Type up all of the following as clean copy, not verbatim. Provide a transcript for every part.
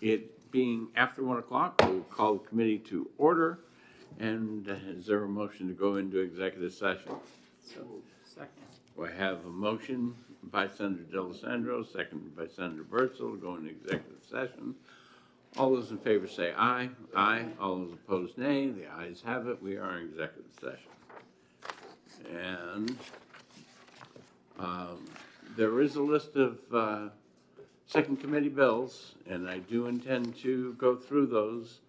It being after 1 o'clock, we'll call the committee to order. And is there a motion to go into executive session? So, second. We have a motion by Senator D'Alessandro, seconded by Senator Bertzel, to go into executive session. All those in favor say aye. Aye. All those opposed, nay. The ayes have it. We are in executive session. And there is a list of second committee bills, and I do intend to go through those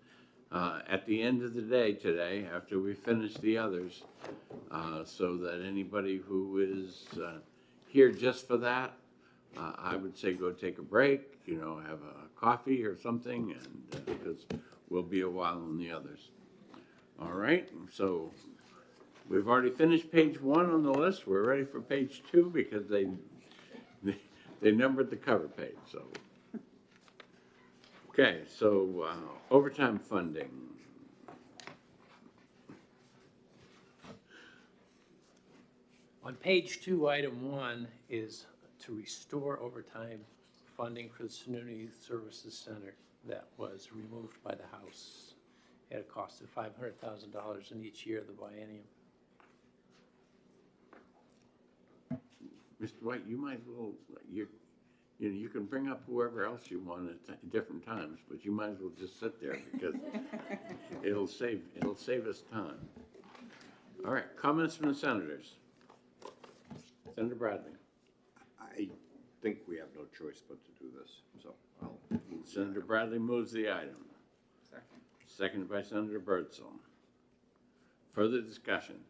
at the end of the day today, after we finish the others, so that anybody who is here just for that, I would say go take a break, have a coffee or something, and because we'll be a while on the others. All right, so we've already finished page 1 on the list. We're ready for page 2 because they numbered the cover page, so. Okay, so overtime funding. On page 2, item 1 is to restore overtime funding for the Sununu Youth Services Center that was removed by the House at a cost of $500,000 in each year of the biennium. Mr. White, you might as well, you can bring up whoever else you want at different times, but you might as well just sit there because it'll save us time. All right, comments from the senators. Senator Bradley. I think we have no choice but to do this, so I'll. Senator Bradley moves the item. Second. Seconded by Senator Bertzel. Further discussion.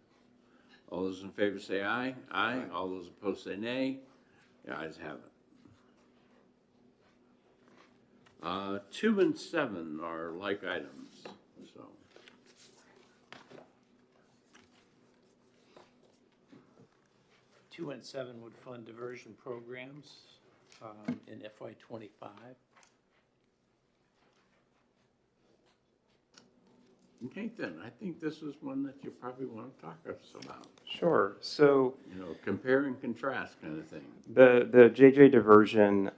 All those in favor say aye. Aye. All those opposed say nay. The ayes have it. 2 and 7 are like items, so. Two and 7 would fund diversion programs in FY25. Nathan, I think this is one that you probably want to talk to us about. Sure. So Compare and contrast kind of thing. the JJ diversion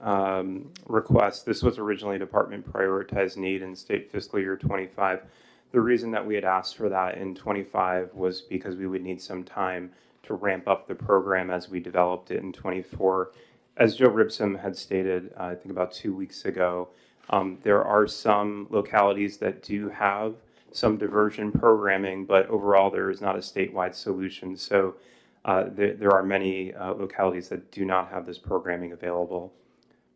request, this was originally department prioritized need in state fiscal year 25. The reason that we had asked for that in 25 was because we would need some time to ramp up the program as we developed it in 24. As Joe Ribson had stated, I think about 2 weeks ago, there are some localities that do have some diversion programming, but overall there is not a statewide solution. So there are many localities that do not have this programming available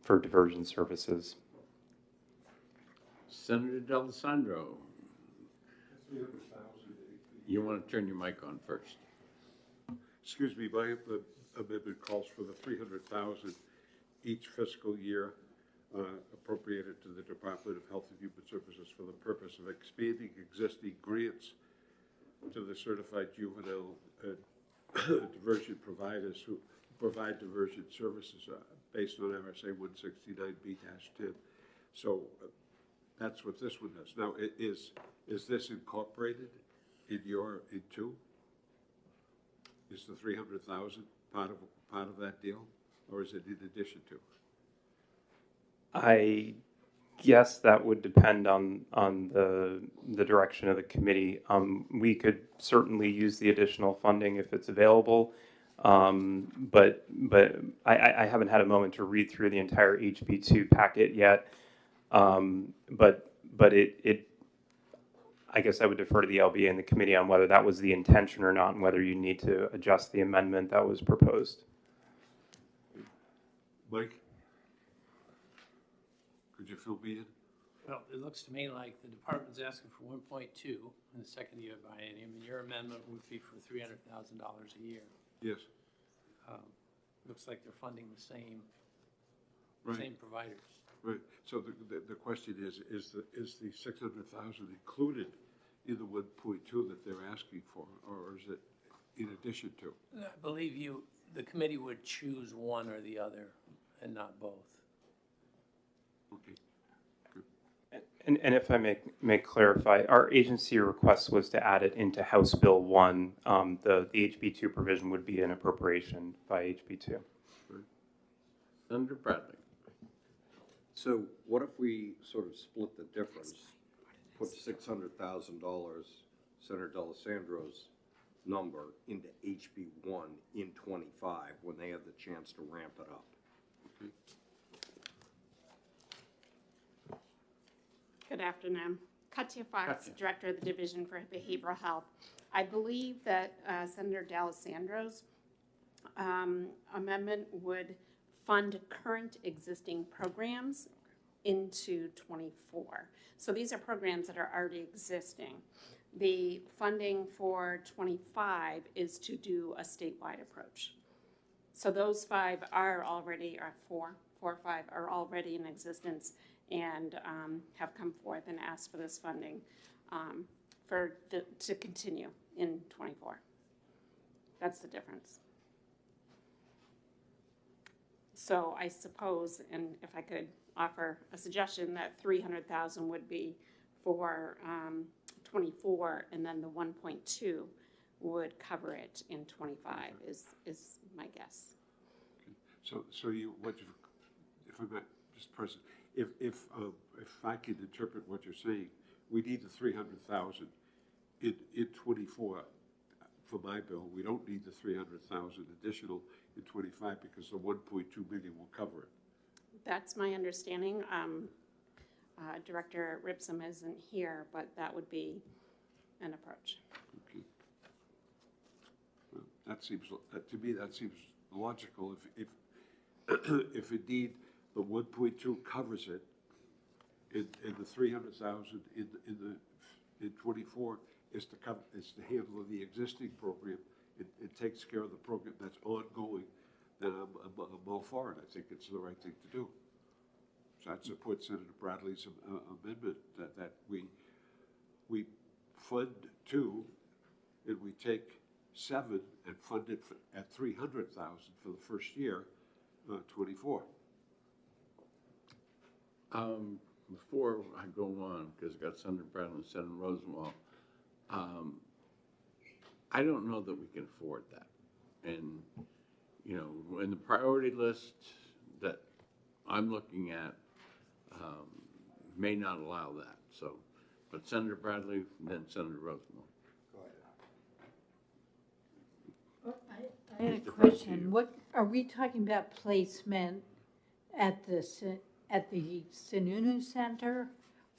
for diversion services. Senator D'Alessandro, you want to turn your mic on first. Excuse me, my amendment calls for the $300,000 each fiscal year appropriated to the Department of Health and Human Services for the purpose of expanding existing grants to the certified juvenile diversion providers who provide diversion services based on RSA 169B-10. So that's what this one does. Now, is this incorporated in two? Is the $300,000 part of that deal, or is it in addition to? I guess that would depend on the direction of the committee. We could certainly use the additional funding if it's available, but I haven't had a moment to read through the entire HB2 packet yet. But I guess I would defer to the LBA and the committee on whether that was the intention or not, and whether you need to adjust the amendment that was proposed. Mike? Could you fill me in? Well, it looks to me like the department's asking for 1.2 in the second year biennium, and your amendment would be for $300,000 a year. Yes. Looks like they're funding the same providers. Right. So the question is the $600,000 included in the 1.2 that they're asking for, or is it in addition to? I believe the committee would choose one or the other and not both. Okay. And if I may clarify, our agency request was to add it into House Bill 1. The HB2 provision would be an appropriation by HB2. Senator Bradley. So what if we sort of split the difference, put $600,000, Senator D'Alessandro's number, into HB1 in '25 when they have the chance to ramp it up? Good afternoon. Katya Fox, Katya. Director of the Division for Behavioral Health. I believe that Senator D'Alessandro's amendment would fund current existing programs into '24. So these are programs that are already existing. The funding for '25 is to do a statewide approach. So those five are already, or four or five are already in existence and have come forth and asked for this funding to continue in '24. That's the difference. So I suppose, and if I could offer a suggestion, that 300,000 would be for '24, and then the 1.2 would cover it in '25 is my guess. So you, if I might, Mr. President, if I can interpret what you're saying, we need the 300,000 in '24 for my bill. We don't need the 300,000 additional in '25 because the 1.2 million will cover it. That's my understanding. Director Ripsum isn't here, but that would be an approach. Okay. Well, to me, that seems logical. If indeed the 1.2 covers it, and the 300,000 in '24 is to handle the existing program, it takes care of the program that's ongoing, then I'm all for it. I think it's the right thing to do. So I'd support Senator Bradley's amendment that we fund 2 and we take 7 and fund it at 300,000 for the first year, '24. Before I go on, because I got Senator Bradley and Senator Rosenwald, I don't know that we can afford that. And, you know, in the priority list that I'm looking at, may not allow that, so. But Senator Bradley, then Senator Rosenwald. I had a Mr. Fauci. question. What, are we talking about placement at the Sununu Center?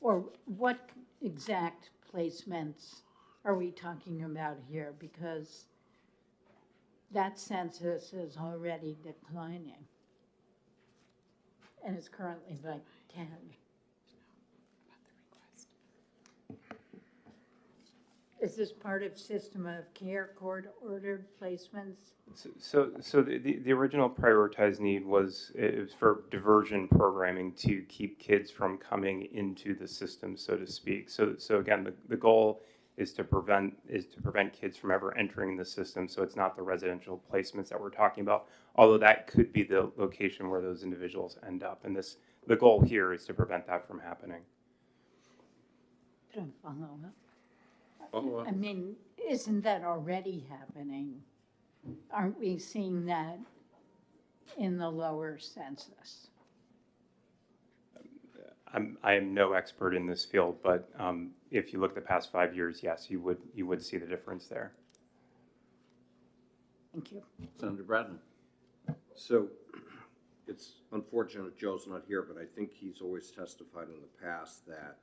Or what exact placements are we talking about here? Because that census is already declining. And it's currently like 10. Is this part of system of care court-ordered placements? So the original prioritized need was, it was for diversion programming to keep kids from coming into the system, so to speak. So again, the goal is to prevent kids from ever entering the system. So it's not the residential placements that we're talking about, although that could be the location where those individuals end up. And the goal here is to prevent that from happening. Don't follow up. Follow up. I mean, isn't that already happening? Aren't we seeing that in the lower census? I am no expert in this field, but if you look at the past 5 years, yes, you would see the difference there. Thank you. Senator Bradley. So it's unfortunate Joe's not here, but I think he's always testified in the past that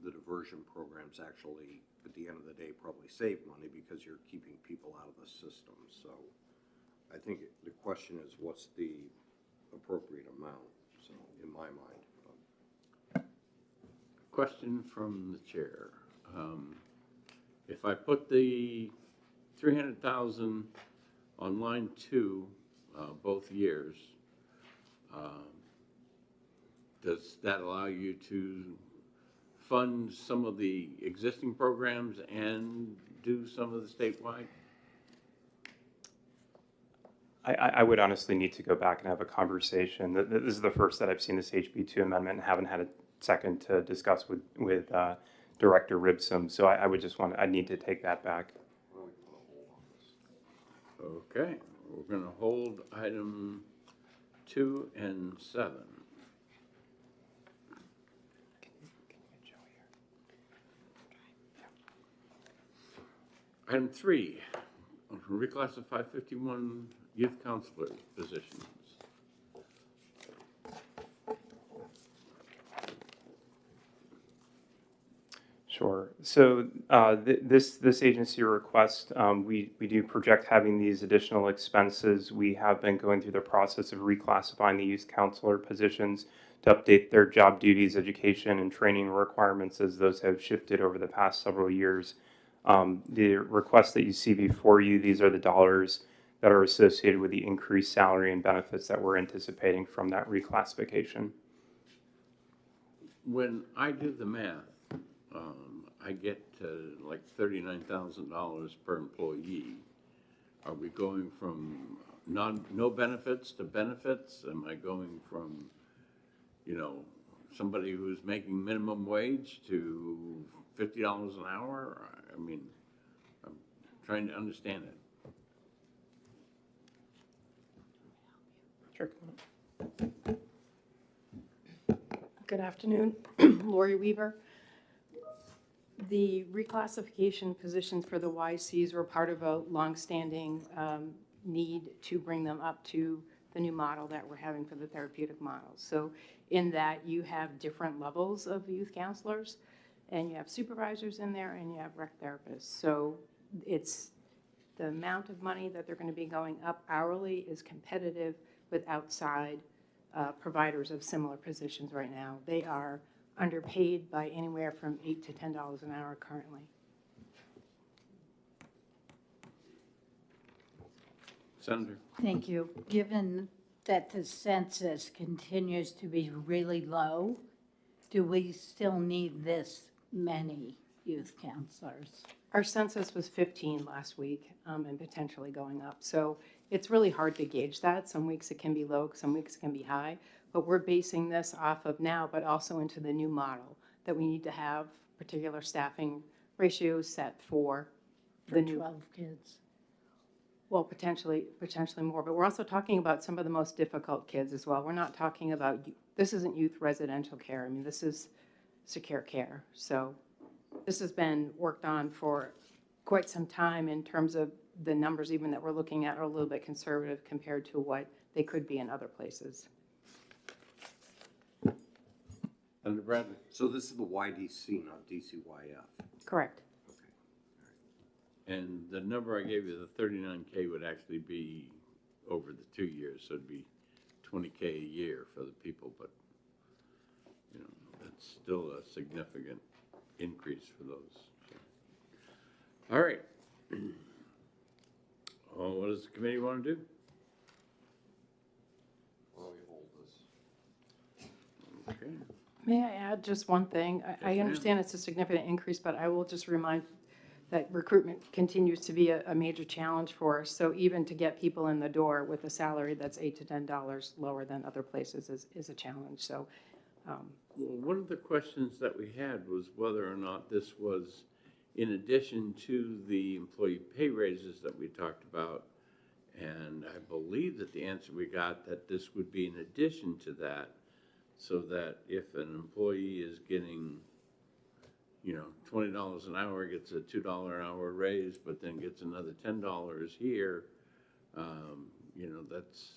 the diversion programs actually, at the end of the day, probably save money because you're keeping people out of the system. So I think the question is, what's the appropriate amount? So in my mind. Question from the chair. If I put the 300,000 on line 2, both years, does that allow you to fund some of the existing programs and do some of the statewide? I would honestly need to go back and have a conversation. This is the first that I've seen this HB2 amendment and haven't had a second to discuss with Director Ripsum. So I would just I need to take that back. Okay, we're going to hold item 2 and 7. Item 3, reclassify 51 youth counselor positions. Sure. So this agency request, we do project having these additional expenses. We have been going through the process of reclassifying the youth counselor positions to update their job duties, education, and training requirements as those have shifted over the past several years. The requests that you see before you, these are the dollars that are associated with the increased salary and benefits that we're anticipating from that reclassification. When I do the math, I get like $39,000 per employee. Are we going from no benefits to benefits? Am I going from, somebody who's making minimum wage to $50 an hour? I mean, I'm trying to understand it. Sure. Good afternoon, Lori Weaver. The reclassification positions for the YCs were part of a longstanding need to bring them up to the new model that we're having for the therapeutic model. So in that you have different levels of youth counselors, and you have supervisors in there, and you have rec therapists. So it's the amount of money that they're going to be going up hourly is competitive with outside providers of similar positions right now. They are underpaid by anywhere from $8 to $10 an hour currently. Senator? Thank you. Given that the census continues to be really low, do we still need this many youth counselors? Our census was 15 last week and potentially going up. So it's really hard to gauge that. Some weeks it can be low, some weeks it can be high. But we're basing this off of now, but also into the new model, that we need to have particular staffing ratios set for the new. 12 kids. Well, potentially more, but we're also talking about some of the most difficult kids as well. We're not talking about, this isn't youth residential care. I mean, this is secure care. So this has been worked on for quite some time in terms of the numbers even that we're looking at are a little bit conservative compared to what they could be in other places. Senator Bradley? So this is the YDC, not DCYF. Correct. And the number I gave you, the 39K, would actually be over the 2 years, so it'd be 20K a year for the people, but, that's still a significant increase for those. So. All right. Well, what does the committee want to do? Well, we hold this. Okay. May I add just one thing? I ma'am. understand it's a significant increase, but I will just remind that recruitment continues to be a major challenge for us. So even to get people in the door with a salary that's $8 to $10 lower than other places is a challenge. So. Well, one of the questions that we had was whether or not this was in addition to the employee pay raises that we talked about. And I believe that the answer we got that this would be in addition to that, so that if an employee is getting, $20 an hour, gets a $2 an hour raise, but then gets another $10 here, that's.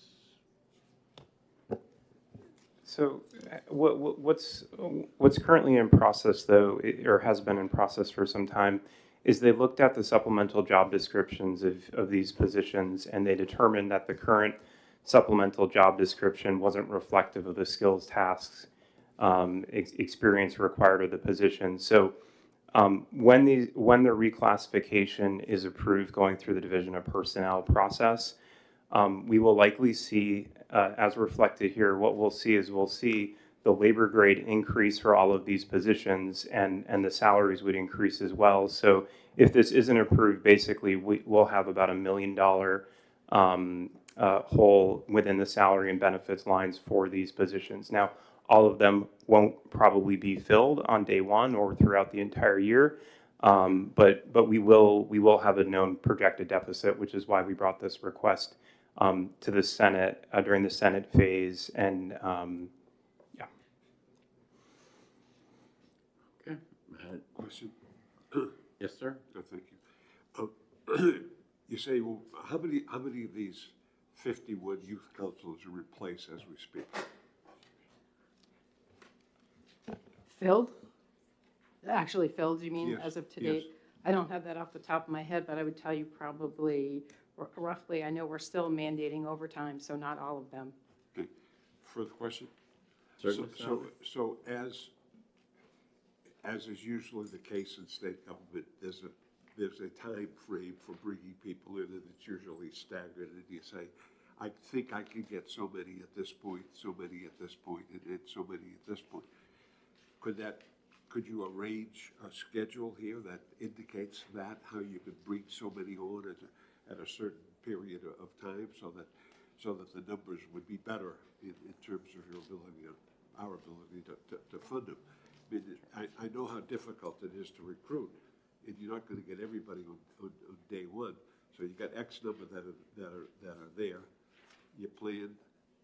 So what's currently in process, though, or has been in process for some time, is they looked at the supplemental job descriptions of these positions, and they determined that the current supplemental job description wasn't reflective of the skills, tasks, experience required of the position. So when the reclassification is approved going through the Division of Personnel process, we will likely see, as reflected here, what we'll see is the labor grade increase for all of these positions, and the salaries would increase as well. So if this isn't approved, basically we'll have about $1 million hole within the salary and benefits lines for these positions. Now, all of them won't probably be filled on day one or throughout the entire year, but we will have a known projected deficit, which is why we brought this request to the Senate during the Senate phase, and yeah. Okay. Question? Yes, sir. No, thank you. you say, well, how many of these 51 youth councilors are in place as we speak? Filled? Actually filled, you mean, Yes, as of yes. today? I don't have that off the top of my head, but I would tell you probably roughly, I know we're still mandating overtime, so not all of them. Okay, further question? Certainly, So as is usually the case in state government, there's a time frame for bringing people in, and it's usually staggered, and you say, I think I can get so many at this point, so many at this point, and so many at this point. Could you arrange a schedule here that indicates that, how you could bring so many on at a certain period of time, so that the numbers would be better in terms of your ability, our ability to fund them? I mean, I know how difficult it is to recruit, and you're not gonna get everybody on day one. So you got X number that are there. You plan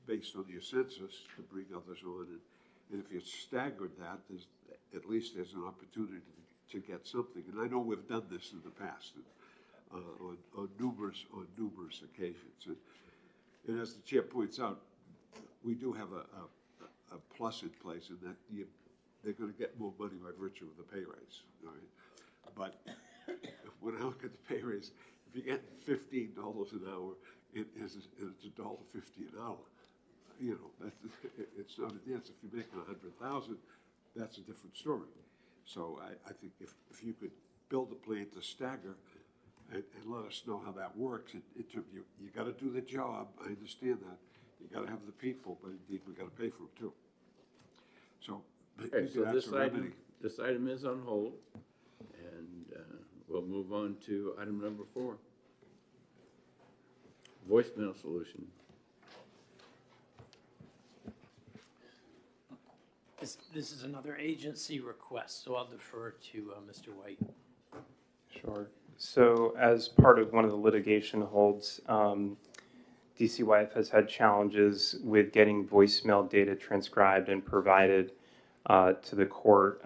based on your census to bring others on, and if you staggered that, at least there's an opportunity to get something. And I know we've done this in the past, on numerous occasions. And as the chair points out, we do have a plus in place in that they're gonna get more money by virtue of the pay raise, all right? But when I look at the pay raise, if you get $15 an hour, it's $1.50 an hour. You know, it's not a dance. If you're making 100,000, that's a different story. So I think if you could build a plan to stagger and let us know how that works, you gotta do the job, I understand that. You gotta have the people, but indeed, we gotta pay for them too. So Okay, maybe so that's a remedy. this item is on hold, and we'll move on to item number 4. Voicemail solution. This is another agency request, so I'll defer to Mr. White. Sure. So as part of one of the litigation holds, DCYF has had challenges with getting voicemail data transcribed and provided to the court.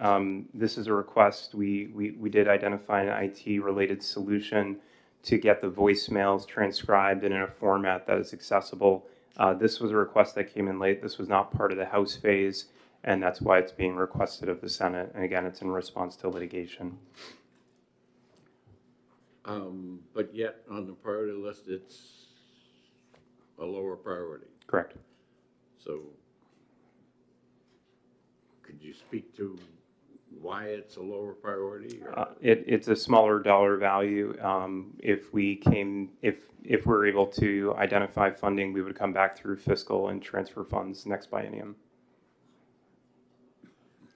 This is a request. We did identify an IT-related solution to get the voicemails transcribed and in a format that is accessible. This was a request that came in late. This was not part of the House phase, and that's why it's being requested of the Senate. And again, it's in response to litigation. But yet, on the priority list, it's a lower priority. Correct. So could you speak to why it's a lower priority? Or? It's a smaller dollar value. If we're able to identify funding, we would come back through fiscal and transfer funds next biennium.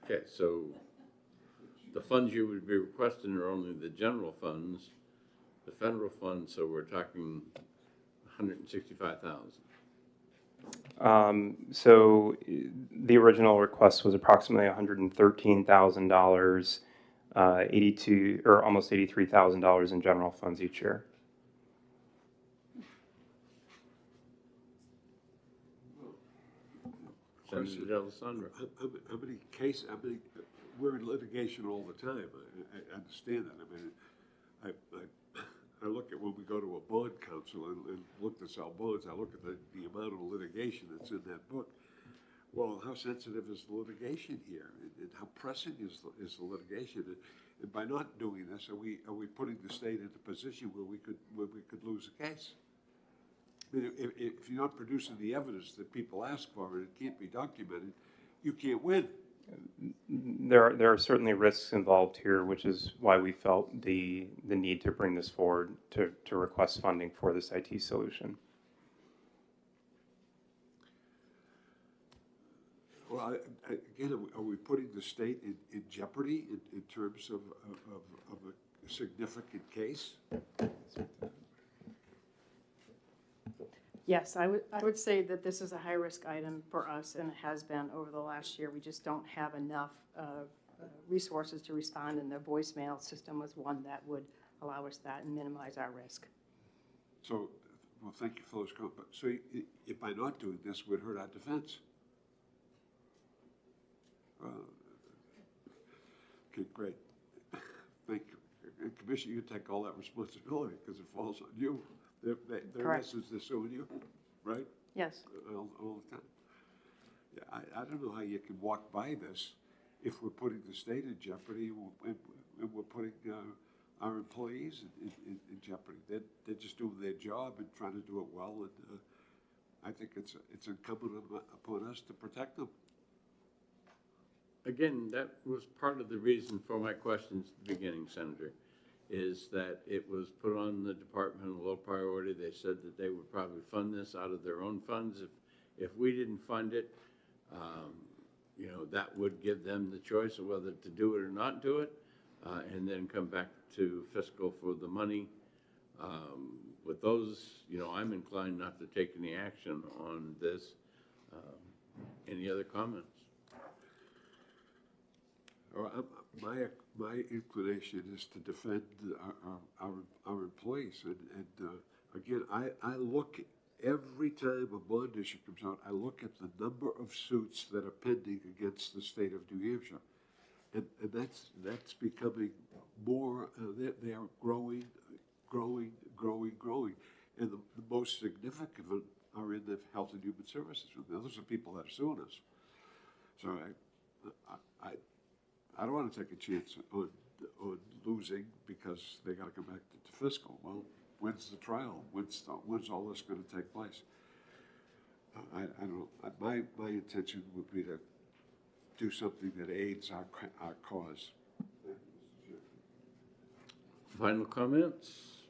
Okay, so the funds you would be requesting are only the general funds, the federal funds, so we're talking $165,000. So the original request was approximately $113,000, $82 or almost $83,000 in general funds each year. Senator D'Alessandro. How many cases, we're in litigation all the time, I understand that. I look at when we go to a bond council and look to sell bonds, I look at the amount of litigation that's in that book. Well, how sensitive is the litigation here, and how pressing is the litigation? And by not doing this, are we putting the state in a position where we could lose a case? I mean, if you're not producing the evidence that people ask for and it can't be documented, you can't win. There are certainly risks involved here, which is why we felt the need to bring this forward to request funding for this IT solution. Well, again, are we putting the state in jeopardy in terms of a significant case? Yes, I would say that this is a high-risk item for us, and it has been over the last year. We just don't have enough resources to respond, and the voicemail system was one that would allow us that and minimize our risk. So, well, thank you for those comments. So if by not doing this, would hurt our defense? Okay, great. Thank you. commission, you take all that responsibility because it falls on you. They're in Correct. essence, they're suing you, right? Yes. All the time. Yeah, I don't know how you can walk by this if we're putting the state in jeopardy and we're putting our employees in jeopardy. They're just doing their job and trying to do it well, and I think it's incumbent upon us to protect them. Again, that was part of the reason for my questions at the beginning, Senator, is that it was put on the department of low priority. They said that they would probably fund this out of their own funds. If we didn't fund it, you know, that would give them the choice of whether to do it or not do it, and then come back to fiscal for the money. With those, you know, I'm inclined not to take any action on this. Any other comments? My inclination is to defend our employees, and again, I look, every time a bond issue comes out, I look at the number of suits that are pending against the state of New Hampshire, and that's becoming more, they are growing, and the most significant are in the Health and Human Services. Those are people that are suing us. So I don't want to take a chance on losing because they got to come back to fiscal. Well, when's the trial? When's all this going to take place? I don't know. My intention would be to do something that aids our cause. Final comments?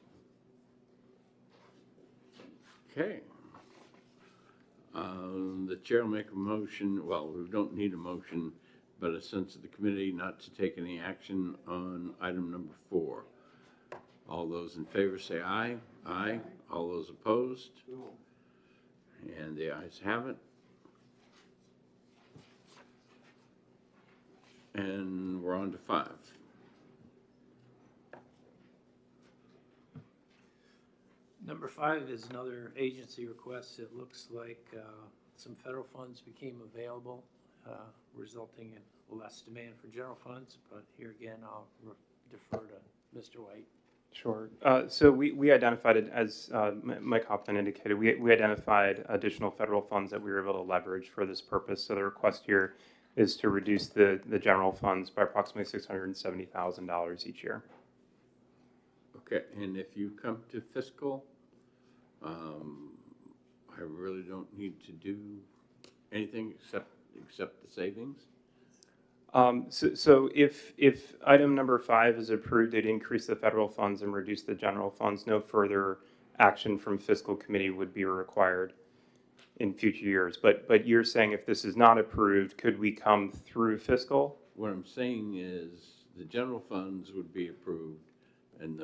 Okay. The chair will make a motion, well, we don't need a motion, but a sense of the committee not to take any action on item number 4. All those in favor say aye. Aye. All those opposed? And the ayes have it. And we're on to 5. Number 5 is another agency request. It looks like some federal funds became available, resulting in less demand for general funds. But here again, I'll defer to Mr. White. Sure. So we identified it, as Mike Hoffman indicated, we identified additional federal funds that we were able to leverage for this purpose. So the request here is to reduce the general funds by approximately $670,000 each year. Okay, and if you come to fiscal, I really don't need to do anything except the savings. So if item number 5 is approved, it increase the federal funds and reduce the general funds. No further action from fiscal committee would be required in future years. But you're saying if this is not approved, could we come through fiscal? What I'm saying is the general funds would be approved and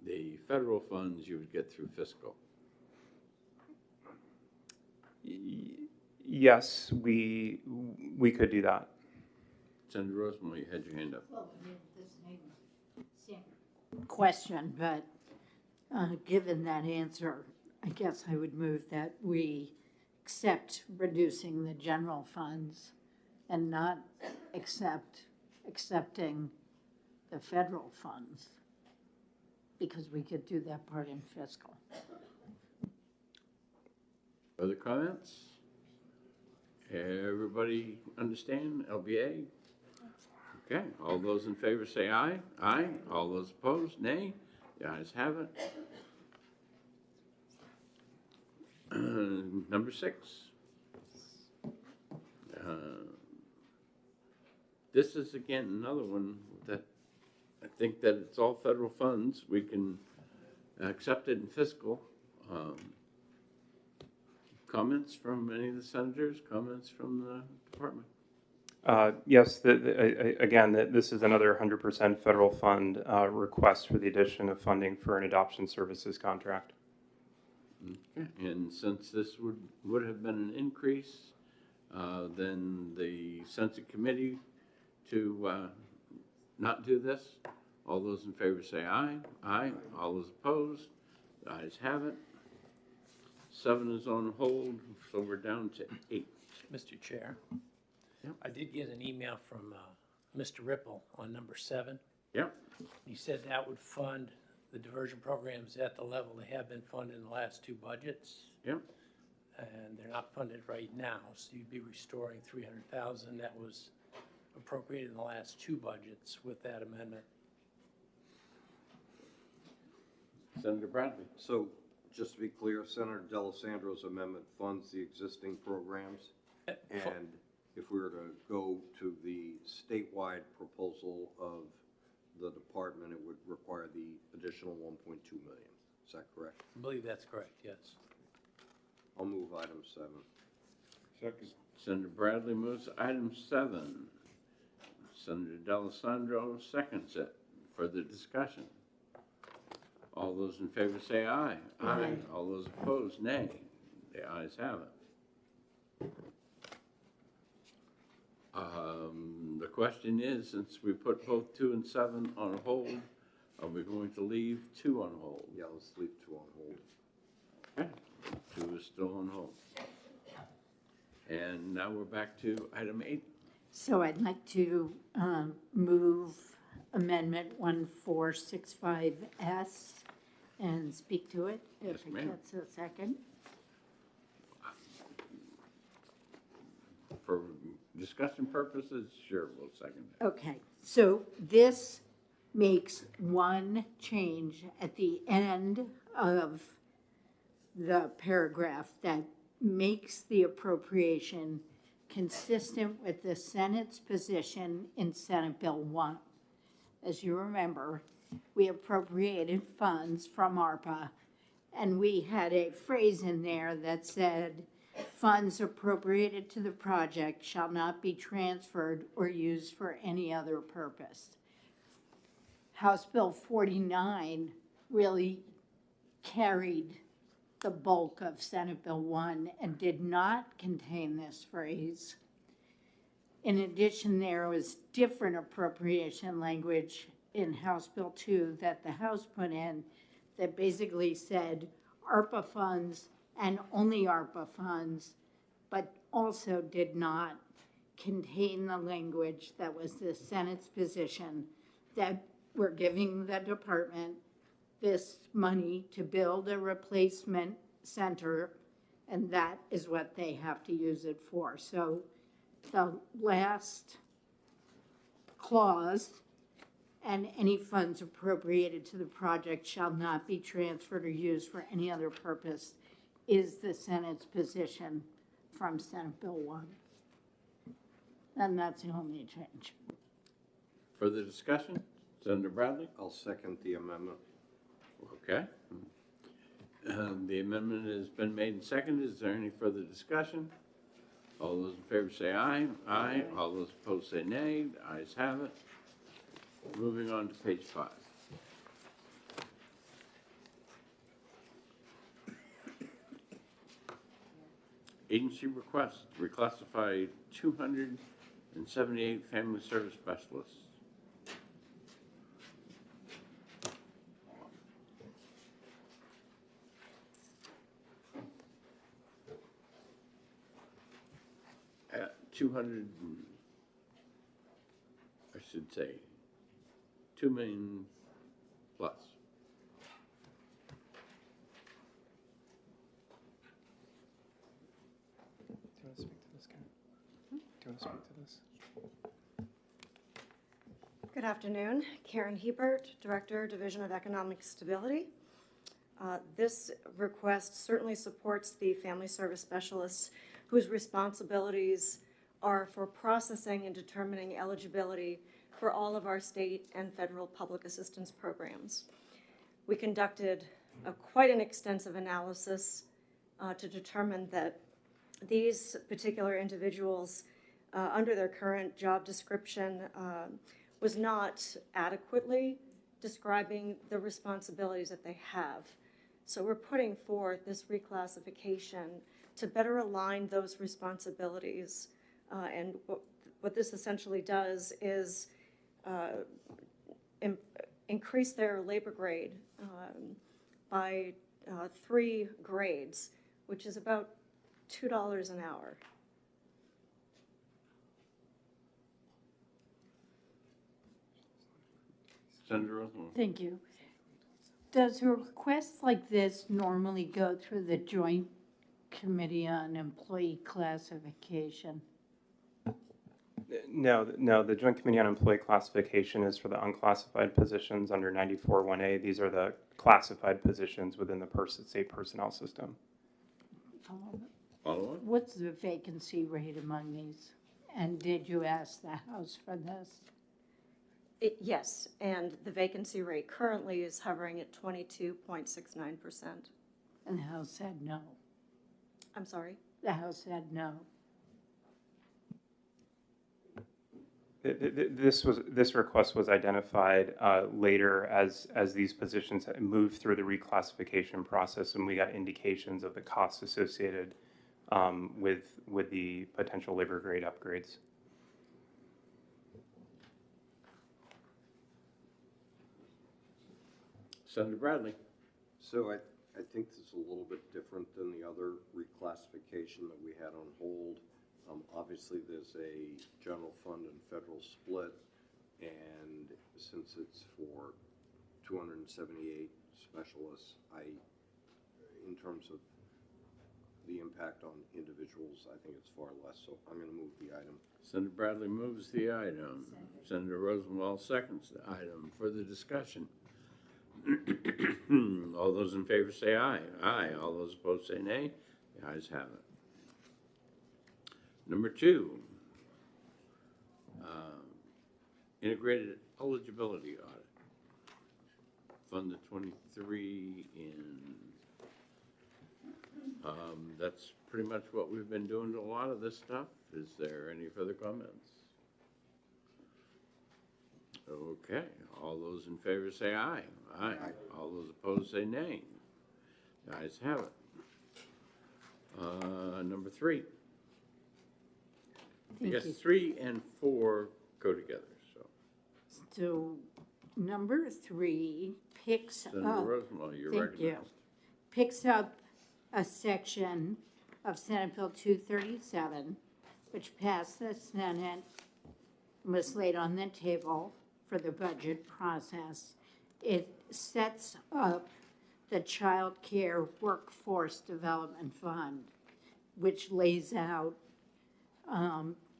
the federal funds you would get through fiscal. Yes, we could do that. Senator Rosemary, you had your hand up. Well, I mean, this may seem question, but given that answer, I guess I would move that we accept reducing the general funds and not accepting the federal funds, because we could do that part in fiscal. Other comments? Everybody understand LBA? Okay, all those in favor say aye. Aye. All those opposed, nay. The ayes have it. Number 6. This is again another one that I think that it's all federal funds. We can accept it in fiscal. Comments from any of the senators? Comments from the department? Yes, again, this is another 100% federal fund request for the addition of funding for an adoption services contract. Okay, and since this would have been an increase, then the sense of committee to not do this. All those in favor say aye. Aye. All those opposed, the ayes have it. 7 is on hold, so we're down to 8. Mr. Chair, Yep. I did get an email from Mr. Ripple on number 7. Yep, You said that would fund the diversion programs at the level they have been funded in the last two budgets, yep. and they're not funded right now, so you'd be restoring 300,000 that was appropriated in the last two budgets with that amendment. Senator Bradley? So, just to be clear, Senator D'Alessandro's amendment funds the existing programs, and if we were to go to the statewide proposal of the department, it would require the additional 1.2 million. Is that correct? I believe that's correct, yes. I'll move item 7. Second. Senator Bradley moves item 7. Senator D'Alessandro seconds it. Further discussion? All those in favor say aye. Aye. All those opposed, nay. The ayes have it. The question is, since we put both 2 and 7 on hold, are we going to leave 2 on hold? Yeah, let's leave 2 on hold. Okay, 2 is still on hold. And now we're back to item 8. So I'd like to move Amendment 1465S and speak to it, Yes, if it ma'am. gets a second. For discussion purposes, sure, we'll second it. Okay, so this makes one change at the end of the paragraph that makes the appropriation consistent with the Senate's position in Senate Bill 1. As you remember, we appropriated funds from ARPA, and we had a phrase in there that said, funds appropriated to the project shall not be transferred or used for any other purpose. House Bill 49 really carried the bulk of Senate Bill 1 and did not contain this phrase. In addition, there was different appropriation language in House Bill 2 that the House put in that basically said ARPA funds and only ARPA funds, but also did not contain the language that was the Senate's position that we're giving the department this money to build a replacement center, and that is what they have to use it for. So the last clause, and any funds appropriated to the project shall not be transferred or used for any other purpose, is the Senate's position from Senate Bill 1. And that's the only change. Further discussion? Senator Bradley? I'll second the amendment. Okay. The amendment has been made and seconded. Is there any further discussion? All those in favor say aye. Aye. All those opposed say nay. The ayes have it. Moving on to page 5. Agency request to reclassify 278 family service specialists. At 200, I should say, 2 million plus. Do you want to speak to this, Karen? Do you want to speak to this? Good afternoon. Karen Hebert, Director, Division of Economic Stability. This request certainly supports the family service specialists whose responsibilities are for processing and determining eligibility for all of our state and federal public assistance programs. We conducted quite an extensive analysis to determine that these particular individuals, under their current job description, was not adequately describing the responsibilities that they have. So we're putting forth this reclassification to better align those responsibilities. And what this essentially does is increase their labor grade by 3 grades, which is about $2 an hour. Senator Rosenwald. Thank you. Does a request like this normally go through the Joint Committee on Employee Classification? No, the Joint Committee on Employee Classification is for the unclassified positions under 94-1A. These are the classified positions within the state personnel system. Follow up? What's the vacancy rate among these? And did you ask the House for this? Yes, and the vacancy rate currently is hovering at 22.69%. And the House said no. I'm sorry? The House said no. This request was identified later as these positions had moved through the reclassification process, and we got indications of the costs associated with the potential labor grade upgrades. Senator Bradley. So I think this is a little bit different than the other reclassification that we had on hold. Obviously, there's a general fund and federal split, and since it's for 278 specialists, in terms of the impact on individuals, I think it's far less, so I'm going to move the item. Senator Bradley moves the item. Senator Rosenwald seconds the item. Further discussion? All those in favor say aye. Aye. All those opposed say nay. The ayes have it. Number 2, integrated eligibility audit. Fund the 23 in. That's pretty much what we've been doing to a lot of this stuff. Is there any further comments? Okay, all those in favor say aye. Aye. All those opposed say nay. The ayes have it. Number 3. I Thank guess you. 3 and 4 go together, so. So number 3 picks Senator up, Rosenwald, you're thank you, recognized. picks up a section of Senate Bill 237, which passed the Senate, was laid on the table for the budget process. It sets up the Child Care Workforce Development Fund, which lays out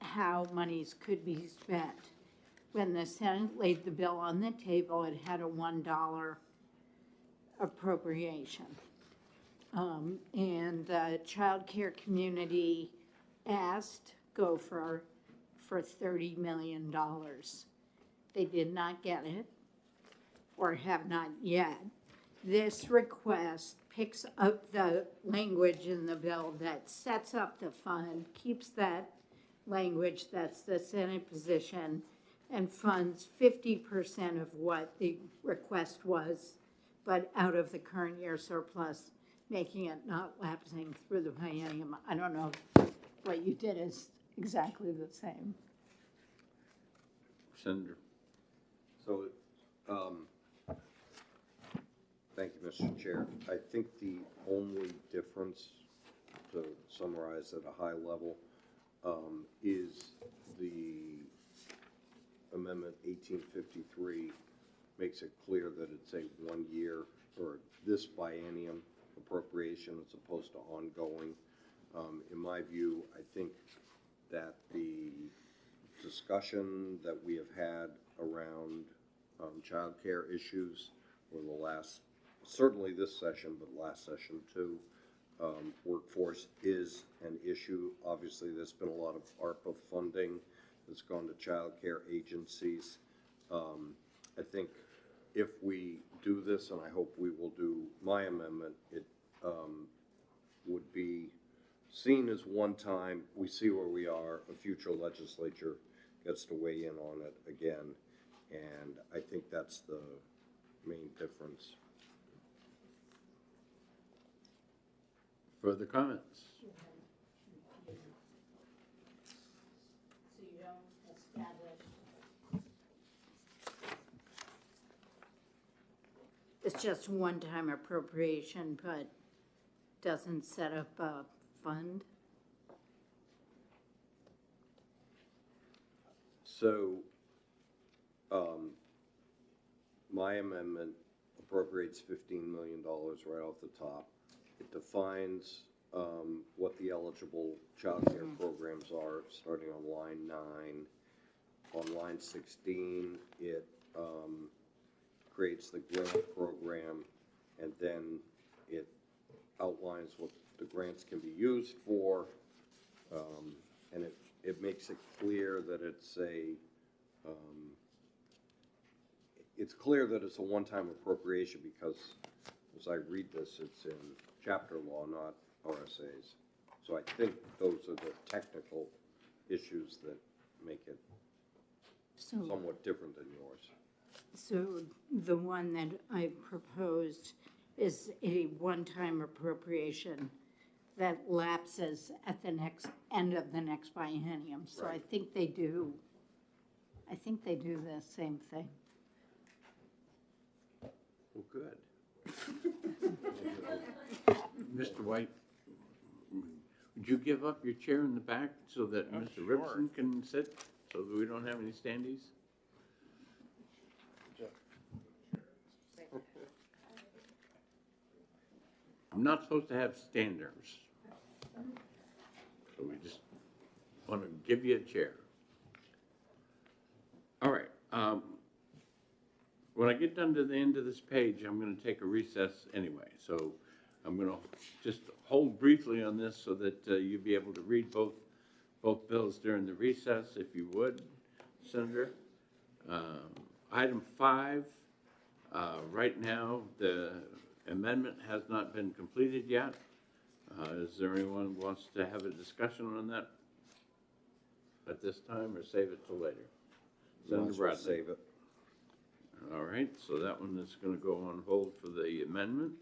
how monies could be spent. When the Senate laid the bill on the table, it had a $1 appropriation. And the child care community asked Gopher for $30 million. They did not get it, or have not yet. This request picks up the language in the bill that sets up the fund, keeps that language, that's the Senate position, and funds 50% of what the request was, but out of the current year surplus, making it not lapsing through the biennium. I don't know if what you did is exactly the same. Senator. So, thank you, Mr. Chair. I think the only difference, to summarize at a high level, is the Amendment 1853 makes it clear that it's a 1-year or this biennium appropriation as opposed to ongoing. In my view, I think that the discussion that we have had around child care issues over the last, certainly this session, but last session too, workforce is an issue. Obviously, there's been a lot of ARPA funding that's gone to child care agencies. I think if we do this, and I hope we will do my amendment, it would be seen as one time. We see where we are. A future legislature gets to weigh in on it again, and I think that's the main difference. Further comments? So you don't establish. It's just one-time appropriation, but doesn't set up a fund? So, my amendment appropriates $15 million right off the top. It defines what the eligible child care programs are, starting on line 9. On line 16, it creates the grant program, and then it outlines what the grants can be used for, and it makes it clear that it's a one-time appropriation, because as I read this, it's in chapter law, not RSAs. So I think those are the technical issues that make it So, somewhat different than yours. so the one that I proposed is a one-time appropriation that lapses at the end of the next biennium. So I Right. think they do the same thing. Well, good. Mr. White, would you give up your chair in the back so that Mr. Ripson can sit, so that we don't have any standees? I'm not supposed to have standers. So we just want to give you a chair. All right, when I get done to the end of this page, I'm gonna take a recess anyway, so I'm gonna just hold briefly on this so that you'll be able to read both bills during the recess, if you would, Senator. Item 5, right now, the amendment has not been completed yet. Is there anyone who wants to have a discussion on that at this time, or save it till later? Might Senator as well Bradley. save it. All right, so that one is gonna go on hold for the amendment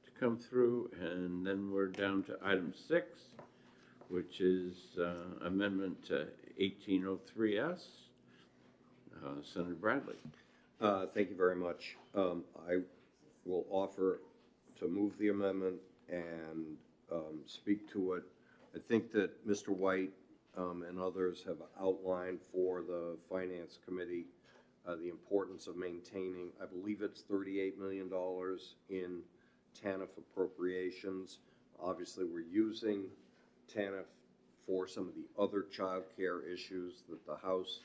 to come through, and then we're down to item 6, which is amendment to 1803S. Senator Bradley. Thank you very much. I will offer to move the amendment and speak to it. I think that Mr. White and others have outlined for the Finance Committee the importance of maintaining, I believe it's $38 million in TANF appropriations. Obviously, we're using TANF for some of the other child care issues that the House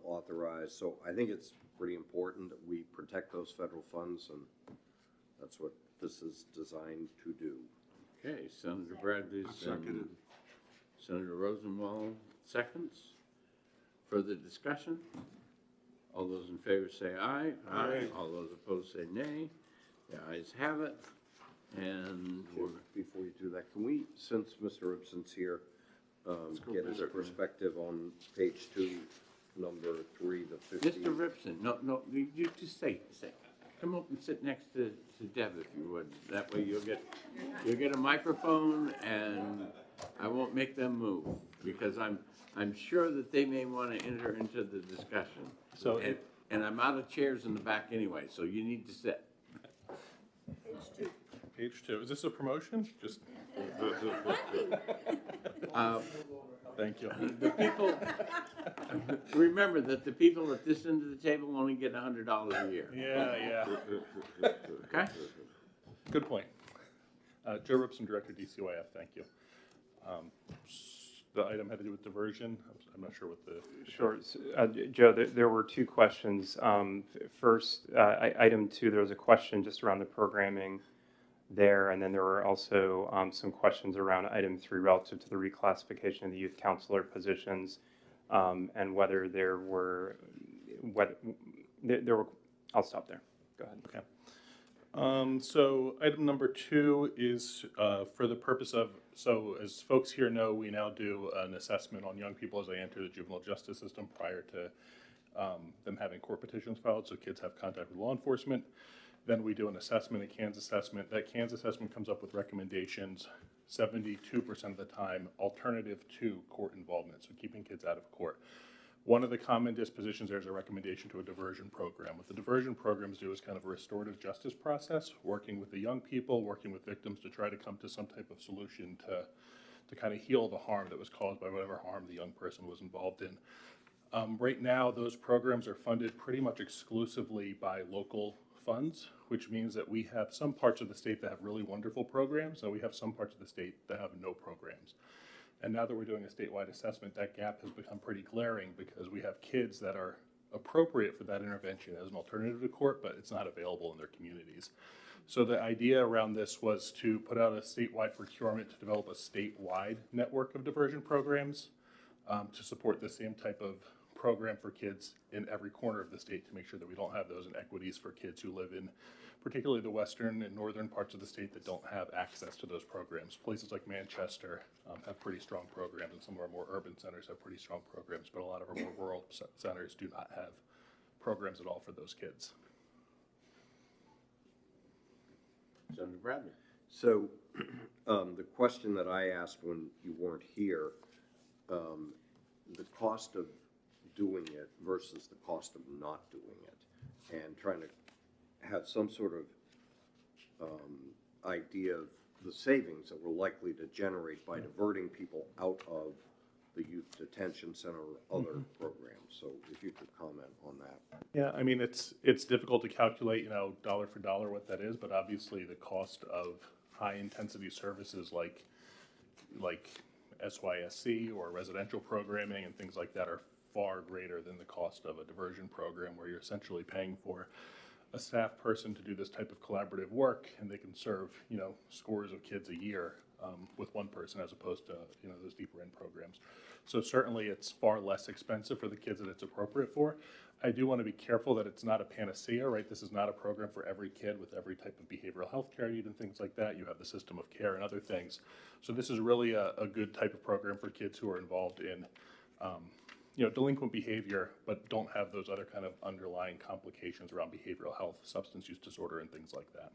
authorized. So I think it's pretty important that we protect those federal funds, and that's what this is designed to do. Okay, Senator Bradley's and Senator Rosenwald seconds. Further discussion? All those in favor say aye. Aye. All those opposed say nay. The ayes have it. And Before you do that, can we, since Mr. Ibsen's here, get his perspective on page 2, number 3, the 50? Mr. Ripson, no, you just say, come up and sit next to Deb if you would. That way you'll get a microphone, and I won't make them move, because I'm sure that they may want to enter into the discussion. So And I'm out of chairs in the back anyway, so you need to sit. Page 2, is this a promotion? Just, thank you. The people, remember that the people at this end of the table only get $100 a year, Yeah. okay? Good point. Joe Ripson, Director, DCYF, thank you. The item had to do with diversion. I'm not sure what the. Sure. Joe, there were 2 questions. First, item 2, there was a question just around the programming there, and then there were also some questions around item 3 relative to the reclassification of the youth counselor positions, and whether there were, I'll stop there. Go ahead. Okay. So item number 2 is for the purpose of, so as folks here know, we now do an assessment on young people as they enter the juvenile justice system prior to them having court petitions filed, so kids have contact with law enforcement. Then we do an assessment, a CANS assessment. That CANS assessment comes up with recommendations 72% of the time, alternative to court involvement, so keeping kids out of court. One of the common dispositions there is a recommendation to a diversion program. What the diversion programs do is kind of a restorative justice process, working with the young people, working with victims to try to come to some type of solution to kind of heal the harm that was caused by whatever harm the young person was involved in. Right now, those programs are funded pretty much exclusively by local funds, which means that we have some parts of the state that have really wonderful programs, and we have some parts of the state that have no programs. And now that we're doing a statewide assessment, that gap has become pretty glaring because we have kids that are appropriate for that intervention as an alternative to court, but it's not available in their communities. So the idea around this was to put out a statewide procurement to develop a statewide network of diversion programs to support the same type of program for kids in every corner of the state, to make sure that we don't have those inequities for kids who live in particularly the western and northern parts of the state that don't have access to those programs. Places like Manchester have pretty strong programs, and some of our more urban centers have pretty strong programs, but a lot of our more rural centers do not have programs at all for those kids. Senator Bradley. So, the question that I asked when you weren't here, the cost of doing it versus the cost of not doing it, and trying to have some sort of idea of the savings that we're likely to generate by diverting people out of the youth detention center or other programs. So if you could comment on that. Yeah, I mean, it's difficult to calculate, you know, dollar for dollar what that is, but obviously the cost of high-intensity services like SYSC or residential programming and things like that are far greater than the cost of a diversion program, where you're essentially paying for a staff person to do this type of collaborative work, and they can serve, you know, scores of kids a year with one person, as opposed to, you know, those deeper end programs. So certainly it's far less expensive for the kids that it's appropriate for. I do want to be careful that it's not a panacea, right? This is not a program for every kid with every type of behavioral health care need and things like that. You have the system of care and other things. So this is really a good type of program for kids who are involved in you know, delinquent behavior, but don't have those other kind of underlying complications around behavioral health, substance use disorder, and things like that.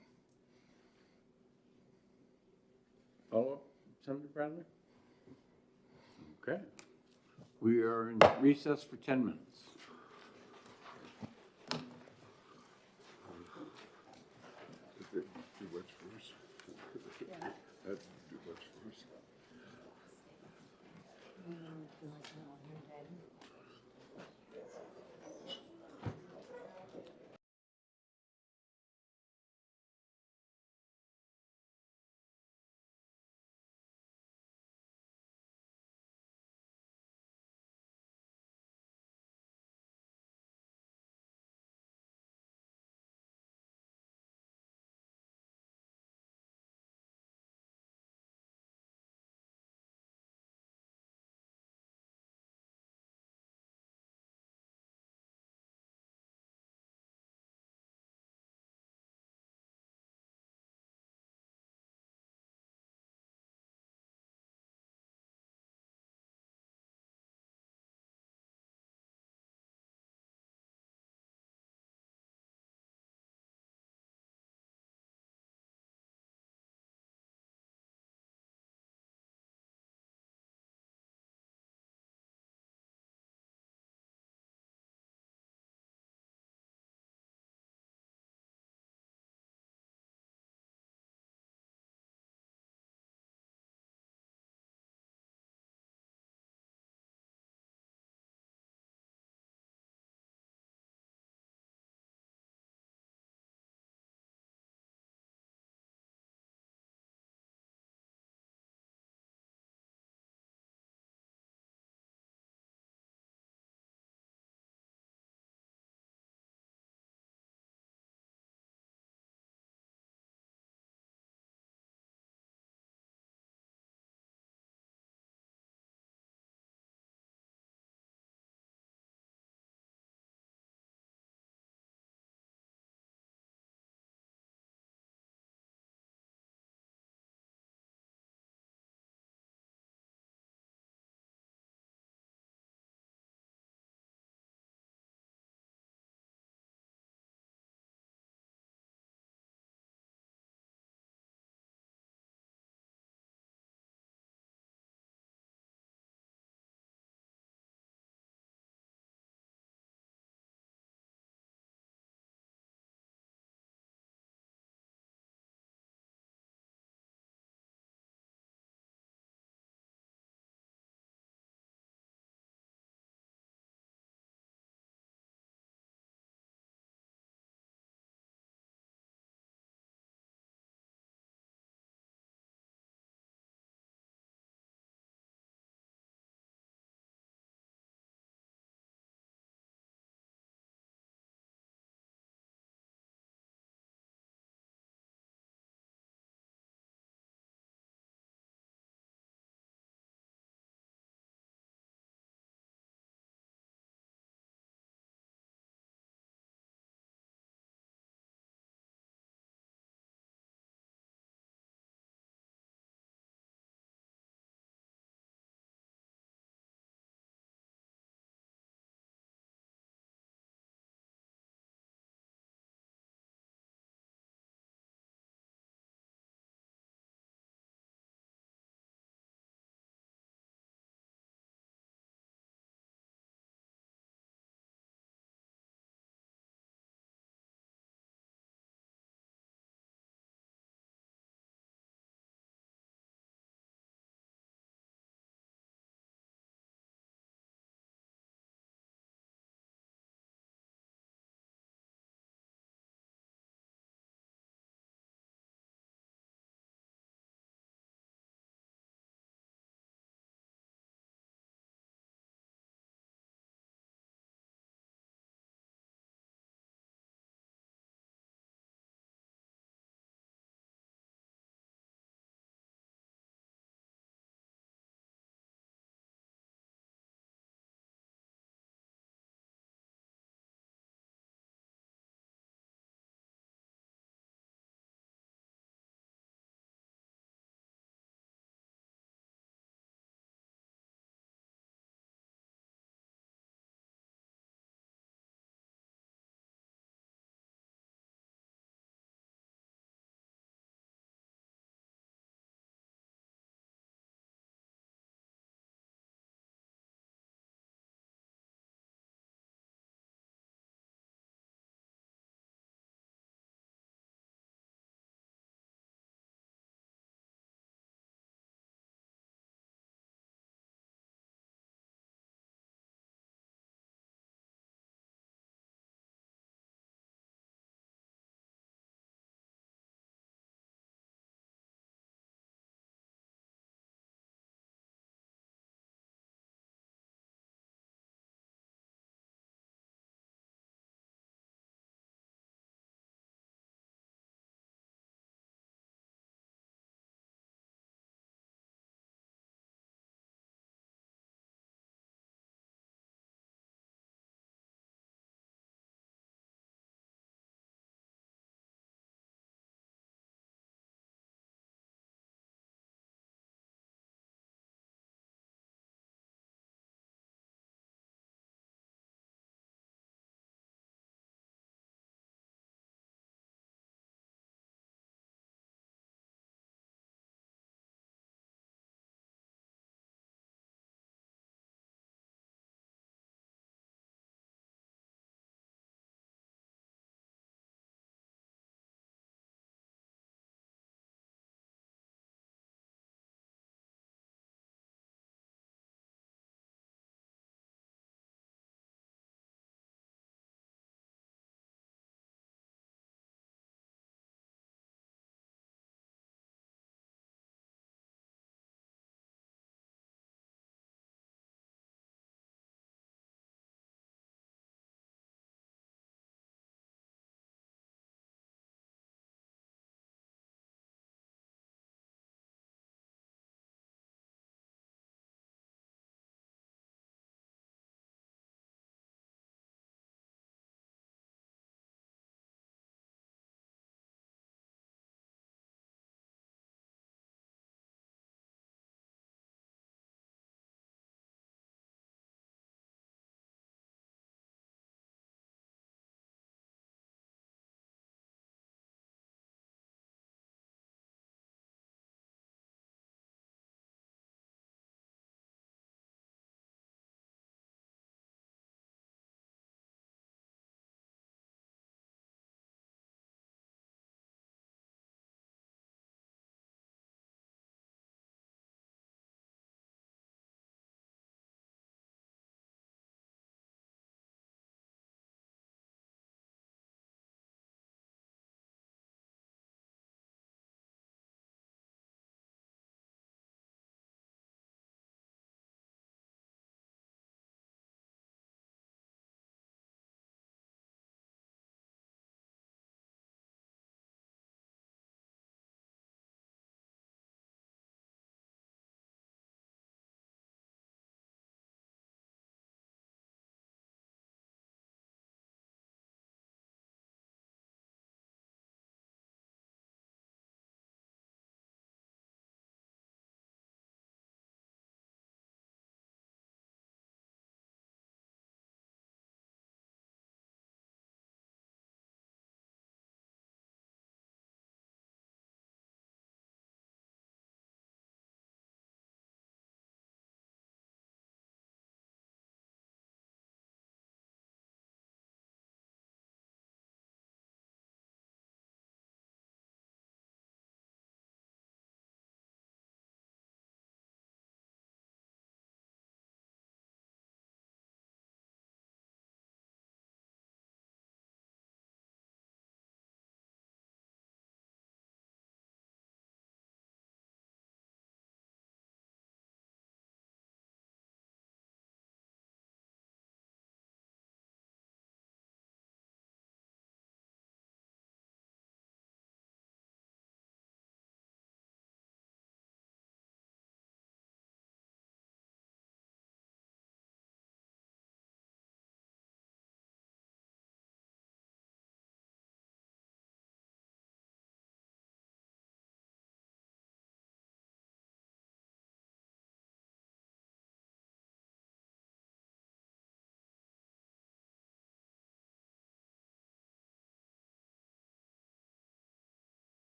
Follow-up, Senator Bradley? Okay. We are in recess for 10 minutes. Do what's first? That's do what's first.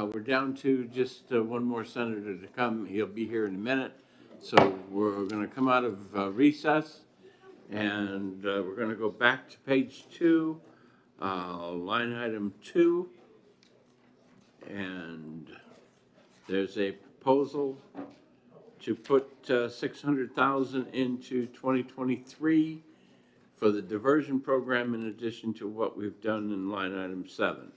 We're down to just one more senator to come. He'll be here in a minute. So we're going to come out of recess, and we're going to go back to page 2, line item 2. And there's a proposal to put 600,000 into 2023 for the diversion program in addition to what we've done in line item 7.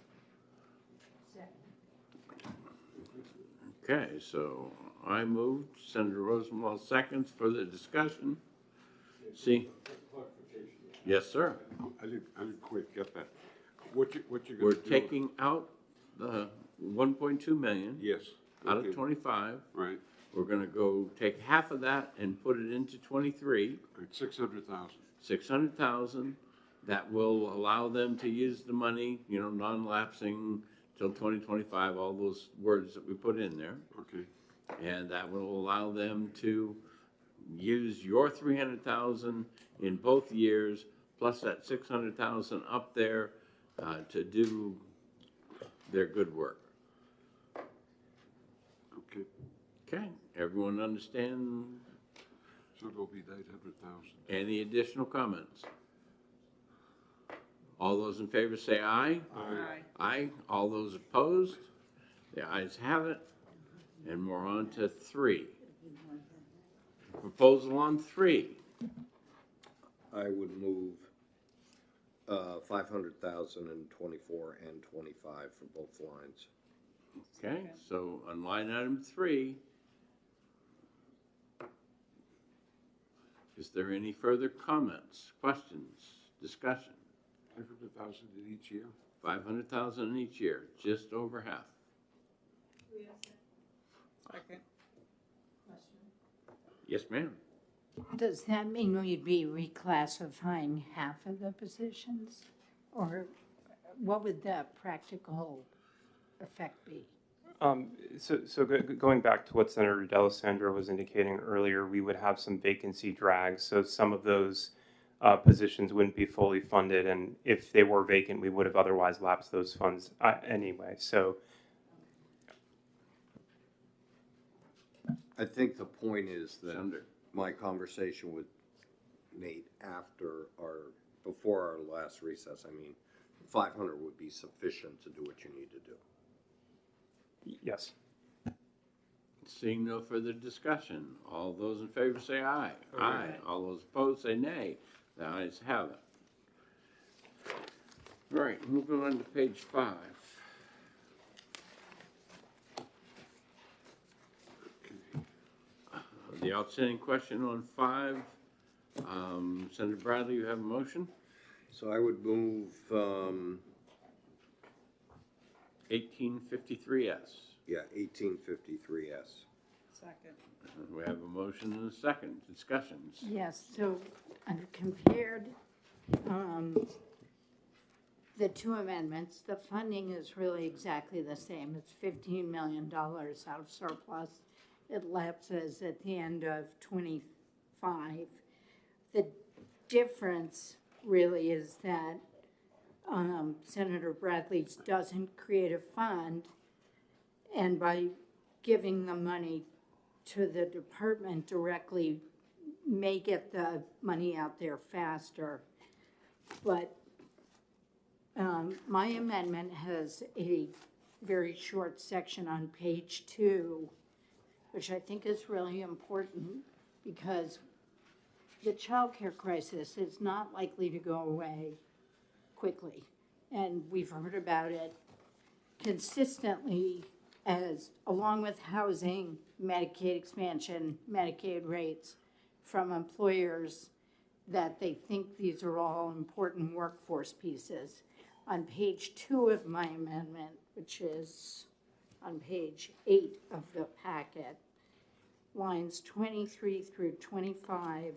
Okay, so I moved, Senator Rosenwald seconds for the discussion. See? Yes, sir. I didn't quite get that. What you're We're gonna do? taking out the 1.2 million Yes. out of okay, 25. Right, We're gonna go take half of that and put it into 23, right, 600,000. 600,000. That will allow them to use the money, you know, non-lapsing till 2025, all those words that we put in there. Okay, And that will allow them to use your 300,000 in both years, plus that 600,000 up there to do their good work. okay. Okay, everyone understand? So it'll be 900,000. Any additional comments? All those in favor say aye. Aye. Aye. All those opposed? The ayes have it. And we're on to 3. Proposal on 3. I would move 500,000 in 24 and 25 for both lines. Okay, so on line item 3, is there any further comments, questions, discussion? 500,000 in each year? 500,000 in each year, just over half. Second. Yes, ma'am. Does that mean we'd be reclassifying half of the positions? Or what would the practical effect be? Going back to what Senator D'Alessandro was indicating earlier, we would have some vacancy drags. So some of those positions wouldn't be fully funded, and if they were vacant, we would have otherwise lapsed those funds anyway. So I think the point is that Senator. my conversation with Nate before our last recess, 500 would be sufficient to do what you need to do. yes. Seeing no further discussion, all those in favor say aye. Aye. All those opposed say nay. The ayes have it. All right, moving on to page 5. The outstanding question on 5, Senator Bradley, you have a motion? So I would move, 1853S. 1853S. Second. We have a motion and a second. Discussions. Yes, so I've compared the two amendments. The funding is really exactly the same. It's $15 million out of surplus. It lapses at the end of 25. The difference really is that Senator Bradley doesn't create a fund, and by giving the money to the department directly may get the money out there faster. But my amendment has a very short section on page 2, which I think is really important because the childcare crisis is not likely to go away quickly. And we've heard about it consistently as, along with housing, Medicaid expansion, Medicaid rates, from employers that they think these are all important workforce pieces. On page 2 of my amendment, which is on page 8 of the packet, lines 23 through 25,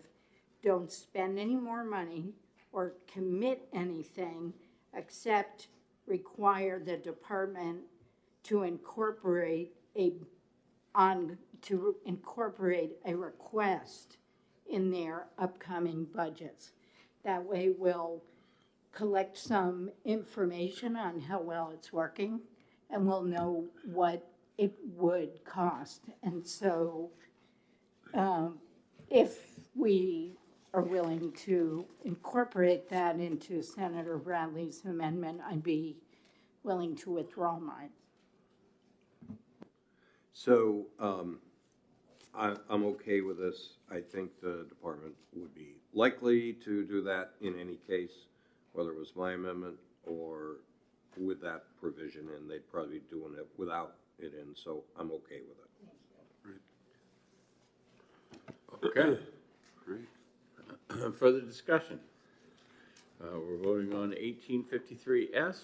don't spend any more money or commit anything except require the department to incorporate a request in their upcoming budgets. That way we'll collect some information on how well it's working, and we'll know what it would cost. And so if we are willing to incorporate that into Senator Bradley's amendment, I'd be willing to withdraw mine. So, I'm okay with this. I think the department would be likely to do that in any case, whether it was my amendment or with that provision in, they'd probably be doing it without it in, so I'm okay with it. Okay. Great. Further discussion? We're voting on 1853S.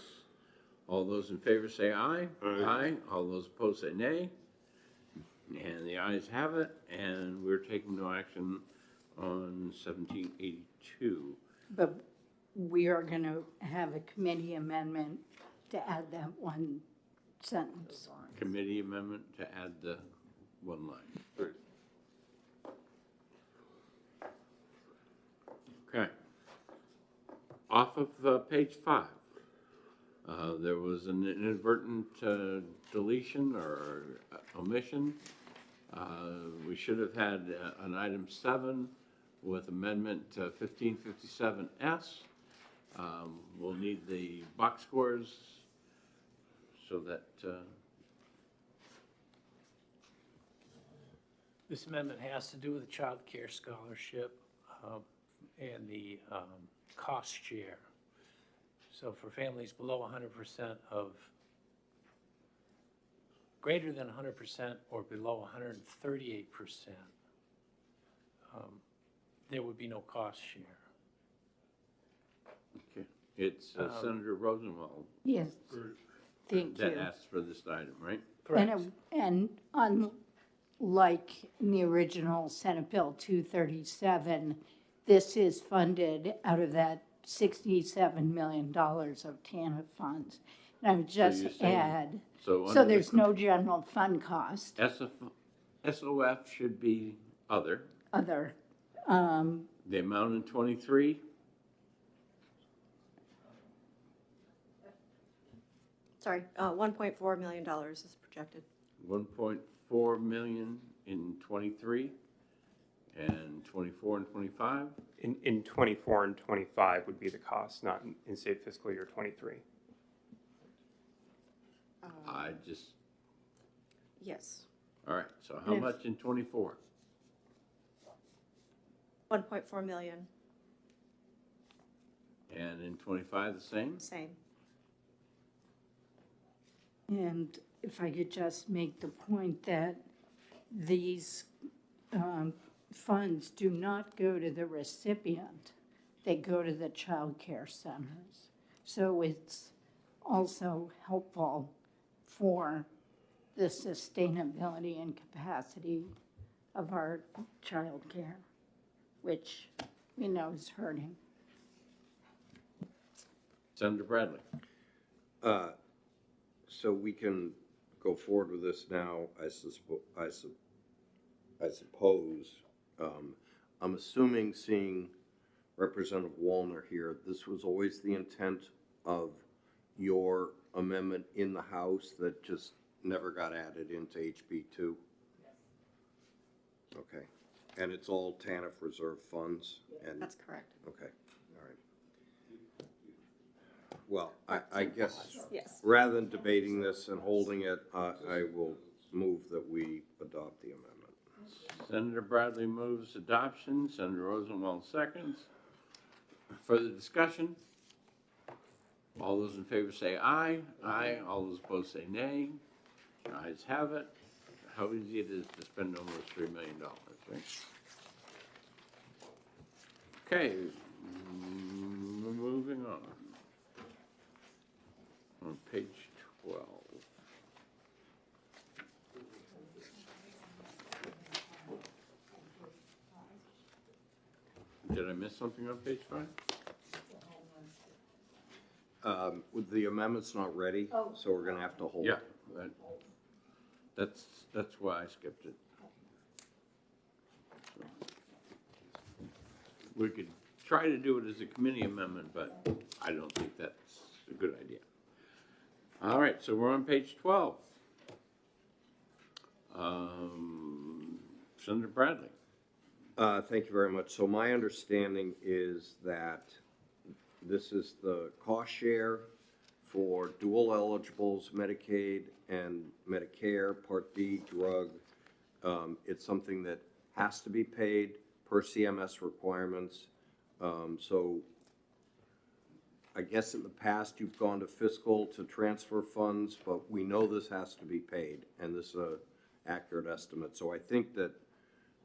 All those in favor say aye. Aye. All those opposed say nay. And the ayes have it, and we're taking no action on 1782. But we are going to have a committee amendment to add that one sentence. Committee amendment to add the one line. Right. Okay. Off of page 5, there was an inadvertent deletion or omission. We should have had an item 7 with amendment 1557S. We'll need the box scores so that This amendment has to do with the child care scholarship and the cost share. So for families below 100% of, greater than 100% or below 138%, there would be no cost share. okay. It's Senator Rosenwald Yes, thank that you. asked for this item, right? Correct. And unlike in the original Senate Bill 237, this is funded out of that $67 million of TANF funds. And I would you're just saying- add, So so under the there's no general fund cost, SOF should be other. other, The amount in 23, Sorry, $1.4 million is projected. 1.4 million in 23, and 24 and 25. In 24 and 25 would be the cost, not in state fiscal year 23. I just, Yes, all right, so how If- much in 24? 1.4 million, And in 25, the same? same. And if I could just make the point that these funds do not go to the recipient, they go to the child care centers. So it's also helpful for the sustainability and capacity of our child care, which we know is hurting. Senator Bradley. So we can go forward with this now, I suppose. I'm assuming, seeing Representative Wallner here, this was always the intent of your amendment in the House that just never got added into HB 2? Okay, and it's all TANF reserve funds? And That's correct. okay, all right. Well, I guess, Yes. rather than debating this and holding it, I will move that we adopt the amendment. Senator Bradley moves adoption, Senator Rosenwald seconds. Further discussion? All those in favor say aye. Aye. All those opposed say nay. Ayes have it. How easy it is to spend almost $3 million, right? Okay, moving on. On page 12. Did I miss something on page 5? With the amendment's not ready, so we're gonna have to hold. Yeah, that's why I skipped it. We could try to do it as a committee amendment, but I don't think that's a good idea. All right, so we're on page 12. Senator Bradley. Thank you very much. So my understanding is that this is the cost share for dual eligibles, Medicaid and Medicare, Part D drug. It's something that has to be paid per CMS requirements. So I guess in the past, you've gone to fiscal to transfer funds, but we know this has to be paid, and this is an accurate estimate. So I think that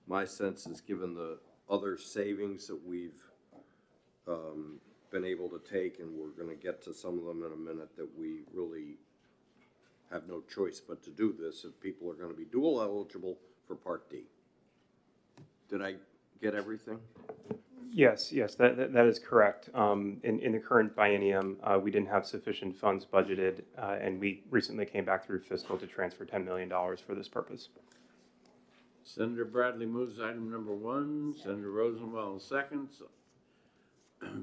my sense is, given the other savings that we've been able to take, and we're going to get to some of them in a minute, that we really have no choice but to do this if people are going to be dual eligible for Part D. Did I get everything? Yes, that is correct. In the current biennium, we didn't have sufficient funds budgeted, and we recently came back through fiscal to transfer $10 million for this purpose. Senator Bradley moves item number 1. Senator Rosenwell seconds.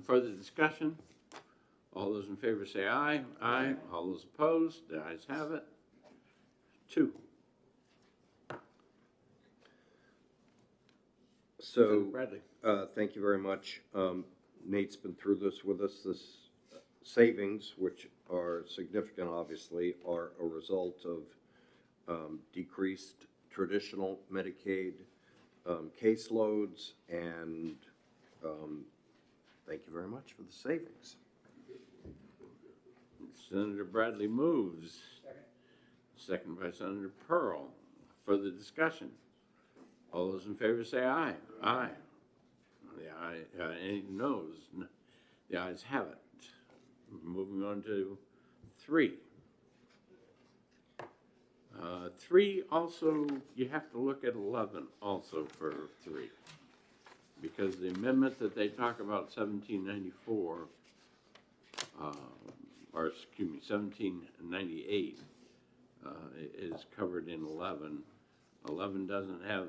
Further discussion? All those in favor say aye. Aye. All those opposed? The ayes have it. 2. So, Senator Bradley. thank you very much. Nate's been through this with us. This savings, which are significant, obviously, are a result of decreased traditional Medicaid caseloads, and thank you very much for the savings. Senator Bradley moves. Second by Senator Pearl. Further discussion? All those in favor say aye. Aye. The aye, any noes? The ayes have it. Moving on to 3. 3 also, you have to look at 11 also for 3. Because the amendment that they talk about, 1794, or excuse me, 1798, is covered in 11. 11 doesn't have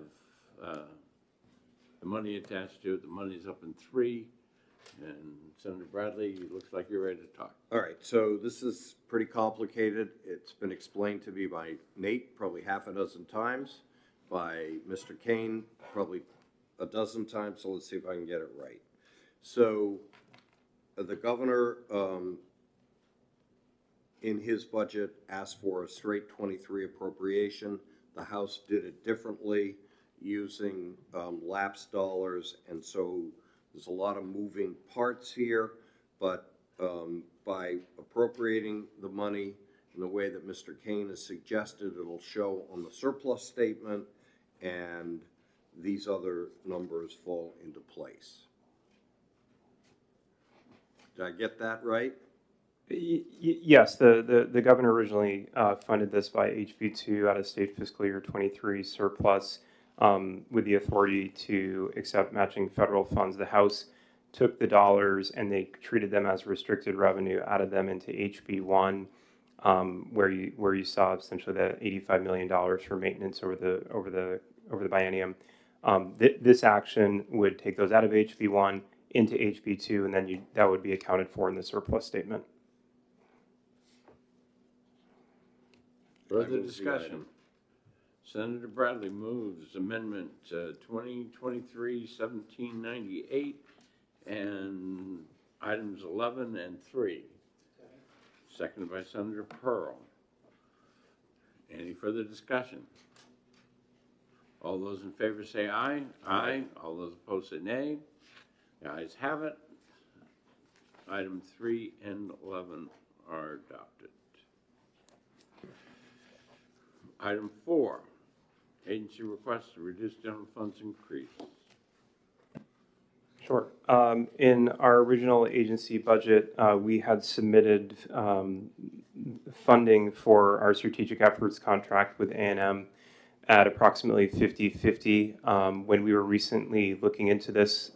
the money attached to it. The money's up in 3. And Senator Bradley, it looks like you're ready to talk. All right, so this is pretty complicated. It's been explained to me by Nate probably half a dozen times, by Mr. Kane probably a dozen times, so let's see if I can get it right. So the governor, in his budget, asked for a straight 23 appropriation. The House did it differently, using lapsed dollars, and so there's a lot of moving parts here, but by appropriating the money in the way that Mr. Kane has suggested, it'll show on the surplus statement, and these other numbers fall into place. Did I get that right? Yes, the governor originally funded this by HB2 out of state fiscal year 23 surplus with the authority to accept matching federal funds. The House took the dollars and they treated them as restricted revenue, added them into HB1, where you saw essentially the $85 million for maintenance over the biennium. This action would take those out of HB1 into HB2, and then that would be accounted for in the surplus statement. Further discussion? Senator Bradley moves amendment 2023-1798 and items 11 and 3. Seconded by Senator Pearl. Any further discussion? All those in favor say aye. Aye. All those opposed say nay. The ayes have it. Item 3 and 11 are adopted. Item 4, agency requests to reduce general funds increase. Sure. In our original agency budget, we had submitted funding for our strategic efforts contract with A&M at approximately 50-50. When we were recently looking into this,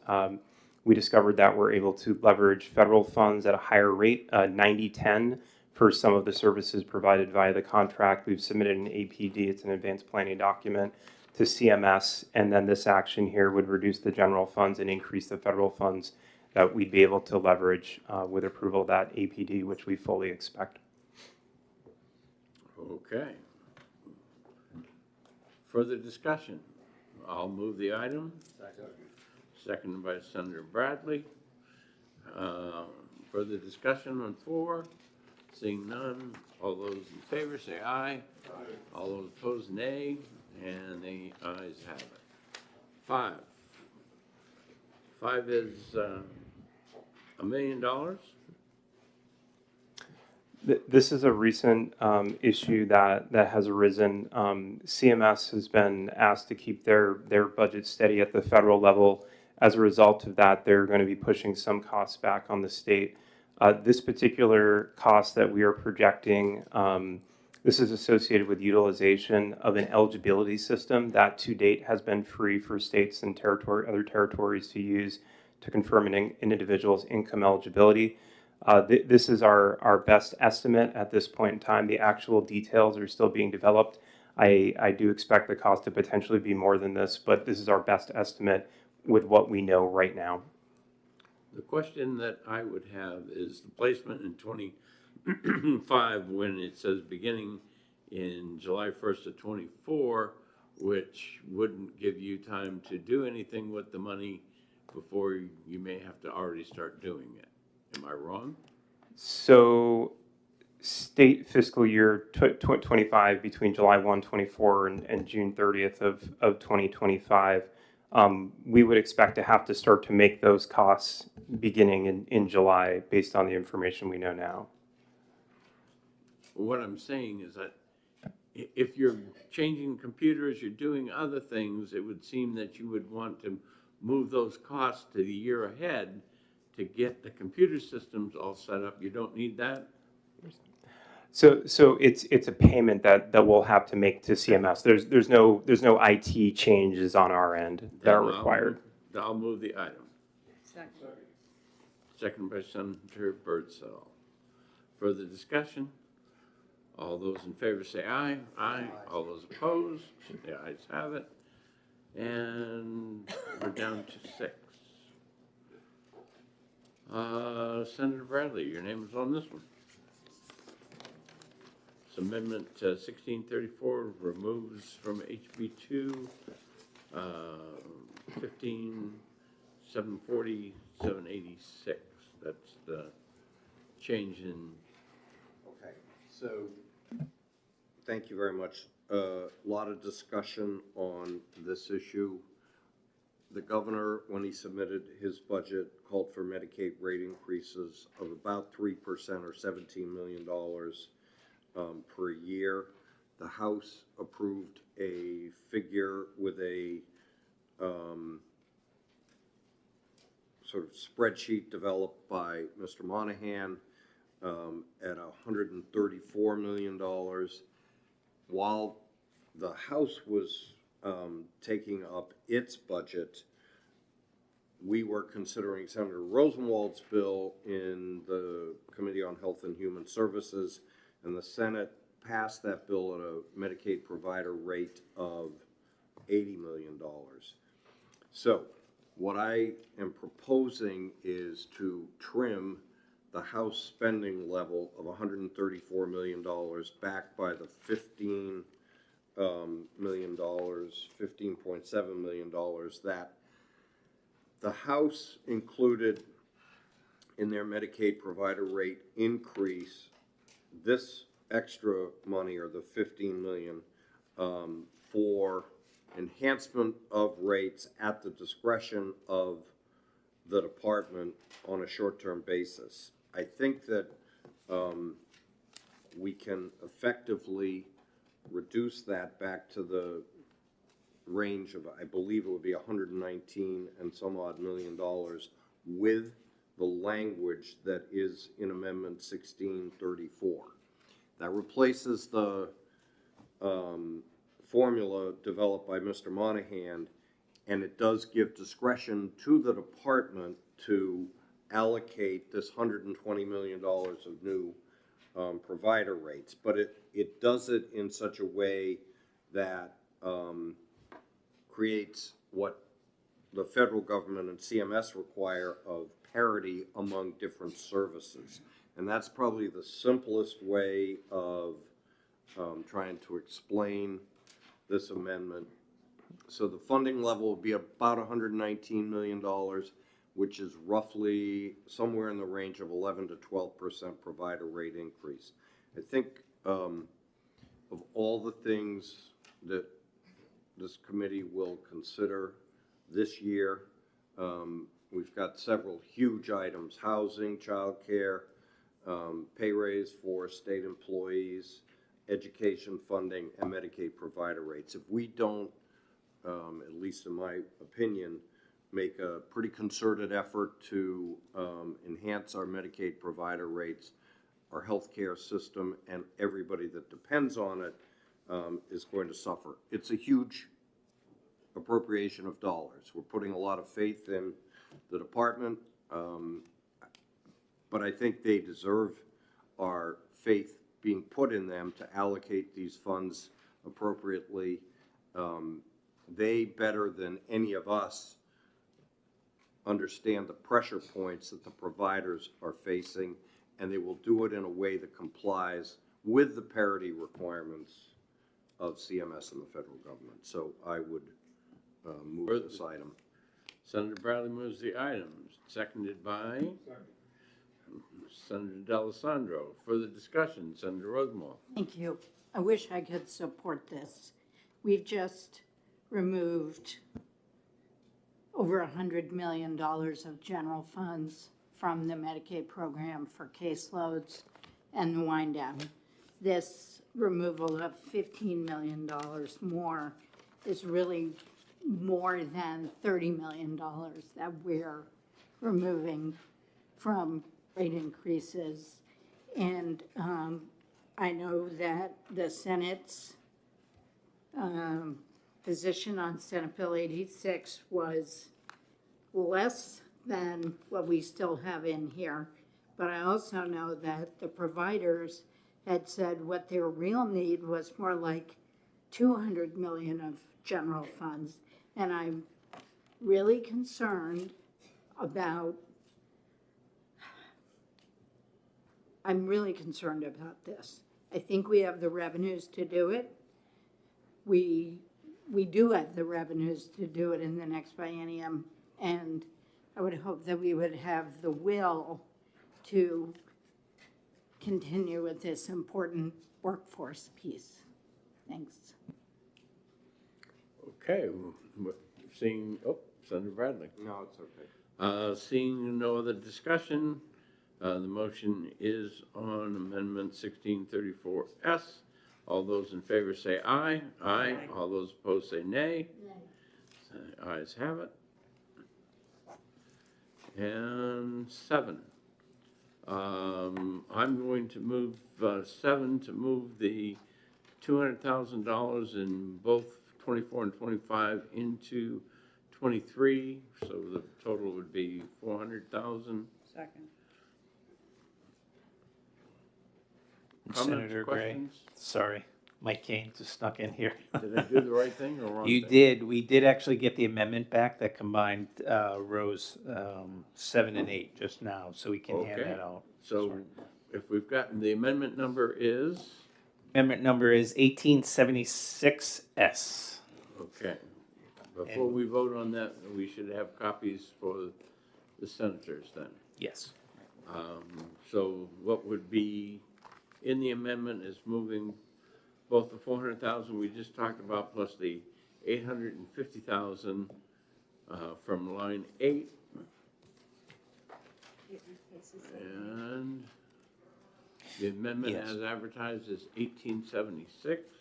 we discovered that we're able to leverage federal funds at a higher rate, 90-10, for some of the services provided via the contract. We've submitted an APD, it's an advanced planning document, to CMS, and then this action here would reduce the general funds and increase the federal funds that we'd be able to leverage with approval of that APD, which we fully expect. Okay. Further discussion? I'll move the item. Seconded by Senator Bradley. Further discussion on 4? Seeing none, all those in favor say aye. All those opposed, nay, and the ayes have it. 5. 5 is $1 million. This is a recent issue that has arisen. CMS has been asked to keep their budget steady at the federal level. As a result of that, they're going to be pushing some costs back on the state. This particular cost that we are projecting, this is associated with utilization of an eligibility system that to date has been free for states and other territories to use to confirm an individual's income eligibility. This is our best estimate at this point in time. The actual details are still being developed. I do expect the cost to potentially be more than this, but this is our best estimate with what we know right now. The question that I would have is the placement in 25 when it says beginning in July 1st of 24, which wouldn't give you time to do anything with the money before you may have to already start doing it. Am I wrong? So state fiscal year 25 between July 1, 24 and June 30th of 2025, we would expect to have to start to make those costs beginning in July based on the information we know now. What I'm saying is that if you're changing computers, you're doing other things, it would seem that you would want to move those costs to the year ahead to get the computer systems all set up. You don't need that? So it's a payment that we'll have to make to CMS. There's no IT changes on our end that are required. I'll move the item. Second by Senator Birdsall. Further discussion? All those in favor say aye. Aye. All those opposed? The ayes have it. And we're down to 6. Senator Bradley, your name is on this one. It's Amendment 1634 removes from HB2 15,740, 786. That's the change in. Okay, so thank you very much. A lot of discussion on this issue. The governor, when he submitted his budget, called for Medicaid rate increases of about 3% or $17 million per year. The House approved a figure with a sort of spreadsheet developed by Mr. Monahan at $134 million. While the House was taking up its budget, we were considering Senator Rosenwald's bill in the Committee on Health and Human Services, and the Senate passed that bill at a Medicaid provider rate of $80 million. So what I am proposing is to trim the House spending level of $134 million back by the $15 million, $15.7 million that the House included in their Medicaid provider rate increase. This extra money, or the $15 million, for enhancement of rates at the discretion of the department on a short-term basis. I think that we can effectively reduce that back to the range of, I believe it would be 119 and some odd $million with the language that is in Amendment 1634. That replaces the formula developed by Mr. Monahan, and it does give discretion to the department to allocate this $120 million of new provider rates, but it does it in such a way that creates what the federal government and CMS require of parity among different services. And that's probably the simplest way of trying to explain this amendment. So the funding level will be about $119 million, which is roughly somewhere in the range of 11 to 12% provider rate increase. I think of all the things that this committee will consider this year, we've got several huge items: housing, childcare, pay raise for state employees, education funding, and Medicaid provider rates. If we don't, at least in my opinion, make a pretty concerted effort to enhance our Medicaid provider rates, our healthcare system, and everybody that depends on it is going to suffer. It's a huge appropriation of dollars. We're putting a lot of faith in the department, but I think they deserve our faith being put in them to allocate these funds appropriately. They, better than any of us, understand the pressure points that the providers are facing, and they will do it in a way that complies with the parity requirements of CMS and the federal government. So I would move this item. Senator Bradley moves the item, seconded by Senator D'Alessandro. Further discussion, Senator Rosenwald. Thank you. I wish I could support this. We've just removed over $100 million of general funds from the Medicaid program for caseloads and the wind down. This removal of $15 million more is really more than $30 million that we're removing from rate increases. And I know that the Senate's position on Senate Bill 86 was less than what we still have in here. But I also know that the providers had said what their real need was more like 200 million of general funds. And I'm really concerned about this. I think we have the revenues to do it. We do have the revenues to do it in the next biennium, and I would hope that we would have the will to continue with this important workforce piece. Thanks. Okay, seeing, Senator Bradley. No, it's okay. Seeing no other discussion, the motion is on Amendment 1634S. All those in favor say aye. Aye. All those opposed say nay. Ayes have it. And 7. I'm going to move 7 to move the $200,000 in both 24 and 25 into 23, so the total would be 400,000. Second. Comments, Senator Gray, questions? sorry, Mike Kane just snuck in here. Did I do the right thing or wrong? You thing? did. We did actually get the amendment back that combined rows 7 and 8 just now, so we can hand Okay. that out. So if we've gotten, the amendment number is? Amendment number is 1876S. Okay. Before we vote on that, we should have copies for the senators then. Yes. So what would be in the amendment is moving both the 400,000 we just talked about plus the 850,000 from line 8. And the amendment Yes. as advertised is 1876.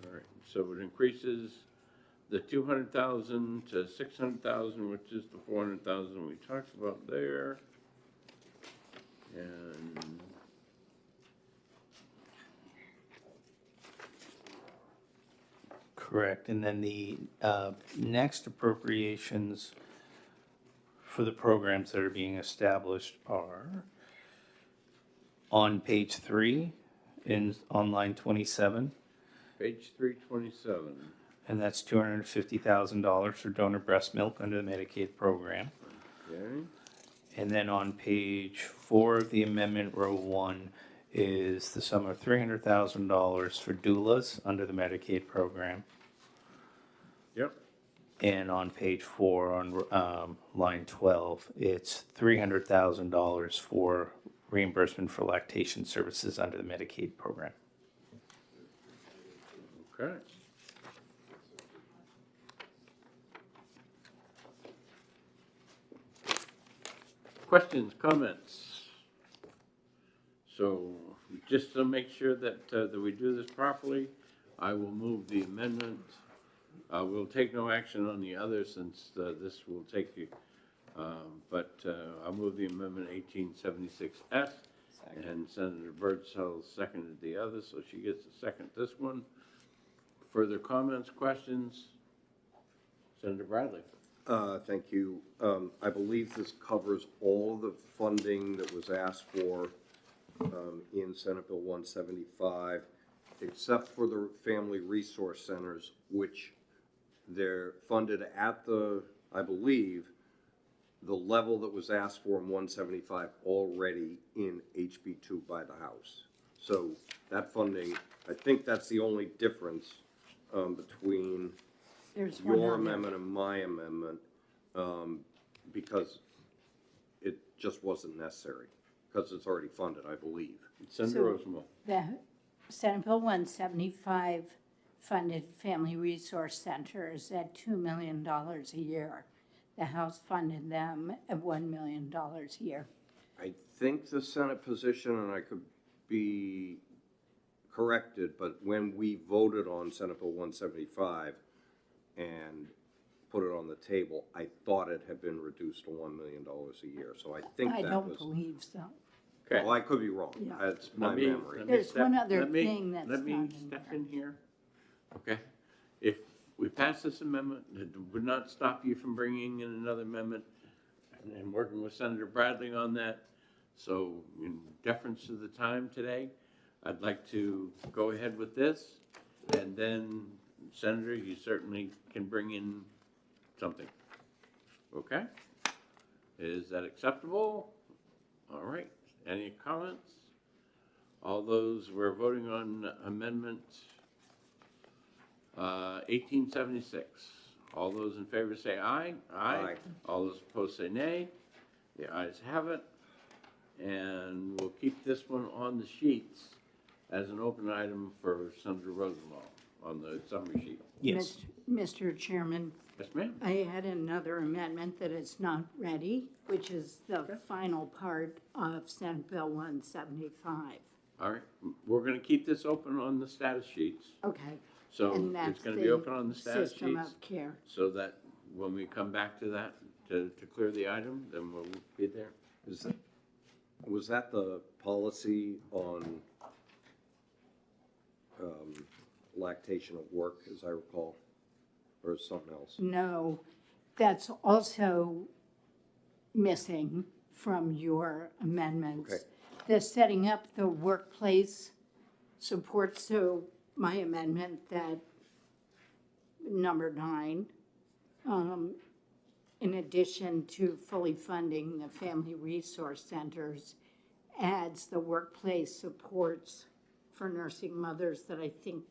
All right, so it increases the 200,000 to 600,000, which is the 400,000 we talked about there. And Correct. And then the next appropriations for the programs that are being established are on page 3, on line 27, Page 327. and that's $250,000 for donor breast milk under the Medicaid program. Okay. And then on page 4 of the amendment, row 1, is the sum of $300,000 for doulas under the Medicaid program. Yep. And on page 4, on line 12, it's $300,000 for reimbursement for lactation services under the Medicaid program. Okay. Questions, comments? So just to make sure that we do this properly, I will move the amendment. We'll take no action on the other since this will take you, but I'll move the amendment 1876S. And Senator Birdsell seconded the other, so she gets to second this one. Further comments, questions? Senator Bradley. Thank you. I believe this covers all the funding that was asked for in Senate Bill 175, except for the Family Resource Centers, which they're funded at the, I believe, the level that was asked for in 175 already in HB2 by the House. So that funding, I think that's the only difference between There's one your other. amendment and my amendment, because it just wasn't necessary, because it's already funded, I believe. Senator Rosenwald. The Senate Bill 175 funded Family Resource Centers at $2 million a year. The House funded them at $1 million a year. I think the Senate position, and I could be corrected, but when we voted on Senate Bill 175 and put it on the table, I thought it had been reduced to $1 million a year. So I think I that don't was. believe so. Okay. Well, I could be wrong. Yeah. That's my Let me- memory. let me There's step- one other let me- thing that's Let me not in step there. in here. Okay. If we pass this amendment, it would not stop you from bringing in another amendment and working with Senator Bradley on that. So in deference to the time today, I'd like to go ahead with this. And then, Senator, you certainly can bring in something. Okay? Is that acceptable? All right. Any comments? All those, we're voting on amendment 1876. All those in favor say aye. Aye. All those opposed say nay. The ayes have it. And we'll keep this one on the sheets as an open item for Senator Rosenwald on the summary sheet. Yes. Mr. Chairman, Yes, ma'am? I had another amendment that is not ready, which is the final part of Senate Bill 175. All right. We're going to keep this open on the status sheets. Okay. So And it's that's going to be open on the status System sheets of care. so that when we come back to that, to clear the item, then we'll be there. Was that the policy on lactation at work, as I recall, or is something else? No, that's also missing from your amendments. Okay. The setting up the workplace support, so my amendment that number 9, in addition to fully funding the Family Resource Centers, adds the workplace supports for nursing mothers that I think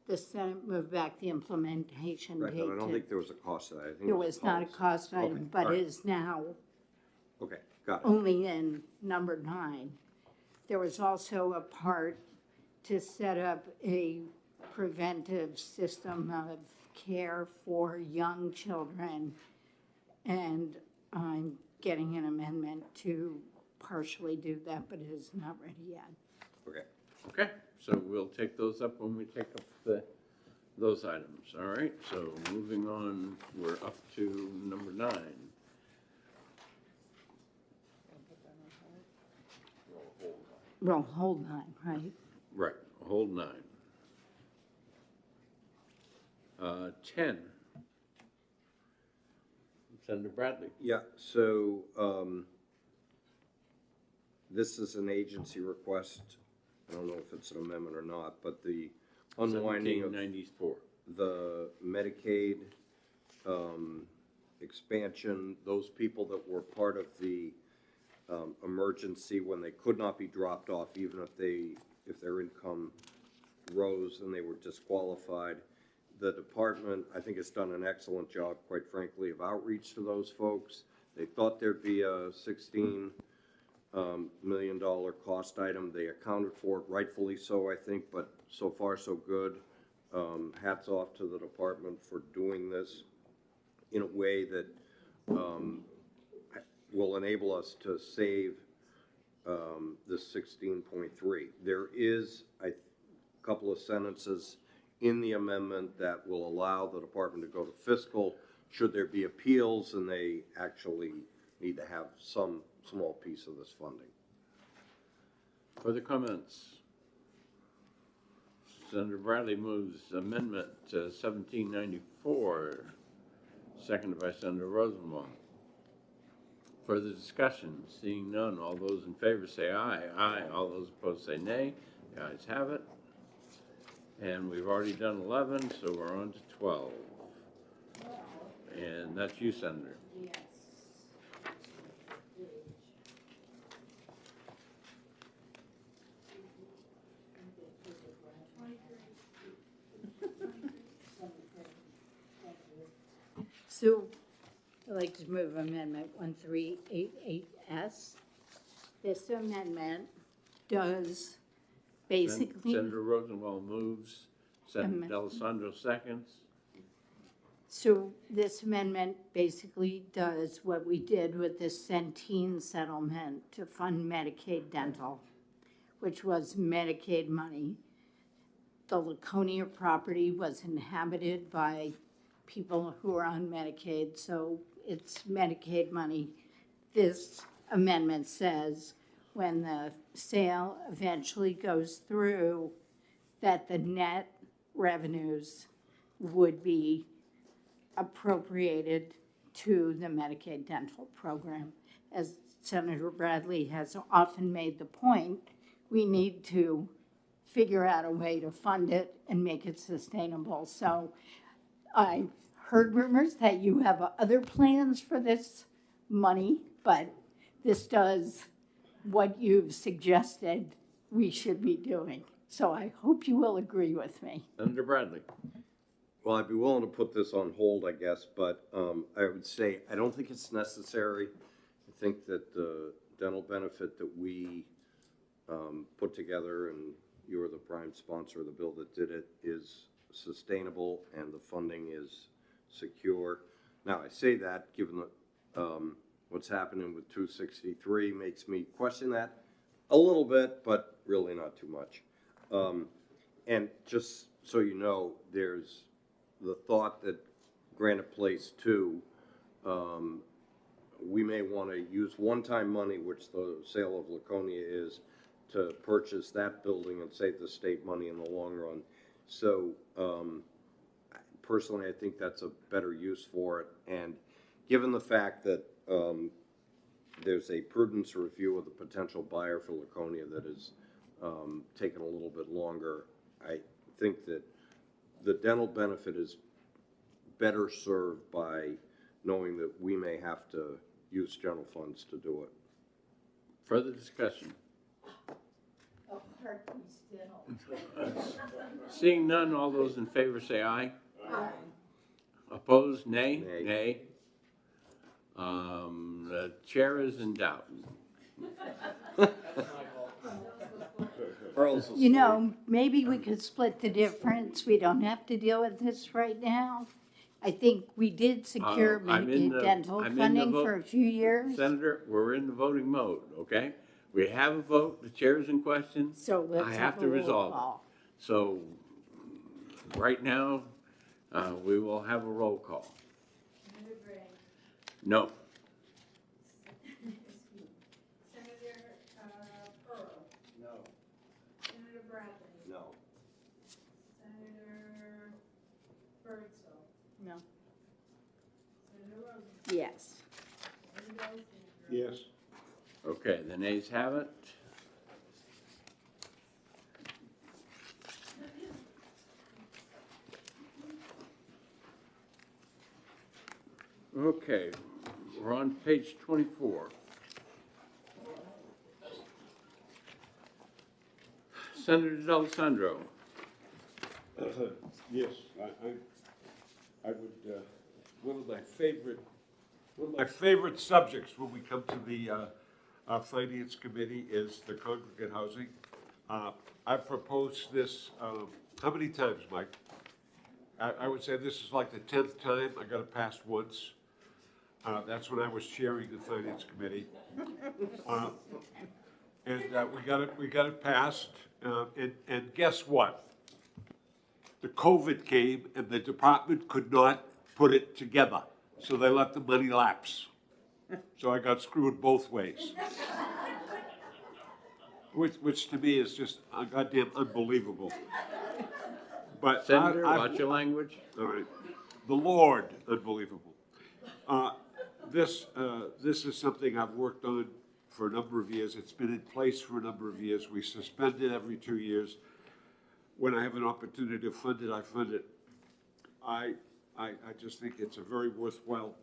the Senate moved back the implementation Right, date but I don't to. think there was a cost to that. I think it There was not a policy. cost Okay, item, but all right. is now Okay, got it. only in number 9. There was also a part to set up a preventive system of care for young children. And I'm getting an amendment to partially do that, but it is not ready yet. Okay. Okay, so we'll take those up when we take up those items. All right, so moving on, we're up to number 9. Well, hold on, right? Right, hold 9. 10. Senator Bradley. Yeah, so this is an agency request I don't know if it's an amendment or not, but the unwinding of 1794. the Medicaid expansion, those people that were part of the emergency when they could not be dropped off, even if their income rose and they were disqualified. The department, I think, has done an excellent job, quite frankly, of outreach to those folks. They thought there'd be a $16 million cost item. They accounted for it, rightfully so, I think, but so far so good. Hats off to the department for doing this in a way that will enable us to save this 16.3. There is a couple of sentences in the amendment that will allow the department to go to fiscal should there be appeals and they actually need to have some small piece of this funding. Further comments? Senator Bradley moves amendment 1794, seconded by Senator Rosenbaum. Further discussion? Seeing none, all those in favor say aye. Aye. All those opposed say nay. The ayes have it. And we've already done 11, so we're on to 12. And that's you, Senator. Yes. So I'd like to move Amendment 1388S. This amendment does basically. Senator Rosenbaum moves. Senator Amendment. D'Alessandro seconds. So this amendment basically does what we did with the Centene settlement to fund Medicaid dental, which was Medicaid money. The Laconia property was inhabited by people who are on Medicaid, so it's Medicaid money. This amendment says when the sale eventually goes through, that the net revenues would be appropriated to the Medicaid dental program. As Senator Bradley has often made the point, we need to figure out a way to fund it and make it sustainable. So I've heard rumors that you have other plans for this money, but this does what you've suggested we should be doing. So I hope you will agree with me. Senator Bradley. Well, I'd be willing to put this on hold, I guess, but I would say I don't think it's necessary. I think that the dental benefit that we put together, and you were the prime sponsor of the bill that did it, is sustainable and the funding is secure. Now, I say that given that what's happening with 263 makes me question that a little bit, but really not too much. And just so you know, there's the thought that Granite Place 2, we may want to use one-time money, which the sale of Laconia is, to purchase that building and save the state money in the long run. So personally, I think that's a better use for it. And given the fact that there's a prudence review of the potential buyer for Laconia that is taken a little bit longer, I think that the dental benefit is better served by knowing that we may have to use general funds to do it. Further discussion? Seeing none, all those in favor say aye. Aye. Opposed, nay? Nay. Nay. The chair is in doubt. You know, maybe we could split the difference. We don't have to deal with this right now. I think we did secure I'm in Medicaid the- dental I'm in the funding vote. for a few years. Senator, we're in the voting mode, okay? We have a vote, the chair is in question. So let's I have have a to roll resolve call. it. So, right now, we will have a roll call. No. Senator Pearl. No. Senator Bradley. No. Senator Birdsall. No. Senator Rosen. Yes. Senator Alexander. Yes. Okay, the nays have it. Okay, we're on page 24. Senator D'Alessandro. Yes, I would, one of my favorite subjects when we come to the Finance Committee is the congregate housing. I've proposed this, how many times, Mike? I would say this is like the 10th time. I got it passed once. That's when I was chairing the Finance Committee. And we got it passed, and guess what? The COVID came and the department could not put it together, so they let the money lapse. So I got screwed both ways. Which to me is just goddamn unbelievable. But Senator, I- watch your language. All right. The Lord, unbelievable. This is something I've worked on for a number of years. It's been in place for a number of years. We suspend it every 2 years. When I have an opportunity to fund it, I fund it. I just think it's a very worthwhile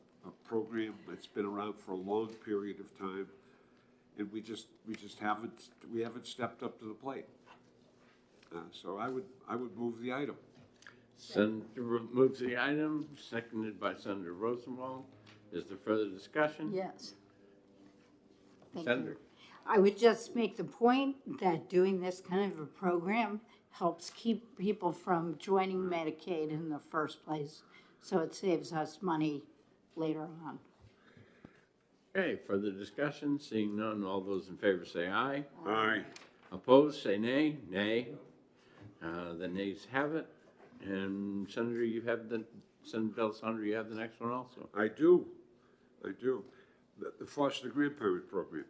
program. It's been around for a long period of time, and we just haven't stepped up to the plate. So I would move the item. Senator moves the item, seconded by Senator Rosenwald. Is there further discussion? Yes. Thank Senator. you. I would just make the point that doing this kind of a program helps keep people from joining Medicaid in the first place, so it saves us money later on. Okay, further discussion, seeing none, all those in favor say aye. Aye. Opposed, say nay. Nay. The nays have it. And Senator, Senator D'Alessandro, you have the next one also. I do. The foster grandparent program.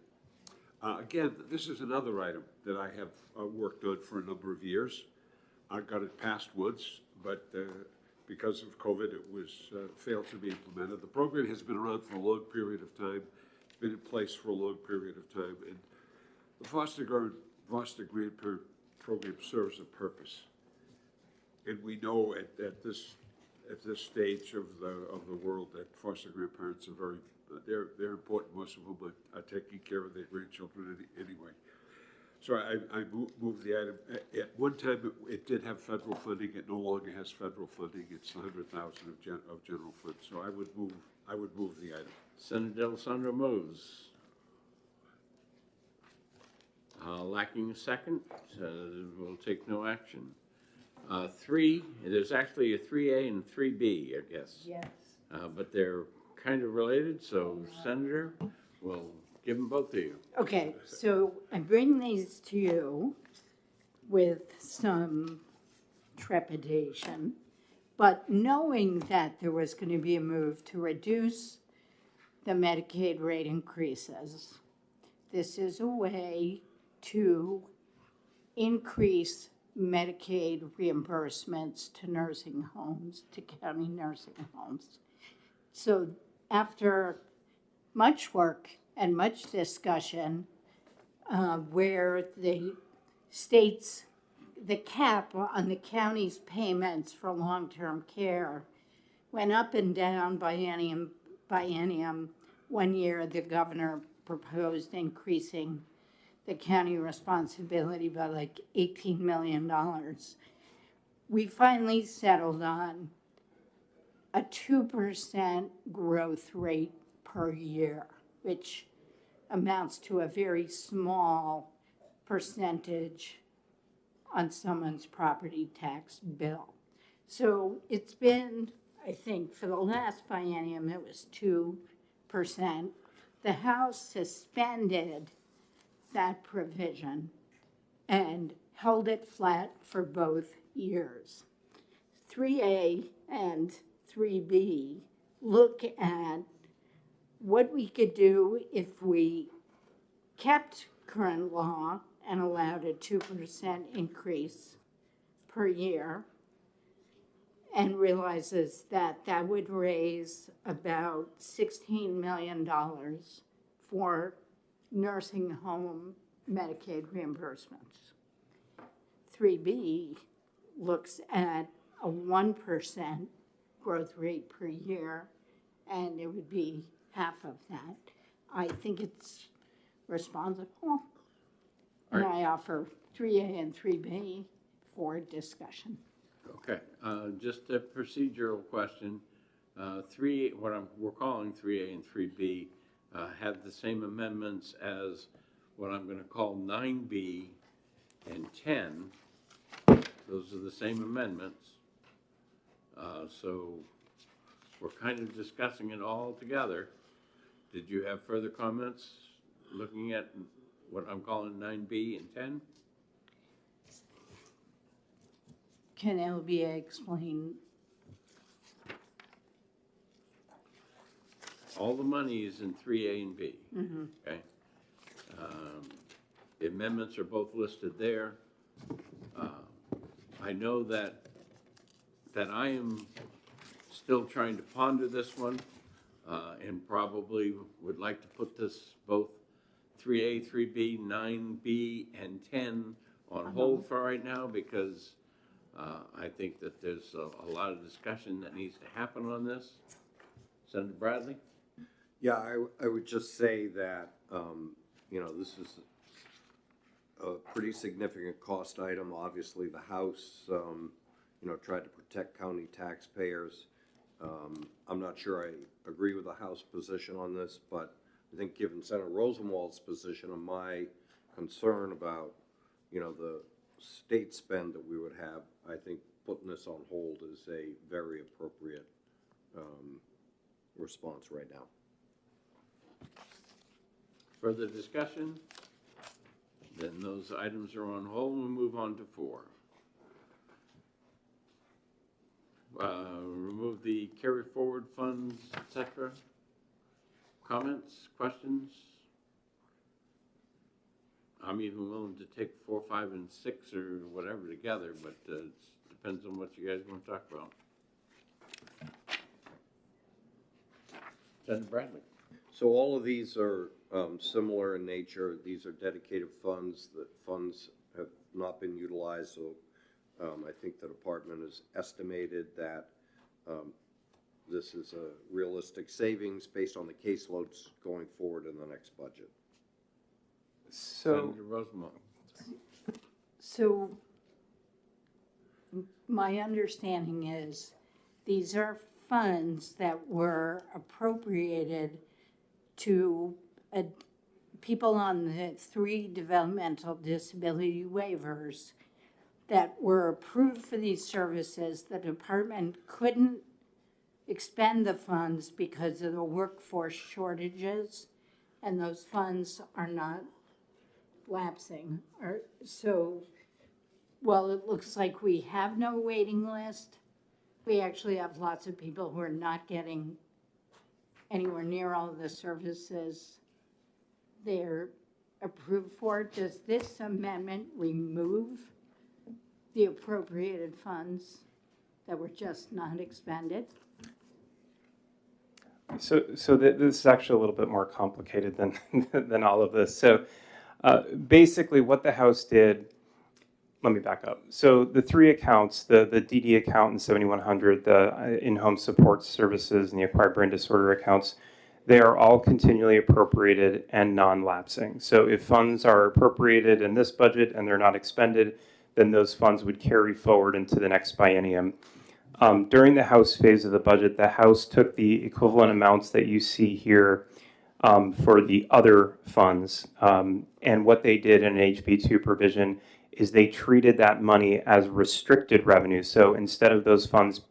Again, this is another item that I have worked on for a number of years. I got it passed once, but because of COVID, it was failed to be implemented. The program has been around for a long period of time. It's been in place for a long period of time, and the foster grandparent program serves a purpose. And we know at this stage of the world that foster grandparents are they're important. Most of them are taking care of their grandchildren anyway. So I moved the item. At one time, it did have federal funding. It no longer has federal funding. It's $100,000 of general funds. So I would move the item. Senator D'Alessandro moves. Lacking a second, we'll take no action. There's actually a 3A and 3B, I guess. Yes. But they're kind of related, so Senator, we'll give them both to you. Okay, so I bring these to you with some trepidation, but knowing that there was going to be a move to reduce the Medicaid rate increases. This is a way to increase Medicaid reimbursements to nursing homes, to county nursing homes. So after much work and much discussion, where the states, the cap on the county's payments for long-term care went up and down biennium. 1 year, the governor proposed increasing the county responsibility by like $18 million. We finally settled on a 2% growth rate per year, which amounts to a very small percentage on someone's property tax bill. So it's been, I think, for the last biennium, it was 2%. The House suspended that provision and held it flat for both years. 3A and 3B look at what we could do if we kept current law and allowed a 2% increase per year, and realizes that that would raise about $16 million for nursing home Medicaid reimbursements. 3B looks at a 1% growth rate per year and it would be half of that. I think it's responsible, and I offer 3A and 3B for discussion. Okay, just a procedural question. We're calling 3A and 3B have the same amendments as what I'm going to call 9B and 10. Those are the same amendments. So we're kind of discussing it all together. Did you have further comments looking at what I'm calling 9B and 10? Can LBA explain? All the money is in 3A and B. Okay? The amendments are both listed there. I know that I am still trying to ponder this one, and probably would like to put this both 3A, 3B, 9B, and 10 on hold for right now, because I think that there's a lot of discussion that needs to happen on this. Senator Bradley? Yeah, I would just say that, this is a pretty significant cost item. Obviously, the House, tried to protect county taxpayers. I'm not sure I agree with the House position on this, but I think given Senator Rosenwald's position and my concern about, the state spend that we would have, I think putting this on hold is a very appropriate response right now. Further discussion? Then those items are on hold. We'll move on to 4. Remove the carry forward funds, etc. Comments, questions? I'm even willing to take 4, 5, and 6 or whatever together, but it depends on what you guys want to talk about. Senator Bradley. So all of these are similar in nature. These are dedicated funds. The funds have not been utilized, so I think the department has estimated that this is a realistic savings based on the caseloads going forward in the next budget. So, Senator Rosenwald. So my understanding is these are funds that were appropriated to people on the 3 developmental disability waivers that were approved for these services. The department couldn't expend the funds because of the workforce shortages, and those funds are not lapsing. So while it looks like we have no waiting list, we actually have lots of people who are not getting anywhere near all of the services they're approved for. Does this amendment remove the appropriated funds that were just not expended? So this is actually a little bit more complicated than all of this. So basically what the House did, let me back up. So the 3 accounts, the DD account and 7100, the in-home support services and the acquired brain disorder accounts, they are all continually appropriated and non-lapsing. So if funds are appropriated in this budget and they're not expended, then those funds would carry forward into the next biennium. During the House phase of the budget, the House took the equivalent amounts that you see here for the other funds. And what they did in an HB2 provision is they treated that money as restricted revenue. So instead of those funds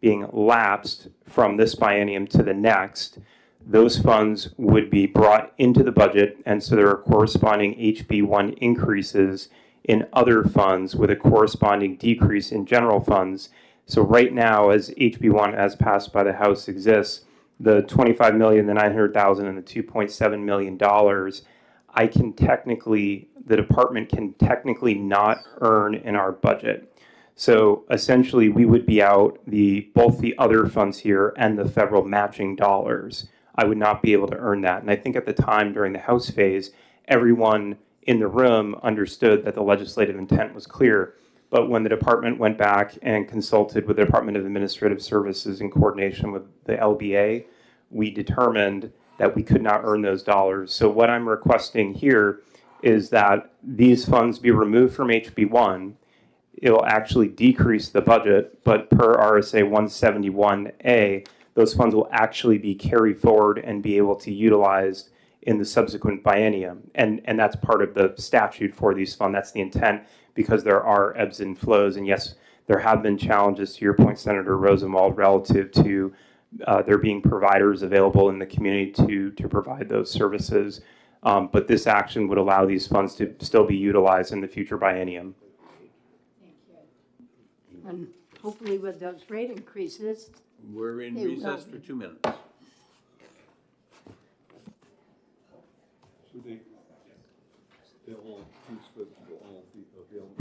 being lapsed from this biennium to the next, those funds would be brought into the budget, and so there are corresponding HB1 increases in other funds with a corresponding decrease in general funds. So right now, as HB1 as passed by the House exists, the $25 million, the $900,000, and the $2.7 million, the department can technically not earn in our budget. So essentially, we would be out both the other funds here and the federal matching dollars. I would not be able to earn that. And I think at the time during the House phase, everyone in the room understood that the legislative intent was clear. But when the department went back and consulted with the Department of Administrative Services in coordination with the LBA, we determined that we could not earn those dollars. So what I'm requesting here is that these funds be removed from HB1. It'll actually decrease the budget, but per RSA 171A, those funds will actually be carried forward and be able to utilize in the subsequent biennium. And that's part of the statute for these funds. That's the intent, because there are ebbs and flows. And yes, there have been challenges, to your point, Senator Rosenwald, relative to there being providers available in the community to provide those services. But this action would allow these funds to still be utilized in the future biennium. And hopefully with those rate increases, We're in They will recess for be. 2 minutes. So they'll all, these funds will all be available.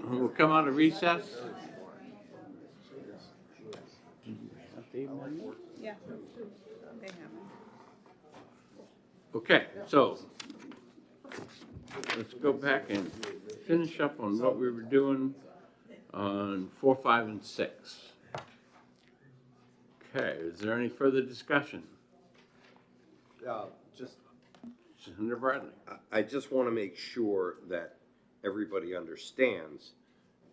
We'll come out of recess. Yeah, they have Okay, so let's go back and finish up on what we were doing on 4, 5, and 6. Okay, is there any further discussion? Just, Senator Bradley? I just want to make sure that everybody understands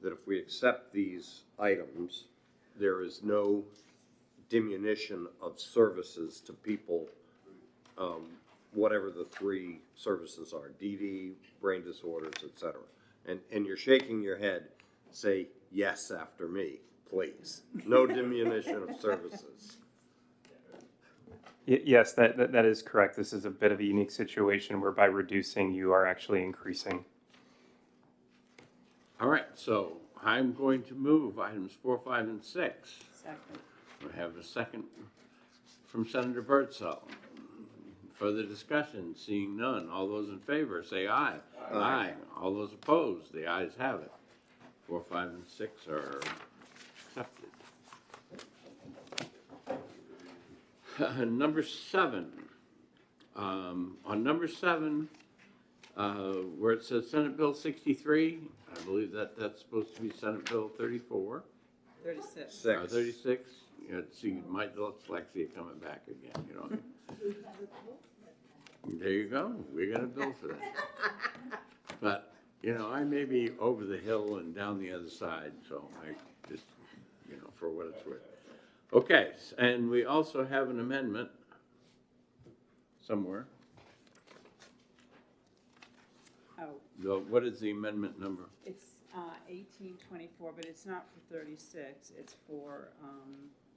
that if we accept these items, there is no diminution of services to people, whatever the 3 services are, DD, brain disorders, et cetera. And you're shaking your head, say yes after me, please. No diminution of services. Yes, that is correct. This is a bit of a unique situation where by reducing, you are actually increasing. All right, so I'm going to move items 4, 5, and 6. Second. We have a second from Senator Birdsall. Further discussion, seeing none. All those in favor, say aye. Aye. All those opposed, the ayes have it. 4, 5, and 6 are accepted. Number 7. On number 7, where it says Senate Bill 63, I believe that's supposed to be Senate Bill 34. 36. Or 36. You know, see, my dyslexia coming back again, you know. There you go. We got a bill for that. But, you know, I may be over the hill and down the other side, so I just, you know, for what it's worth. Okay, and we also have an amendment somewhere. Oh, What is the amendment number? it's 1824, but it's not for 36, it's for,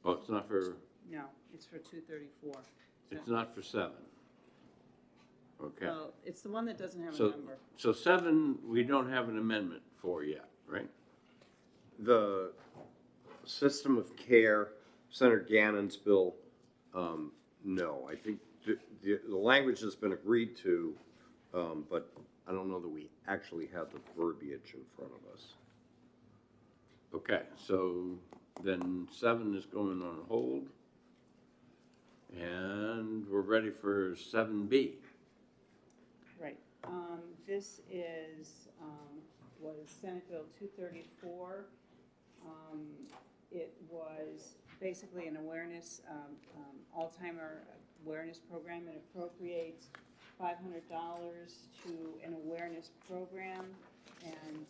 Oh, it's not for, no, it's for 234. it's not for 7. Okay. Well, it's the one that doesn't have a So, number. so 7, we don't have an amendment for yet, right? The system of care, Senator Gannon's bill, no. I think the language has been agreed to, but I don't know that we actually have the verbiage in front of us. Okay, so then 7 is going on hold. And we're ready for 7B. Right. This is, was Senate Bill 234. It was basically an awareness, Alzheimer awareness program. It appropriates $500 to an awareness program. And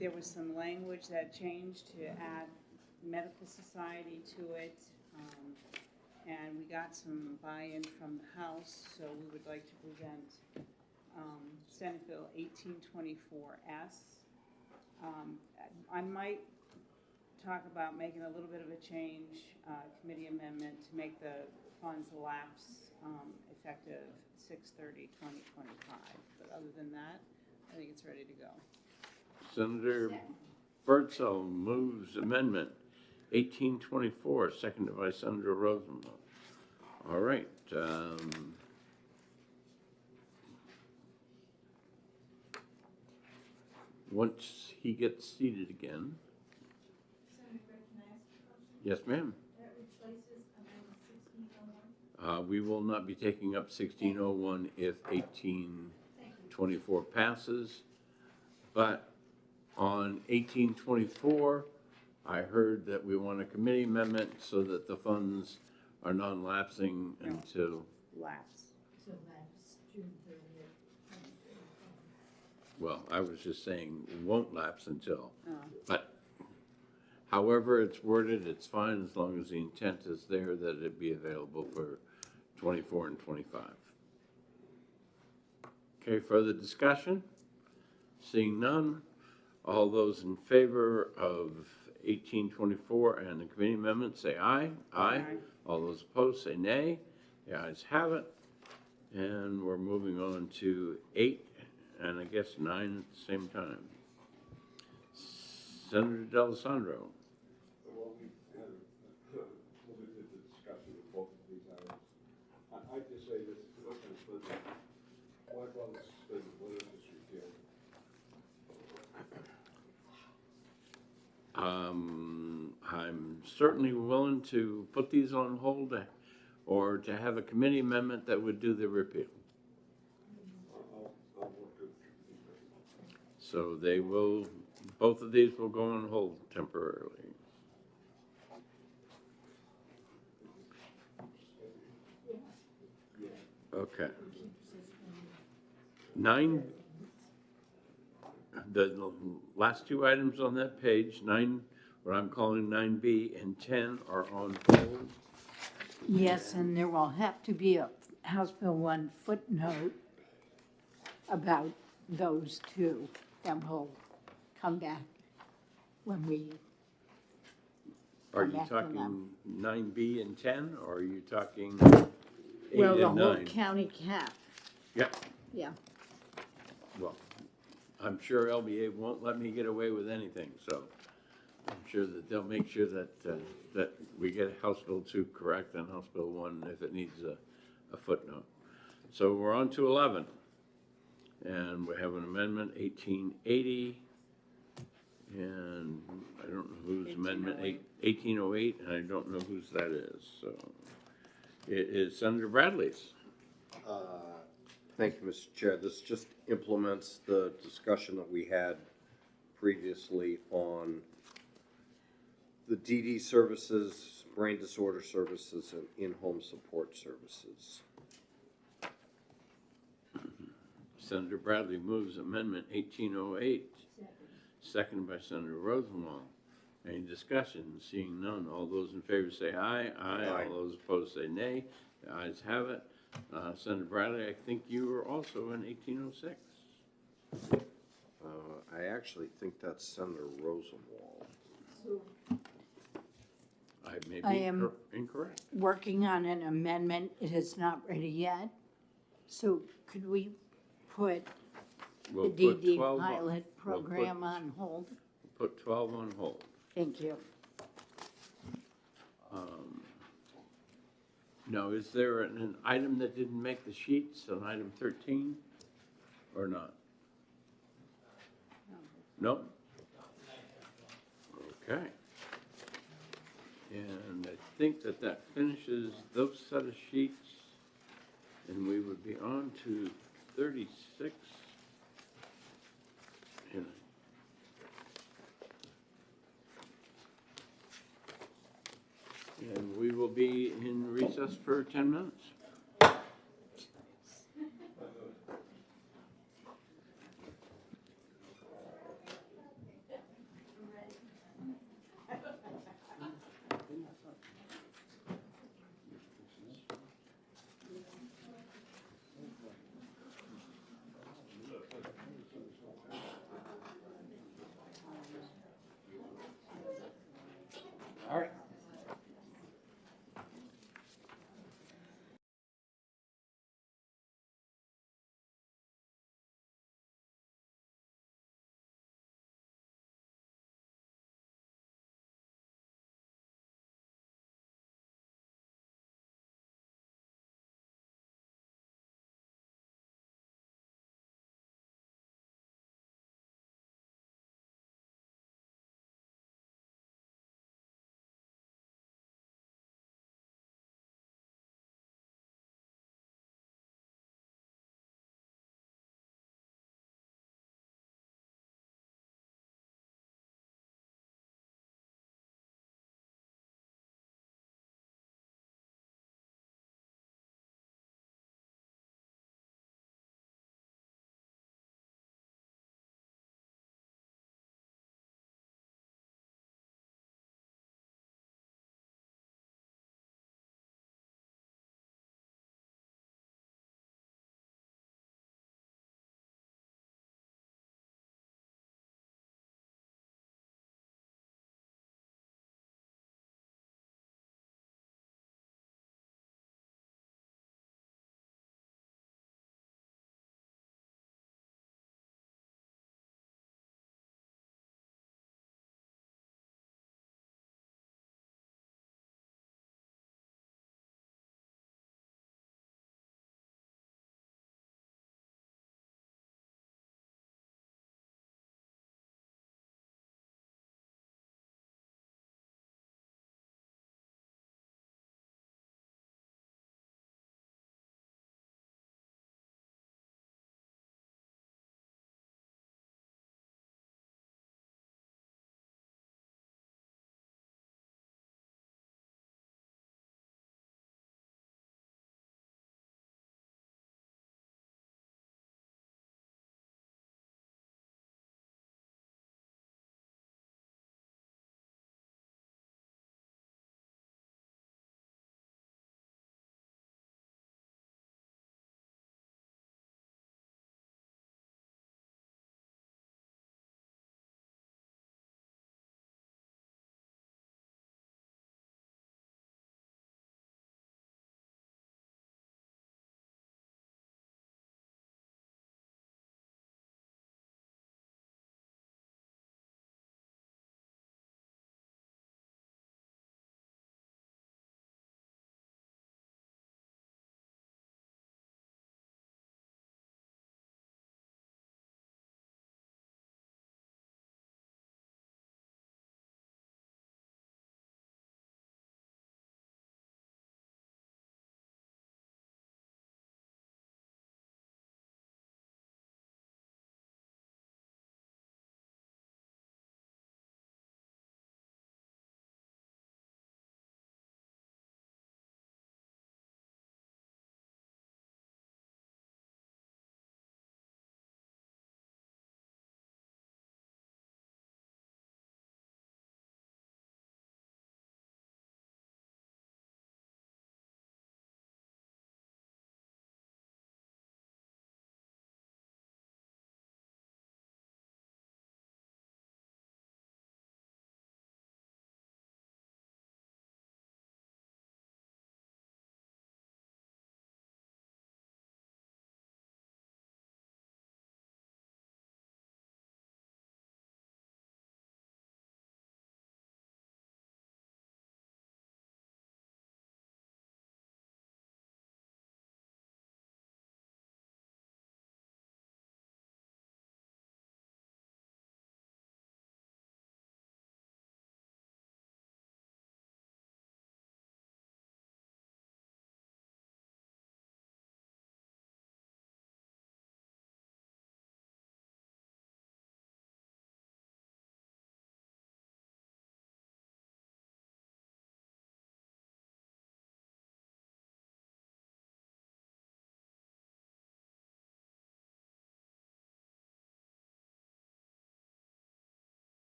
there was some language that changed to add medical society to it. And we got some buy-in from the House, so we would like to present Senate Bill 1824S. I might talk about making a little bit of a change, committee amendment, to make the funds lapse effective 6/30/2025. But other than that, I think it's ready to go. Senator Birdsall moves amendment 1824, seconded by Senator Rosenberg. All right. Once he gets seated again. Senator, can I ask a question? Yes, ma'am. That replaces amendment 1601? We will not be taking up 1601 if 1824 passes. But on 1824, I heard that we want a committee amendment so that the funds are non-lapsing until, Lapse. So that's June 30th. well, I was just saying won't lapse until. Oh. But however it's worded, it's fine as long as the intent is there that it be available for 24 and 25. Okay, further discussion? Seeing none, all those in favor of 1824 and the committee amendment say aye. Aye. All those opposed say nay. The ayes have it. And we're moving on to 8 and I guess 9 at the same time. Senator D'Alessandro. Well, we had a limited discussion of both of these items. certainly willing to put these on hold or to have a committee amendment that would do the repeal. So they will, both of these will go on hold temporarily. Okay. The last two items on that page, what I'm calling 9B and 10 are on hold. Yes, and there will have to be a House Bill 1 footnote about those two, that will come back when we, Are Come you back to talking them. 9B and 10, or are you talking 8 well, the and whole 9? county cap, Yeah, yeah. well, I'm sure LBA won't let me get away with anything, so I'm sure that they'll make sure that we get House Bill 2 correct and House Bill 1 if it needs a footnote. So we're on to 11. And we have an amendment, 1880, and I don't know whose amendment, 1808, and I don't know whose that is, so. It is Senator Bradley's. Thank you, Mr. Chair. This just implements the discussion that we had previously on the DD services, brain disorder services, and in-home support services. Senator Bradley moves Amendment 1808, seconded by Senator Rosenwald. Any discussion? Seeing none, all those in favor say aye. Aye. Aye. All those opposed say nay. The ayes have it. Senator Bradley, I think you were also in 1806. I actually think that's Senator Rosenwald. I may I be am- incorrect. Working on an amendment, it is not ready yet. So could we put the We'll put DD 12 on- pilot we'll put- program on hold? Put 12 on hold. Thank you. Now, is there an item that didn't make the sheets on item 13 or not? No? Okay. And I think that finishes those set of sheets, and we would be on to 36. And we will be in recess for 10 minutes.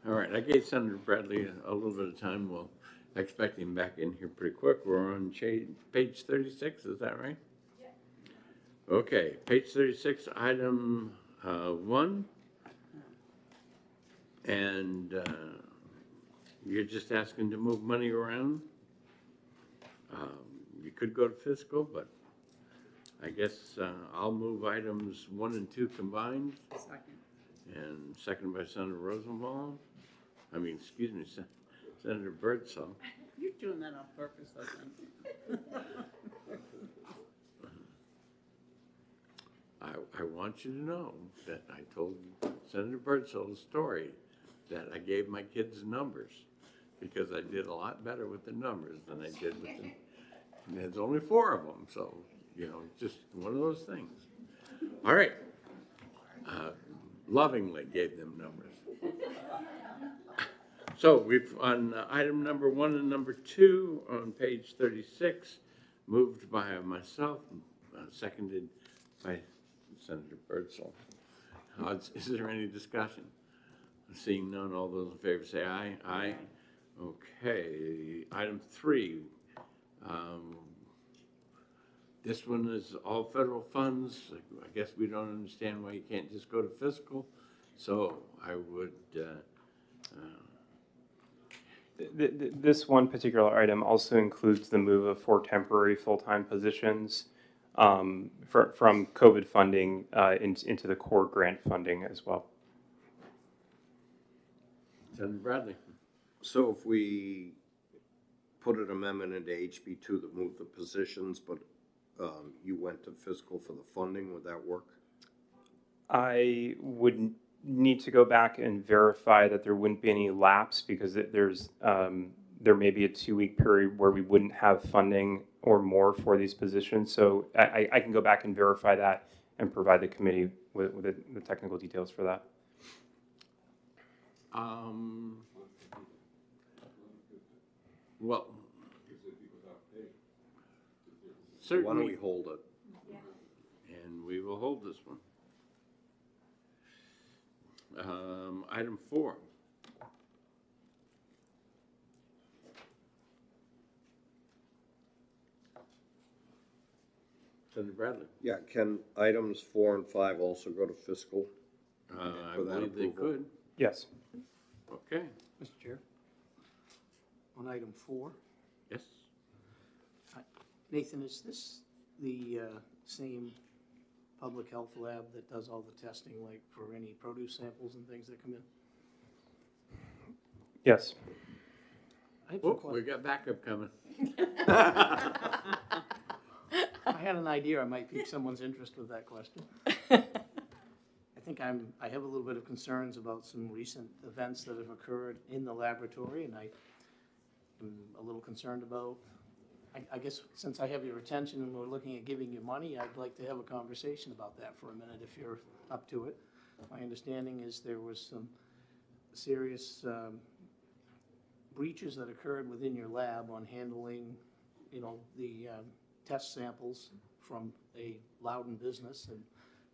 All right, I gave Senator Bradley a little bit of time. We'll expect him back in here pretty quick. We're on page 36, is that right? Okay, page 36, item 1. And you're just asking to move money around? You could go to fiscal, but I guess I'll move items 1 and 2 combined. Second. And second by Senator Rosenbaum. I mean, excuse me, Senator Birdsall. You're doing that on purpose, I think. I want you to know that I told Senator Birdsall a story that I gave my kids numbers because I did a lot better with the numbers than I did with the, and there's only 4 of them, so, you know, just one of those things. All right. Lovingly gave them numbers. So we've, on item number 1 and number 2 on page 36, moved by myself, seconded by Senator Birdsall. Is there any discussion? Seeing none, all those in favor say aye. Aye. Okay, item 3. This one is all federal funds. I guess we don't understand why you can't just go to fiscal. So I would, This one particular item also includes the move of 4 temporary full-time positions from COVID funding into the core grant funding as well. Senator Bradley. So if we put an amendment into HB2 that moved the positions, but you went to fiscal for the funding, would that work? I would need to go back and verify that there wouldn't be any lapse because there may be a 2-week period where we wouldn't have funding or more for these positions. So I can go back and verify that and provide the committee with the technical details for that. Well, Why don't certainly, we hold it? and we will hold this one. Item 4. Senator Bradley. Yeah, can items 4 and 5 also go to fiscal? I For that believe they approval? could. Yes. Okay, Mr. Chair, on item 4, yes. Nathan, is this the same public health lab that does all the testing, like for any produce samples and things that come in? Yes. I have some Oh, we got backup coming. I had an idea I might pique someone's interest with that question. I think I have a little bit of concerns about some recent events that have occurred in the laboratory, and I am a little concerned about, I guess since I have your attention and we're looking at giving you money, I'd like to have a conversation about that for a minute if you're up to it. My understanding is there was some serious breaches that occurred within your lab on handling, you know, the test samples from a Loudon business, and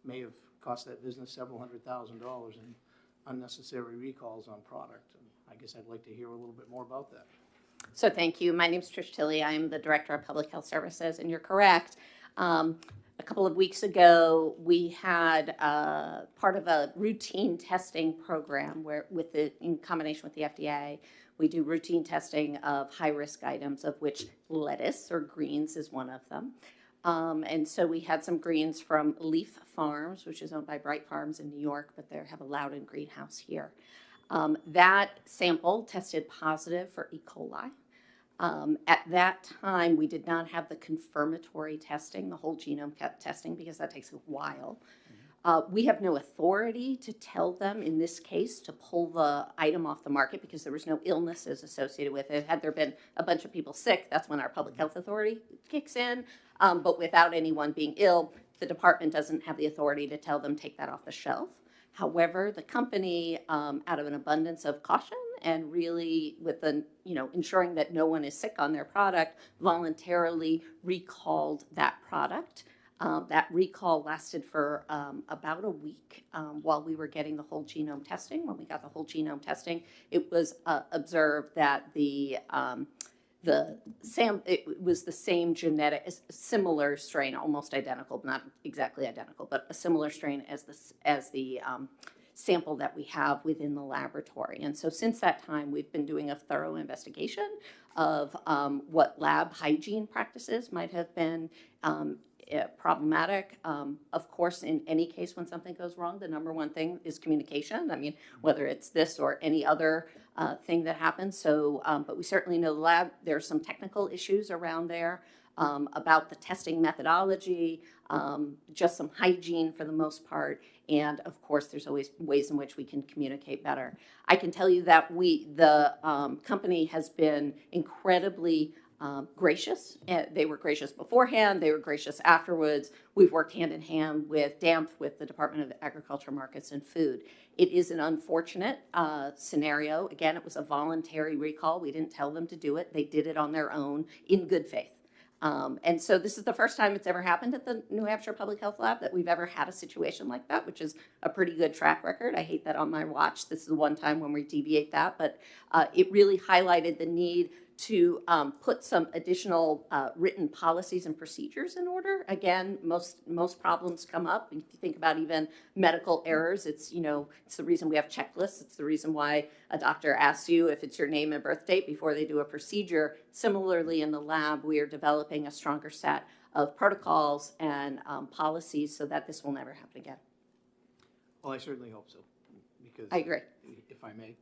may have cost that business several $100,000 in unnecessary recalls on product. And I guess I'd like to hear a little bit more about that. So thank you. My name is Trish Tilley. I'm the Director of Public Health Services, and you're correct. A couple of weeks ago, we had part of a routine testing program where, in combination with the FDA, we do routine testing of high-risk items, of which lettuce or greens is one of them. And so we had some greens from Leaf Farms, which is owned by Bright Farms in New York, but they have a Loudon greenhouse here. That sample tested positive for E. coli. At that time, we did not have the confirmatory testing, the whole genome testing, because that takes a while. We have no authority to tell them, in this case, to pull the item off the market because there was no illnesses associated with it. Had there been a bunch of people sick, that's when our public health authority kicks in. But without anyone being ill, the department doesn't have the authority to tell them, take that off the shelf. However, the company, out of an abundance of caution and really with the, ensuring that no one is sick on their product, voluntarily recalled that product. That recall lasted for about a week while we were getting the whole genome testing. When we got the whole genome testing, it was observed that it was the same genetic, similar strain, almost identical, not exactly identical, but a similar strain as the sample that we have within the laboratory. And so since that time, we've been doing a thorough investigation of what lab hygiene practices might have been problematic. Of course, in any case when something goes wrong, the number one thing is communication. I mean, whether it's this or any other thing that happens. So, but we certainly know the lab, there are some technical issues around there about the testing methodology, just some hygiene for the most part. And of course, there's always ways in which we can communicate better. I can tell you that the company has been incredibly gracious. They were gracious beforehand. They were gracious afterwards. We've worked hand in hand with DAMP, with the Department of Agriculture, Markets, and Food. It is an unfortunate scenario. Again, it was a voluntary recall. We didn't tell them to do it. They did it on their own in good faith. And so this is the first time it's ever happened at the New Hampshire Public Health Lab that we've ever had a situation like that, which is a pretty good track record. I hate that on my watch. This is the one time when we deviate that, but it really highlighted the need to put some additional written policies and procedures in order. Again, most problems come up. If you think about even medical errors, it's the reason we have checklists. It's the reason why a doctor asks you if it's your name and birth date before they do a procedure. Similarly, in the lab, we are developing a stronger set of protocols and policies so that this will never happen again. Well, I certainly hope so, because. I agree. If I may.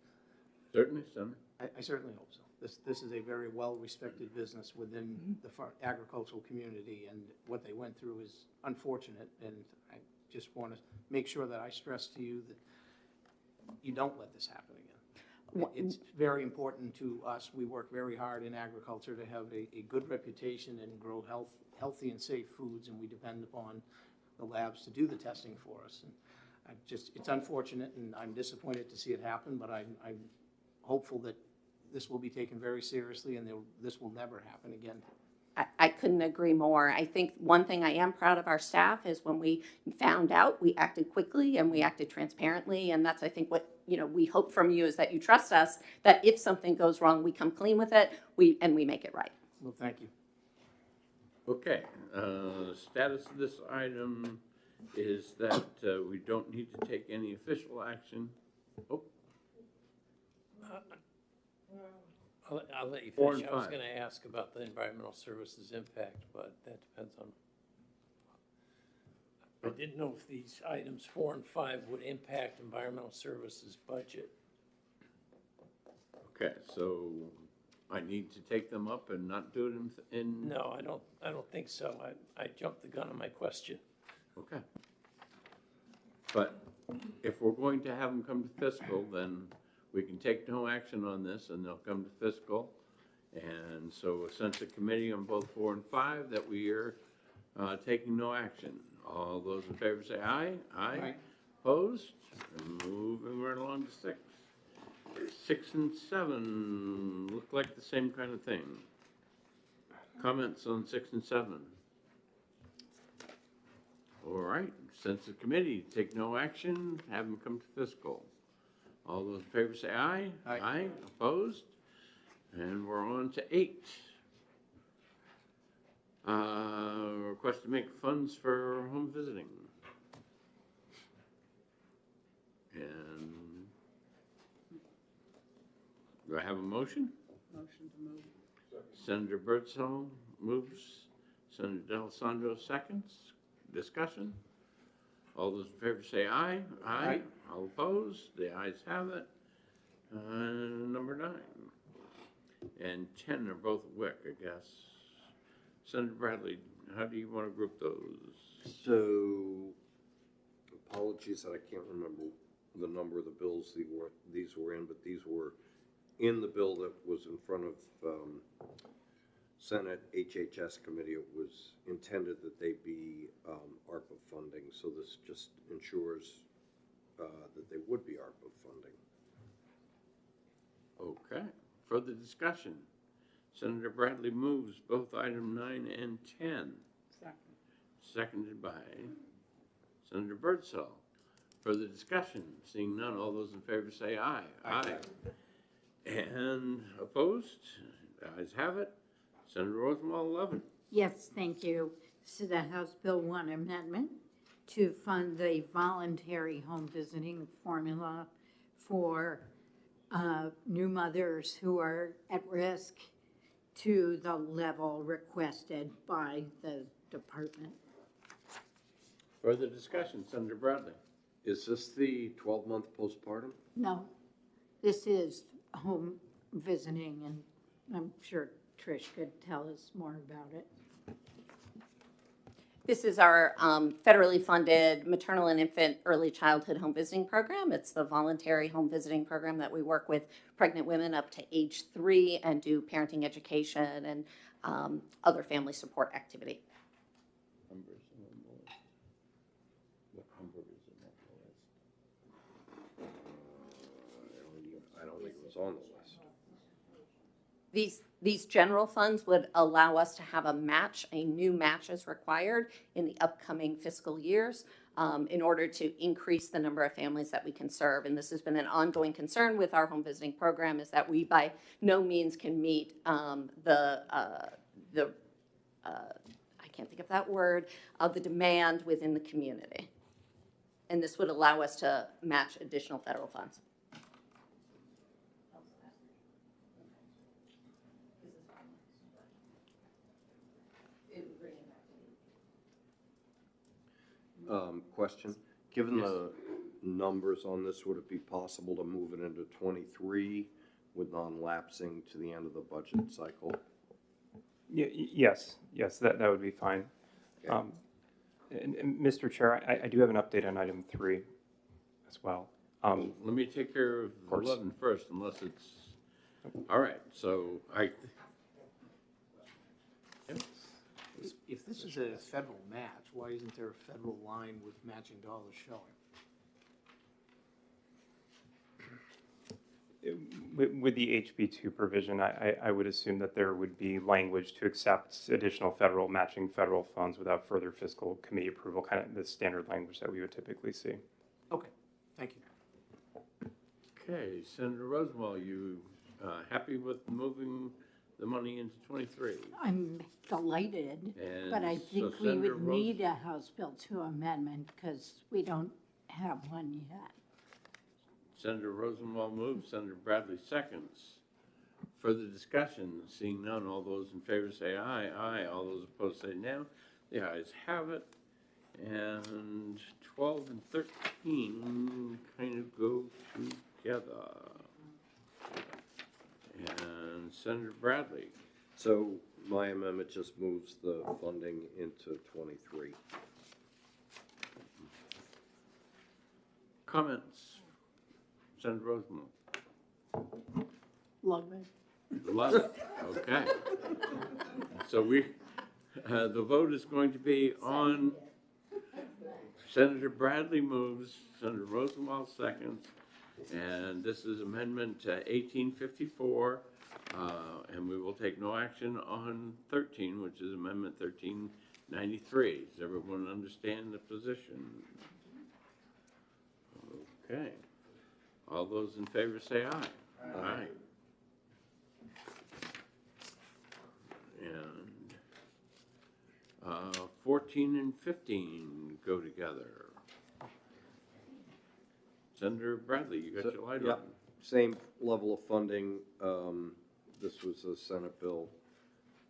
Certainly, Senator. I certainly hope so. This is a very well-respected business within the agricultural community, and what they went through is unfortunate, and I just want to make sure that I stress to you that you don't let this happen again. It's very important to us. We work very hard in agriculture to have a good reputation and grow healthy and safe foods, and we depend upon the labs to do the testing for us. And it's unfortunate, and I'm disappointed to see it happen, but I'm hopeful that this will be taken very seriously, and this will never happen again. I couldn't agree more. I think one thing I am proud of our staff is when we found out, we acted quickly and we acted transparently, and that's, I think, what we hope from you is that you trust us, that if something goes wrong, we come clean with it, and we make it right. Well, thank you. Okay, status of this item is that we don't need to take any official action. Oh. I'll let you 4 finish. and I was 5. going to ask about the environmental services impact, but that depends on. I didn't know if these items 4 and 5 would impact environmental services budget. Okay, so I need to take them up and not do it in. No, I don't think so. I jumped the gun on my question. Okay. But if we're going to have them come to fiscal, then we can take no action on this, and they'll come to fiscal. And so a sense of committee on both 4 and 5 that we are taking no action. All those in favor say aye. Aye. Opposed? And moving right along to 6. 6 and 7 look like the same kind of thing. Comments on 6 and 7? All right, sense of committee, take no action, have them come to fiscal. All those in favor say aye. Aye. Aye. Opposed? And we're on to 8. Request to make funds for home visiting. And do I have a motion? Motion to move. Senator Birdsall moves. Senator D'Alessandro seconds. Discussion? All those in favor say aye. Aye. All opposed? The ayes have it. Number 9 and 10 are both WIC, I guess. Senator Bradley, how do you want to group those? So, apologies that I can't remember the number of the bills these were in, but these were in the bill that was in front of Senate HHS committee. It was intended that they be ARPA funding, so this just ensures that they would be ARPA funding. Okay. Further discussion? Senator Bradley moves both item 9 and 10. Second. seconded by Senator Birdsall. Further discussion? Seeing none, all those in favor say aye. Aye. And opposed? The ayes have it. Senator Rosenwald, 11. Yes, thank you. This is a House Bill 1 amendment to fund the voluntary home visiting formula for new mothers who are at risk to the level requested by the department. Further discussion? Senator Bradley. Is this the 12-month postpartum? No, this is home visiting, and I'm sure Trish could tell us more about it. This is our federally funded maternal and infant early childhood home visiting program. It's the voluntary home visiting program that we work with pregnant women up to age 3 and do parenting education and other family support activity. Numbers on the list. What number is it on the list? I don't think it was on the list. These general funds would allow us to have a new match is required in the upcoming fiscal years in order to increase the number of families that we can serve. And this has been an ongoing concern with our home visiting program, is that we by no means can meet I can't think of that word, the demand within the community. And this would allow us to match additional federal funds. Question, given the numbers on this, would it be possible to move it into 23 with non-lapsing to the end of the budget cycle? Yes, that would be fine. Okay. And Mr. Chair, I do have an update on item 3 as well. Let me take care of 11 first, unless it's, all right, so If this is a federal match, why isn't there a federal line with matching dollars showing? With the HB2 provision, I would assume that there would be language to accept additional matching federal funds without further fiscal committee approval, kind of the standard language that we would typically see. Okay, thank you. okay. Senator Rosenwald, you happy with moving the money into 23? I'm delighted, but I And think so we Senator would need a House Bill 2 amendment because we don't have one yet. Senator Rosenwald moves, Senator Bradley seconds. Further discussion? Seeing none, all those in favor say aye. Aye. All those opposed say no. The ayes have it. And 12 and 13 kind of go together. And Senator Bradley. So my amendment just moves the funding into 23. Comments? Senator Rosenwald. Love it. Love it. Okay. So the vote is going to be on Senator Bradley moves, Senator Rosenwald seconds, and this is Amendment 1854, and we will take no action on 13, which is Amendment 1393. Does everyone understand the position? Okay. All those in favor say aye. Aye. And 14 and 15 go together. Senator Bradley, you got your light on. Same level of funding. This was a Senate bill,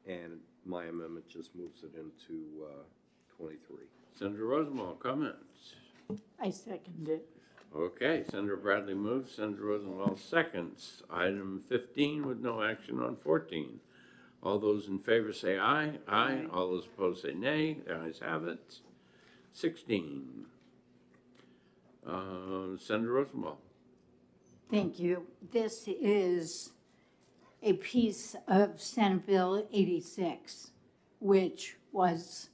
and my amendment just moves it into 23. Senator Rosenwald, comments? I second it. Okay, Senator Bradley moves, Senator Rosenwald seconds. Item 15 with no action on 14. All those in favor say aye. Aye. All those opposed say nay. The ayes have it. 16. Senator Rosenwald. Thank you. This is a piece of Senate Bill 86, which was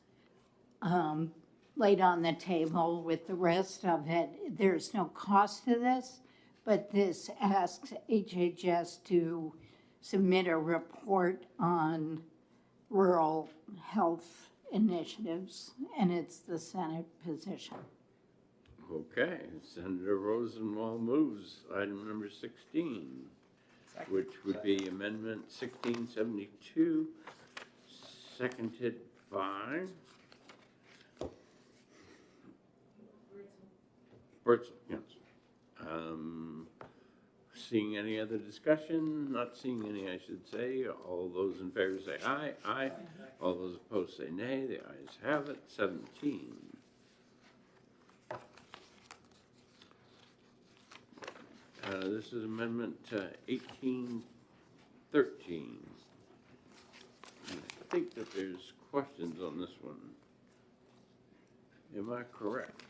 laid on the table with the rest of it. There's no cost to this, but this asks HHS to submit a report on rural health initiatives, and it's the Senate position. Okay, Senator Rosenwald moves item number 16, which would be Amendment 1672, seconded by Bertzel, yes. Seeing any other discussion? Not seeing any, I should say. All those in favor say aye. Aye. All those opposed say nay. The ayes have it. 17. This is Amendment 1813. I think that there's questions on this one. Am I correct?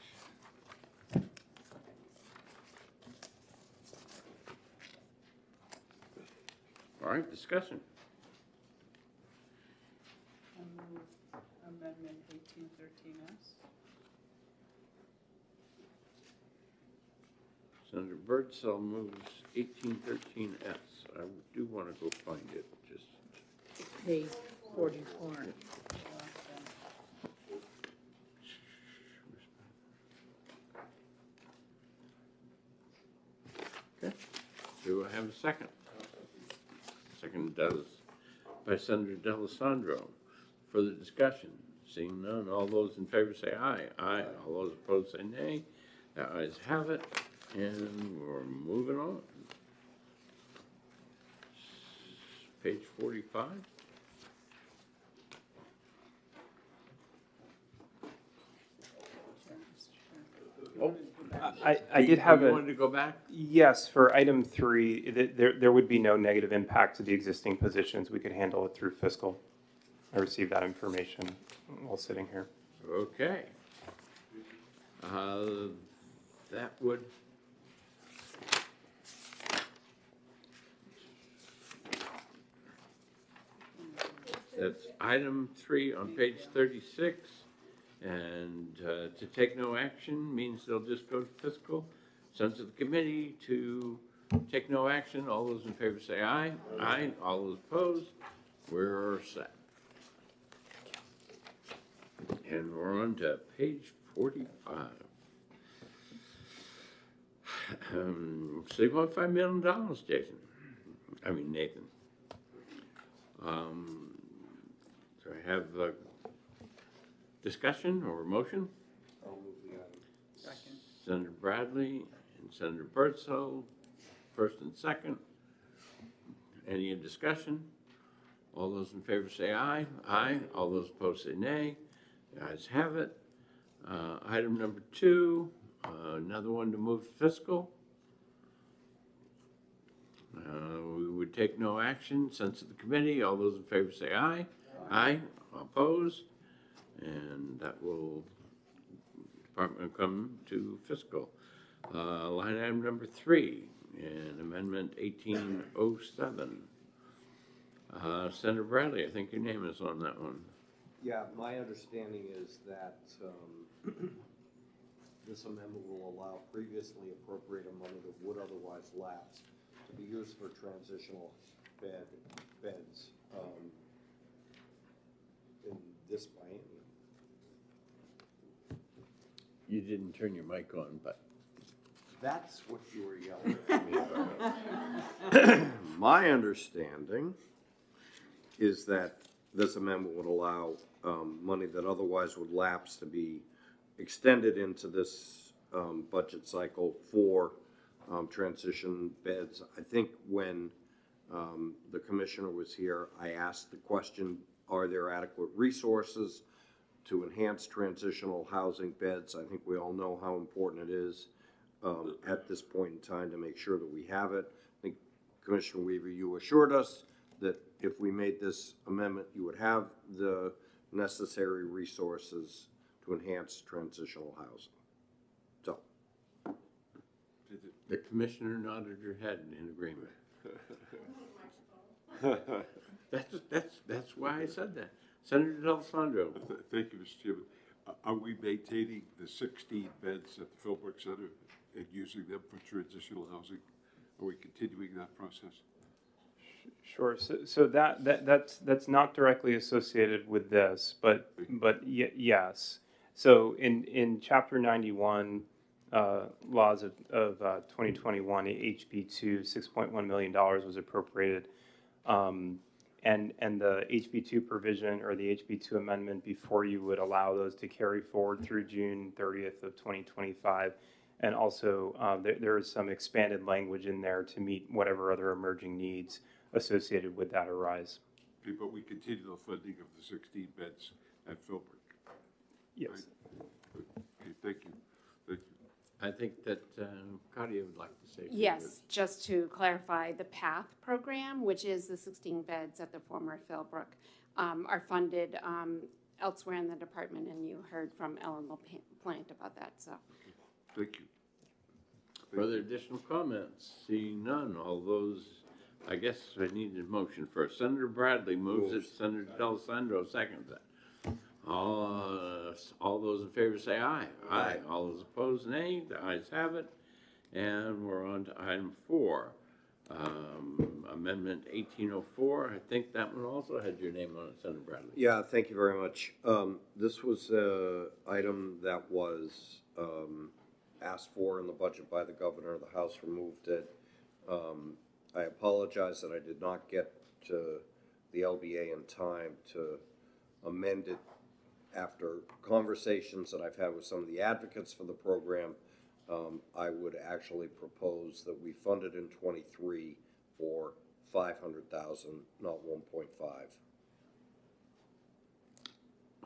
All right, discussion. I move amendment 1813S. Senator Birdsell moves 1813S. I do want to go find it, just. Page 44. Okay. Do I have a second? Second does by Senator D'Alessandro. Further discussion? Seeing none, all those in favor say aye. Aye. All those opposed say nay. The ayes have it, and we're moving on. Page 45. Oh, I did have You a. wanted to go back? Yes, for item 3, there would be no negative impact to the existing positions. We could handle it through fiscal. I received that information while sitting here. Okay. That would. That's item 3 on page 36. And to take no action means they'll just go to fiscal. Sense of the committee to take no action. All those in favor say aye. Aye. All those opposed, we're set. And we're on to page 45. $3.5 million, Jason. I mean, Nathan. Do I have a discussion or motion? I'll move the item. Second. Senator Bradley and Senator Birdsell, first and second. Any discussion? All those in favor say aye. Aye. All those opposed say nay. The ayes have it. Item number 2, another one to move fiscal. We would take no action. Sense of the committee. All those in favor say aye. Aye. Opposed. And that will, department come to fiscal. Line item number 3, and amendment 1807. Senator Bradley, I think your name is on that one. Yeah, my understanding is that this amendment will allow previously appropriated money that would otherwise lapse to be used for transitional beds in this biennium. You didn't turn your mic on, but. That's what you were yelling at me about. My understanding is that this amendment would allow money that otherwise would lapse to be extended into this budget cycle for transition beds. I think when the commissioner was here, I asked the question, are there adequate resources to enhance transitional housing beds? I think we all know how important it is at this point in time to make sure that we have it. I think, Commissioner Weaver, you assured us that if we made this amendment, you would have the necessary resources to enhance transitional housing. So. The commissioner nodded her head in agreement. That's why I said that. Senator D'Alessandro. Thank you, Mr. Chairman. Are we maintaining the 16 beds at the Philbrook Center and using them for transitional housing? Are we continuing that process? Sure, so that's not directly associated with this, but yes. So in chapter 91, laws of 2021, HB2, $6.1 million was appropriated. And the HB2 provision or the HB2 amendment before you would allow those to carry forward through June 30th of 2025. And also, there is some expanded language in there to meet whatever other emerging needs associated with that arise. Okay, but we continue the funding of the 16 beds at Philbrook. Yes. Okay, thank you. Thank you. I think that Claudia would like to say. a few Yes, words. just to clarify, the PATH program, which is the 16 beds at the former Philbrook, are funded elsewhere in the department, and you heard from Ellen LaPlante about that, so. Thank you. Further additional comments? Seeing none, all those, I guess I need a motion first. Senator Bradley moves it, Senator D'Alessandro seconds it. All those in favor say aye. Aye. All those opposed, nay. The ayes have it. And we're on to item 4. Amendment 1804. I think that one also had your name on it, Senator Bradley. Yeah, thank you very much. This was an item that was asked for in the budget by the governor. The House removed it. I apologize that I did not get to the LBA in time to amend it. After conversations that I've had with some of the advocates for the program, I would actually propose that we fund it in 23 for 500,000, not 1.5.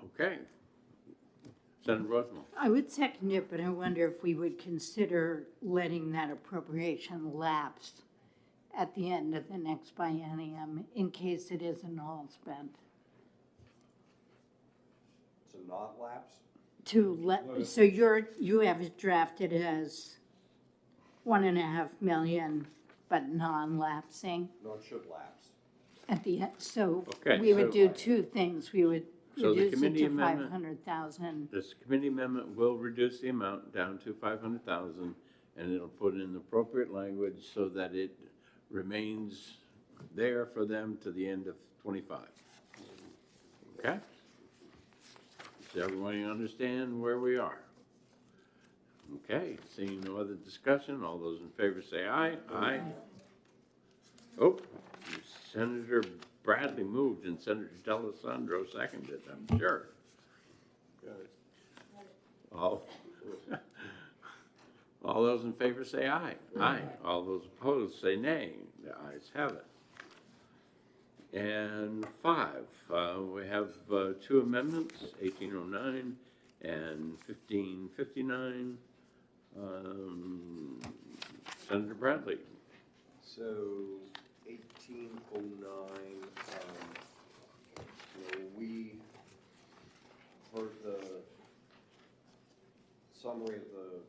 Okay. Senator Rosemont. I would second it, but I wonder if we would consider letting that appropriation lapse at the end of the next biennium in case it isn't all spent. To not lapse? So you have it drafted as 1.5 million, but non-lapsing No, it should lapse. at the end. So Okay, we would so- do two things. We would So the reduce it committee to amendment- 500,000. This committee amendment will reduce the amount down to 500,000, and it'll put in appropriate language so that it remains there for them to the end of 25. Okay? Does everyone understand where we are? Okay, seeing no other discussion, all those in favor say aye. Aye. Oh, Senator Bradley moved and Senator D'Alessandro seconded, I'm sure. All those in favor say aye. Aye. All those opposed say nay. The ayes have it. And 5, we have 2 amendments, 1809 and 1559. Senator Bradley. So 1809, we heard the summary of the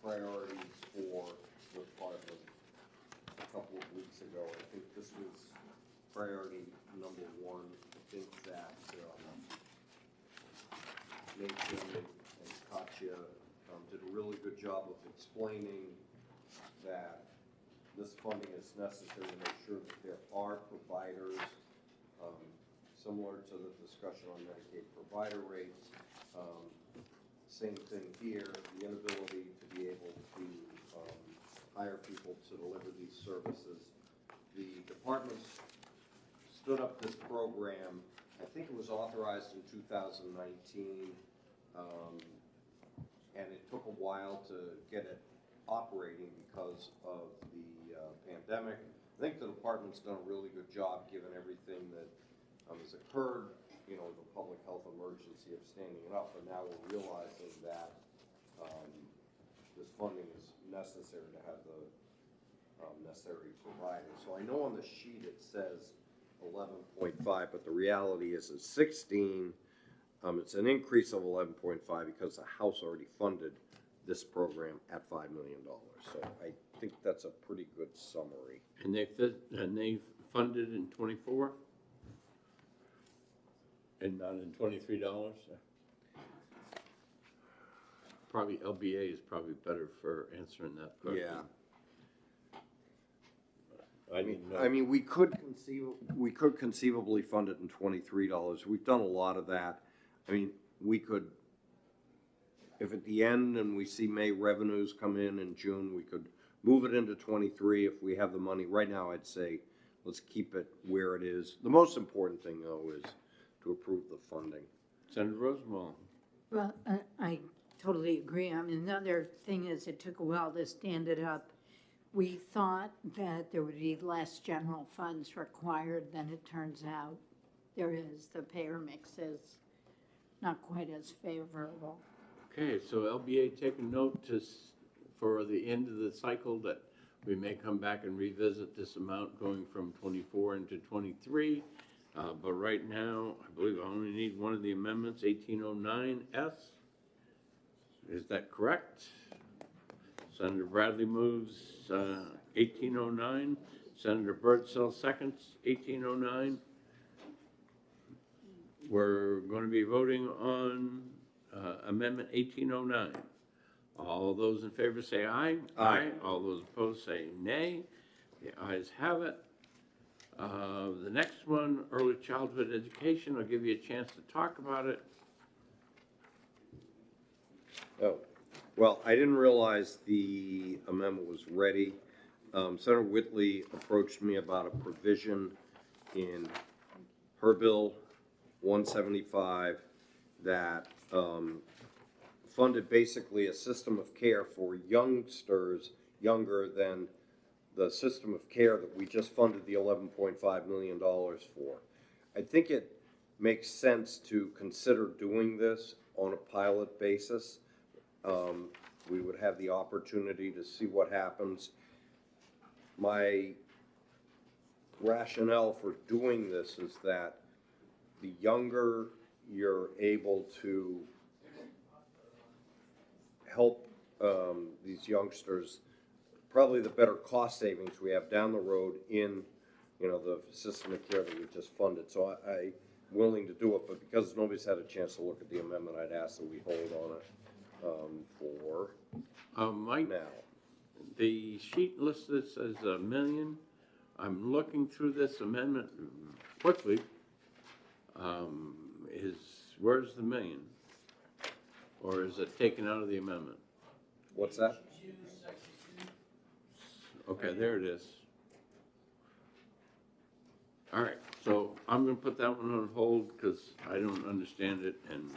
priorities for the department a couple of weeks ago. I think this was priority number 1. I think that Nathan and Katya did a really good job of explaining that this funding is necessary to make sure that there are providers, similar to the discussion on Medicaid provider rates. Same thing here, the inability to be able to hire people to deliver these services. The department stood up this program. I think it was authorized in 2019, and it took a while to get it operating because of the pandemic. I think the department's done a really good job given everything that has occurred, the public health emergency of standing it up, but now we're realizing that this funding is necessary to have the necessary providers. So I know on the sheet it says 11.5, but the reality is it's 16. It's an increase of 11.5 because the House already funded this program at $5 million. So I think that's a pretty good summary. And they funded in 24? And not in $23? Probably LBA is probably better for answering that question. Yeah. I didn't know. I mean, we could conceivably fund it in $23. We've done a lot of that. I mean, we could, if at the end and we see May revenues come in June, we could move it into 23 if we have the money. Right now, I'd say, let's keep it where it is. The most important thing, though, is to approve the funding. Senator Rosenbaum. Well, I totally agree. I mean, another thing is it took a while to stand it up. We thought that there would be less general funds required than it turns out there is. The payer mix is not quite as favorable. Okay, so LBA take a note for the end of the cycle that we may come back and revisit this amount going from 24 into 23. But right now, I believe I only need one of the amendments, 1809S. Is that correct? Senator Bradley moves 1809. Senator Birdsell seconds 1809. We're going to be voting on Amendment 1809. All those in favor say aye. Aye. All those opposed say nay. The ayes have it. The next one, early childhood education, I'll give you a chance to talk about it. Oh, well, I didn't realize the amendment was ready. Senator Whitley approached me about a provision in her bill 175 that funded basically a system of care for youngsters younger than the system of care that we just funded the $11.5 million for. I think it makes sense to consider doing this on a pilot basis. We would have the opportunity to see what happens. My rationale for doing this is that the younger you're able to help these youngsters, probably the better cost savings we have down the road in, the system of care that we just funded. So I'm willing to do it, but because nobody's had a chance to look at the amendment, I'd ask that we hold on it for Mike, now. the sheet lists this as $1 million. I'm looking through this amendment quickly. Where's the $1 million? Or is it taken out of the amendment? What's that? Okay, there it is. All right, so I'm gonna put that one on hold because I don't understand it, and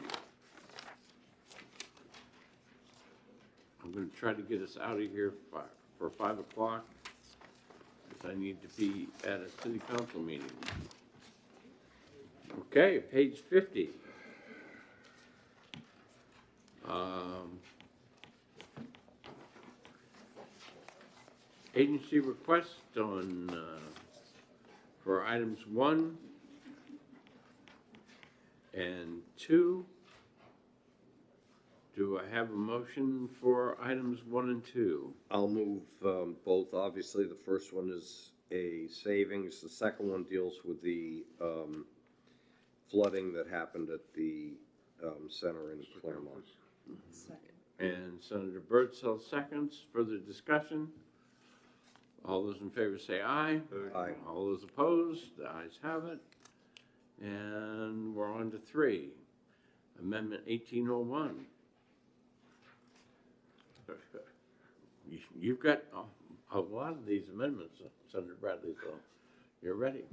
I'm gonna try to get us out of here for 5 o'clock because I need to be at a city council meeting. Okay, page 50. Agency request on, for items 1 and 2. Do I have a motion for items 1 and 2? I'll move both. Obviously, the first one is a savings. The second one deals with the flooding that happened at the center in Claremont. Second. And Senator Birdsell seconds. Further discussion? All those in favor say aye. Aye. All those opposed, the ayes have it. And we're on to 3. Amendment 1801. You've got a lot of these amendments, Senator Bradley, so you're ready.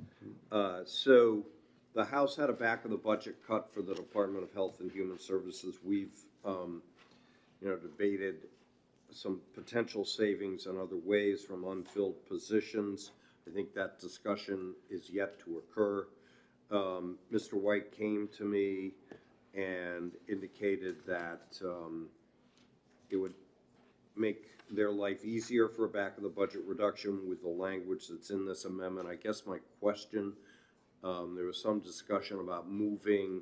So the House had a back of the budget cut for the Department of Health and Human Services. We've, debated some potential savings in other ways from unfilled positions. I think that discussion is yet to occur. Mr. White came to me and indicated that it would make their life easier for a back of the budget reduction with the language that's in this amendment. I guess my question, there was some discussion about moving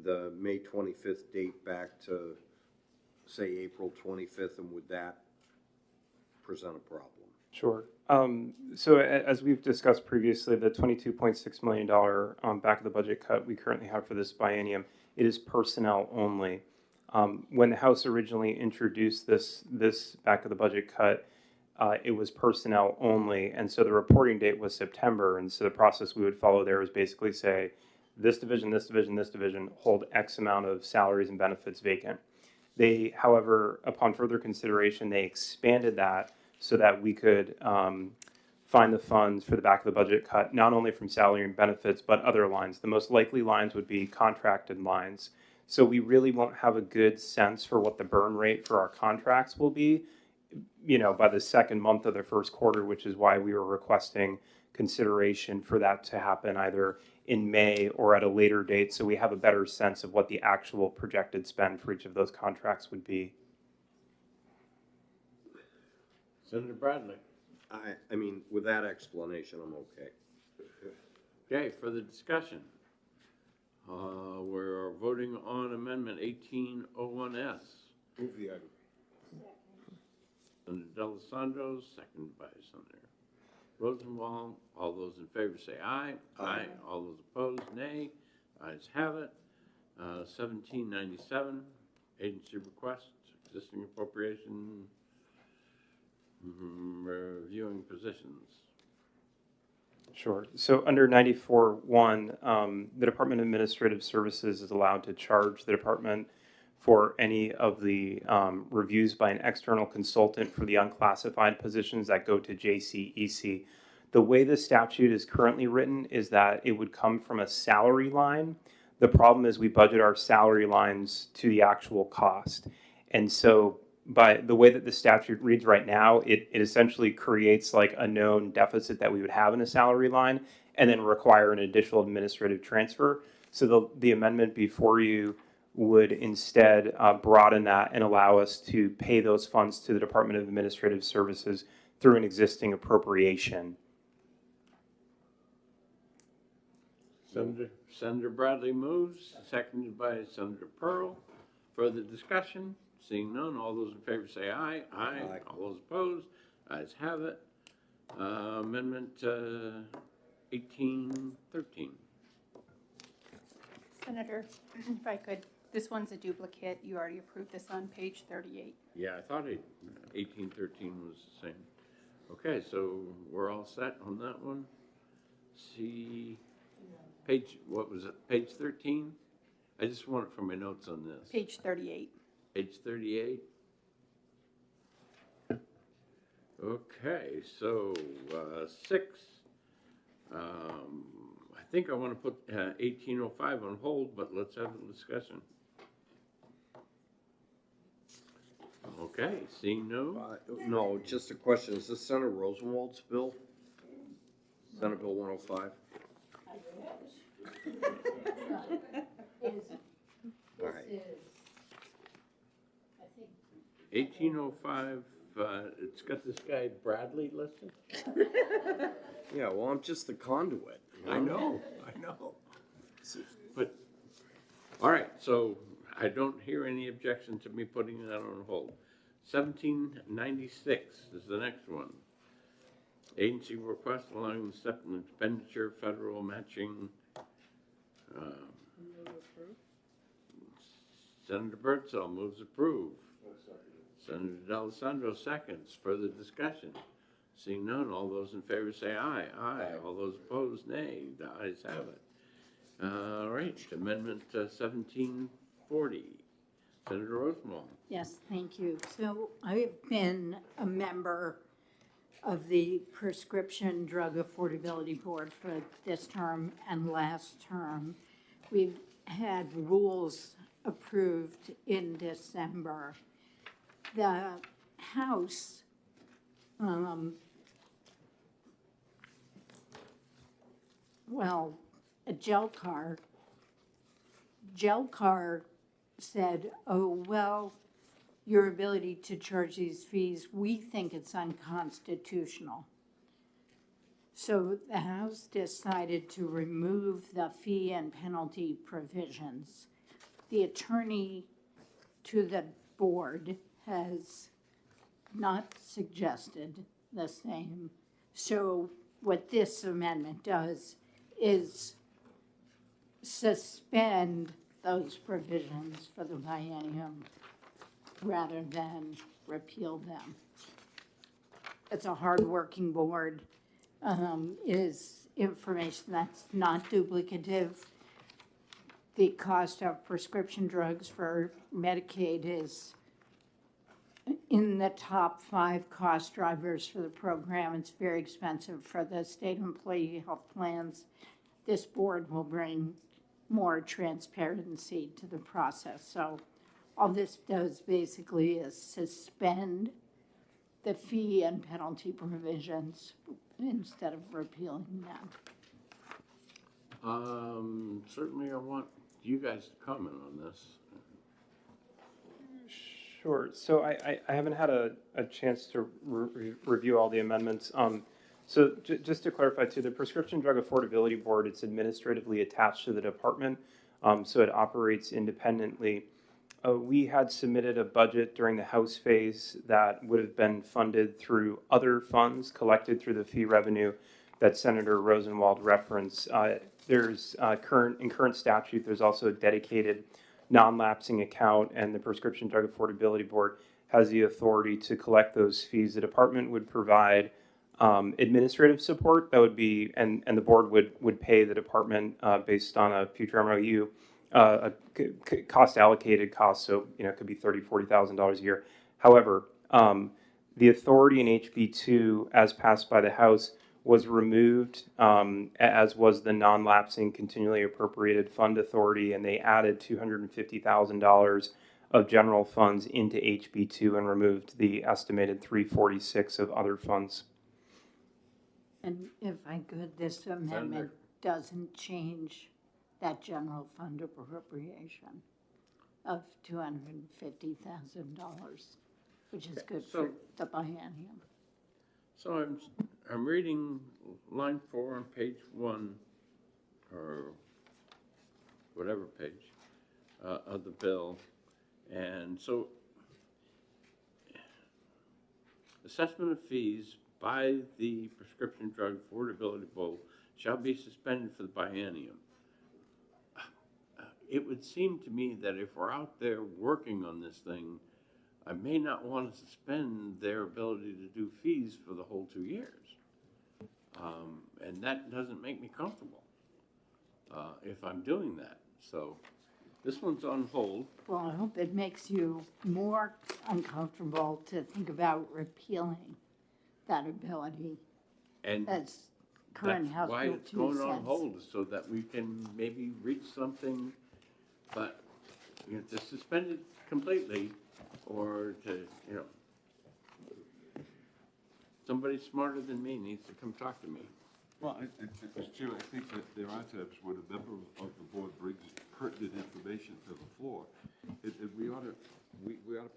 the May 25th date back to, say, April 25th, and would that present a problem? Sure. So as we've discussed previously, the $22.6 million back of the budget cut we currently have for this biennium, it is personnel only. When the House originally introduced this back of the budget cut, it was personnel only, and so the reporting date was September, and so the process we would follow there is basically say, this division, this division, this division hold X amount of salaries and benefits vacant. They, however, upon further consideration, they expanded that so that we could find the funds for the back of the budget cut, not only from salary and benefits, but other lines. The most likely lines would be contracted lines. So we really won't have a good sense for what the burn rate for our contracts will be, by the second month of the first quarter, which is why we were requesting consideration for that to happen either in May or at a later date, so we have a better sense of what the actual projected spend for each of those contracts would be. Senator Bradley. I mean, with that explanation, I'm okay. Okay, further discussion. We're voting on Amendment 1801S. Move the item. Senator D'Alessandro, seconded by Senator Rosenwald. All those in favor say aye. Aye. All those opposed, nay. Ayes have it. 1797, agency request, existing appropriation, reviewing positions. Sure. So under 94.1, the Department of Administrative Services is allowed to charge the department for any of the reviews by an external consultant for the unclassified positions that go to JCEC. The way the statute is currently written is that it would come from a salary line. The problem is we budget our salary lines to the actual cost. And so by the way that the statute reads right now, it essentially creates like a known deficit that we would have in a salary line and then require an additional administrative transfer. So the amendment before you would instead broaden that and allow us to pay those funds to the Department of Administrative Services through an existing appropriation. Senator Bradley moves, seconded by Senator Pearl. Further discussion? Seeing none, all those in favor say aye. Aye. Aye. All those opposed, ayes have it. Amendment 1813. Senator, if I could, this one's a duplicate. You already approved this on page 38. Yeah, I thought 1813 was the same. Okay, so we're all set on that one. See, page, what was it, page 13? I just want it from my notes on this. Page 38. Page 38. Okay, so 6. I think I want to put 1805 on hold, but let's have a discussion. Okay, seeing no. No, just a question. Is this Senator Rosenwald's bill? Senate Bill 105? All right. 1805, it's got this guy Bradley listed? Yeah, well, I'm just the conduit. I know. But, all right, so I don't hear any objection to me putting that on hold. 1796 is the next one. Agency request allowing the step in expenditure federal matching. Senator Birdsall moves approve. Senator D'Alessandro seconds. Further discussion? Seeing none, all those in favor say aye. Aye. All those opposed, nay. The ayes have it. All right, Amendment 1740. Senator Rosenwald. Yes, thank you. So I've been a member of the Prescription Drug Affordability Board for this term and last term. We've had rules approved in December. The House Gelcar said, oh, well, your ability to charge these fees, we think it's unconstitutional. So the House decided to remove the fee and penalty provisions. The attorney to the board has not suggested the same. So what this amendment does is suspend those provisions for the biennium rather than repeal them. as a hardworking board, is information that's not duplicative. The cost of prescription drugs for Medicaid is in the top 5 cost drivers for the program. It's very expensive for the state employee health plans. This board will bring more transparency to the process. So all this does basically is suspend the fee and penalty provisions instead of repealing them. Certainly I want you guys to comment on this. Sure. So I haven't had a chance to review all the amendments. So just to clarify too, the Prescription Drug Affordability Board, it's administratively attached to the department, so it operates independently. We had submitted a budget during the House phase that would have been funded through other funds collected through the fee revenue that Senator Rosenwald referenced. There's in current statute, there's also a dedicated non-lapsing account, and the Prescription Drug Affordability Board has the authority to collect those fees. The department would provide administrative support that would be, and the board would pay the department based on a future MOU, cost allocated cost, so it could be $30,000, $40,000 a year. However, the authority in HB2 as passed by the House was removed, as was the non-lapsing continually appropriated fund authority, and they added $250,000 of general funds into HB2 and removed the estimated $346 of other funds. And if I could, this amendment doesn't change that general fund appropriation of $250,000, which is good for the biennium. So I'm reading line 4 on page 1, or whatever page, of the bill. And so assessment of fees by the Prescription Drug Affordability Board shall be suspended for the biennium. It would seem to me that if we're out there working on this thing, I may not want to suspend their ability to do fees for the whole 2 years. And that doesn't make me comfortable if I'm doing that. So this one's on hold. Well, I hope it makes you more uncomfortable to think about repealing that ability. And as current House that's why Bill it's going 2 on says. hold, so that we can maybe reach something, but to suspend it completely, or to, somebody smarter than me needs to come talk to me. Well, Mr. Chairman, I think that there are times when a member of the board brings pertinent information to the floor, and we ought to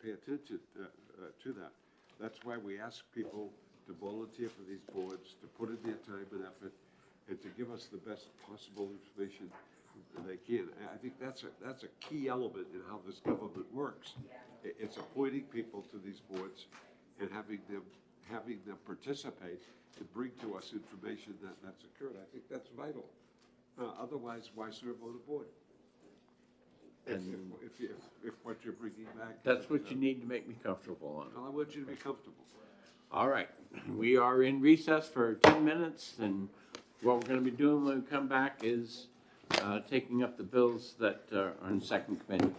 pay attention to that. That's why we ask people to volunteer for these boards, to put in their time and effort, and to give us the best possible information they can. I think that's a key element in how this government works. It's appointing people to these boards and having them participate to bring to us information that's occurred. I think that's vital. Otherwise, why serve on a board? And If what you're bringing back. that's what you need to make me comfortable on. Well, I want you to be comfortable. All right, we are in recess for 10 minutes, and what we're going to be doing when we come back is taking up the bills that are on second committee.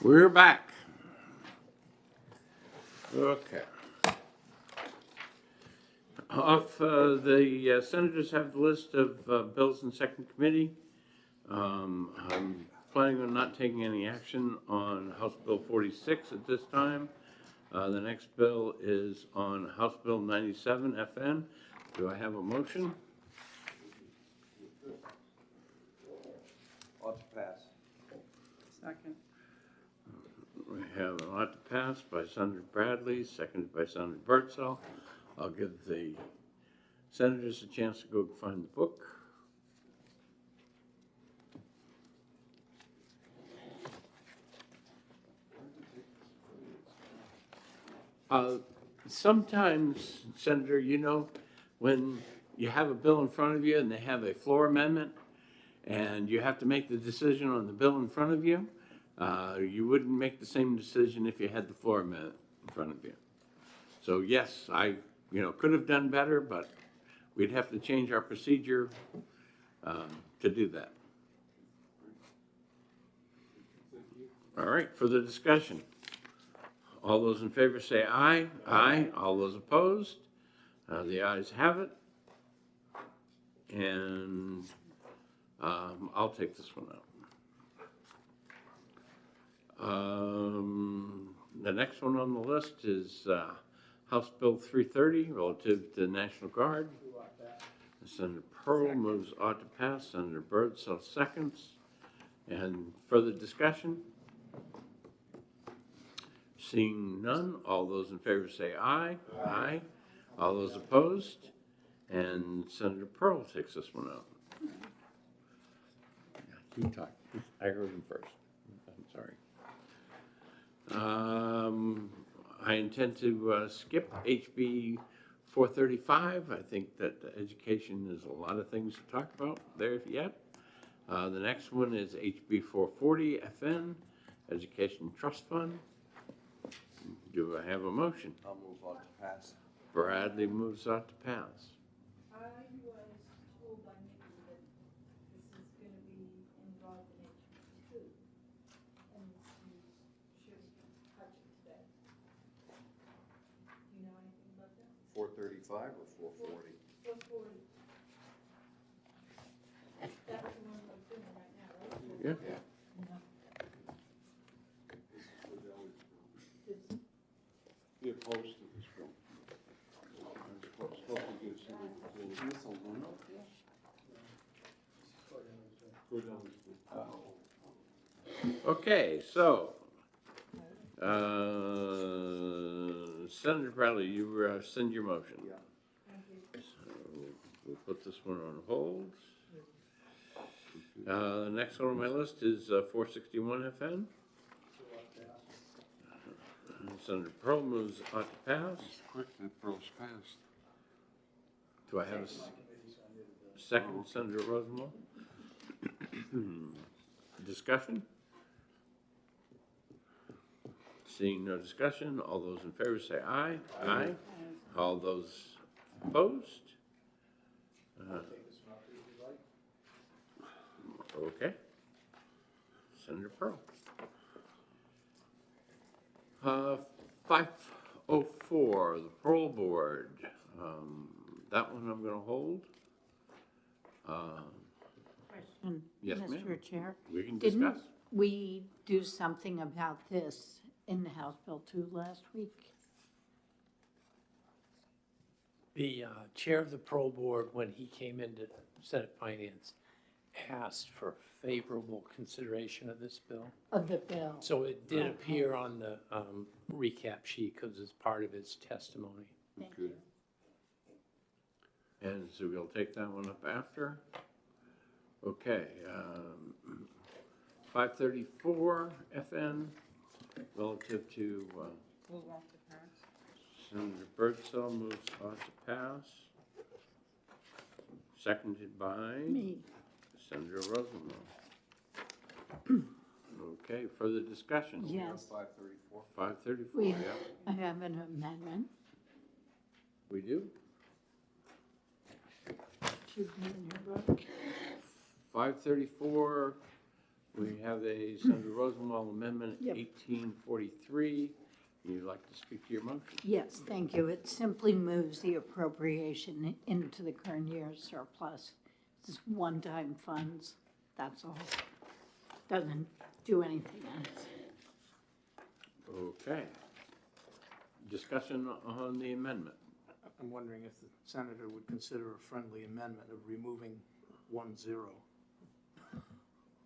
We're back. Okay. The senators have the list of bills in second committee. I'm planning on not taking any action on House Bill 46 at this time. The next bill is on House Bill 97 FN. Do I have a motion? Ought to pass. Second. We have an ought to pass by Senator Bradley, seconded by Senator Birdsall. I'll give the senators a chance to go find the book. Sometimes, Senator, you know, when you have a bill in front of you and they have a floor amendment and you have to make the decision on the bill in front of you, you wouldn't make the same decision if you had the floor amendment in front of you. So yes, I, could have done better, but we'd have to change our procedure to do that. All right, further discussion. All those in favor say aye. Aye. All those opposed? The ayes have it. And I'll take this one out. The next one on the list is House Bill 330 relative to the National Guard. Senator Pearl moves ought to pass. Senator Birdsall seconds. And further discussion? Seeing none, all those in favor say aye. Aye. All those opposed? And Senator Pearl takes this one out. Keep talking. I heard him first. I'm sorry. I intend to skip HB 435. I think that education is a lot of things to talk about there yet. The next one is HB 440 FN, Education Trust Fund. Do I have a motion? I'll move on to pass. Bradley moves on to pass. I was told by Nikki that this is gonna be involved in HB 2, and you shouldn't touch it today. Do you know anything about that? 435 or 440? 440. That's the one we're doing right now, right? Yeah. Be opposed to this bill. I'm supposed to get something to go down this bill. Okay, so Senator Bradley, you rescind your motion. Yeah. So we'll put this one on hold. The next one on my list is 461 FN. Senator Pearl moves ought to pass. Quick, that bill's passed. Do I have a second, Senator Rosenwald? Discussion? Seeing no discussion, all those in favor say aye. Aye. All those opposed? Okay. Senator Pearl. 504, the parole board. That one I'm going to hold. Question, Yes, ma'am. Mr. Chair. We can Didn't discuss. we do something about this in the House Bill 2 last week? The chair of the parole board, when he came into Senate Finance, asked for favorable consideration of this bill. Of the bill? So it did appear on the recap sheet because it's part of his testimony. Thank you. And so we'll take that one up after. Okay. 534 FN relative to Move on to pass. Senator Birdsall moves ought to pass. Seconded by Me. Senator Rosenwald. Okay, further discussion? Yes. 534. 534, We, yeah. I have an amendment. We do? Should be in your book. 534 We have a Senator Rosenwald Amendment Yep. 1843. You'd like to speak to your motion? Yes, thank you. It simply moves the appropriation into the current year's surplus. It's one-time funds, that's all. Doesn't do anything else. Okay. Discussion on the amendment. I'm wondering if the senator would consider a friendly amendment of removing 10,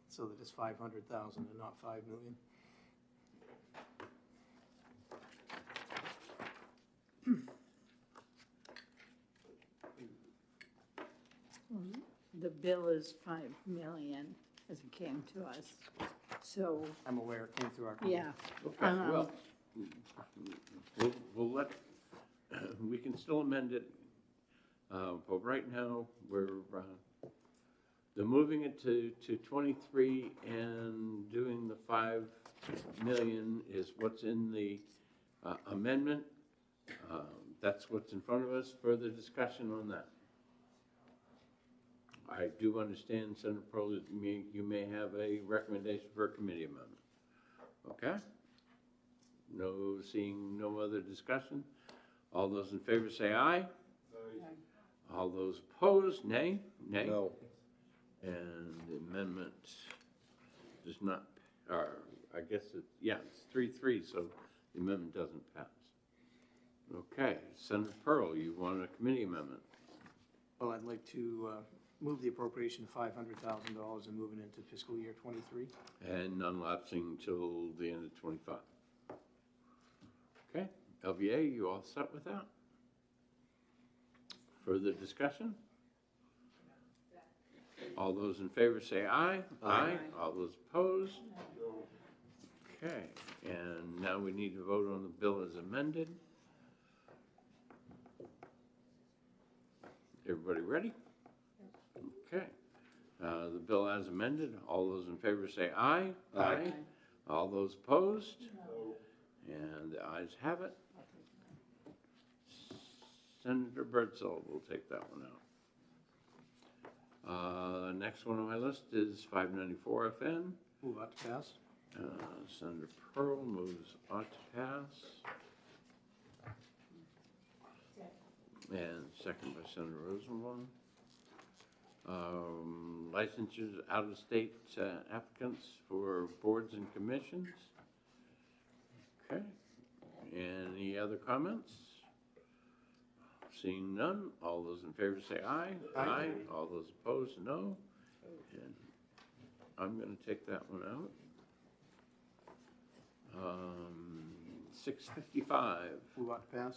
so that it's 500,000 and not 5 million. The bill is 5 million as it came to us, so, I'm aware it came through our committee. yeah. Okay, well, we'll let, we can still amend it, but right now, we're, they're moving it to 23 and doing the 5 million is what's in the amendment. That's what's in front of us. Further discussion on that? I do understand, Senator Pearl, that you may have a recommendation for a committee amendment. Okay? Seeing no other discussion. All those in favor say aye. Aye. All those opposed, nay? Nay? No. And the amendment does not, or I guess it's 3-3, so the amendment doesn't pass. Okay, Senator Pearl, you want a committee amendment? Well, I'd like to move the appropriation of $500,000 and move it into fiscal year '23. And non-lapsing till the end of 25. Okay, LVA, you all set with that? Further discussion? All those in favor say aye. Aye. All those opposed? Okay, and now we need to vote on the bill as amended. Everybody ready? Okay. The bill as amended, all those in favor say aye. Aye. All those opposed? No. And the ayes have it. Senator Birdsall will take that one out. Next one on my list is 594 FN. Move out to pass. Senator Pearl moves ought to pass. And second by Senator Rosenbaum. Licensures out-of-state applicants for boards and commissions. Okay. Any other comments? Seeing none, all those in favor say aye. Aye. All those opposed, no. And I'm going to take that one out. 655. Move out to pass.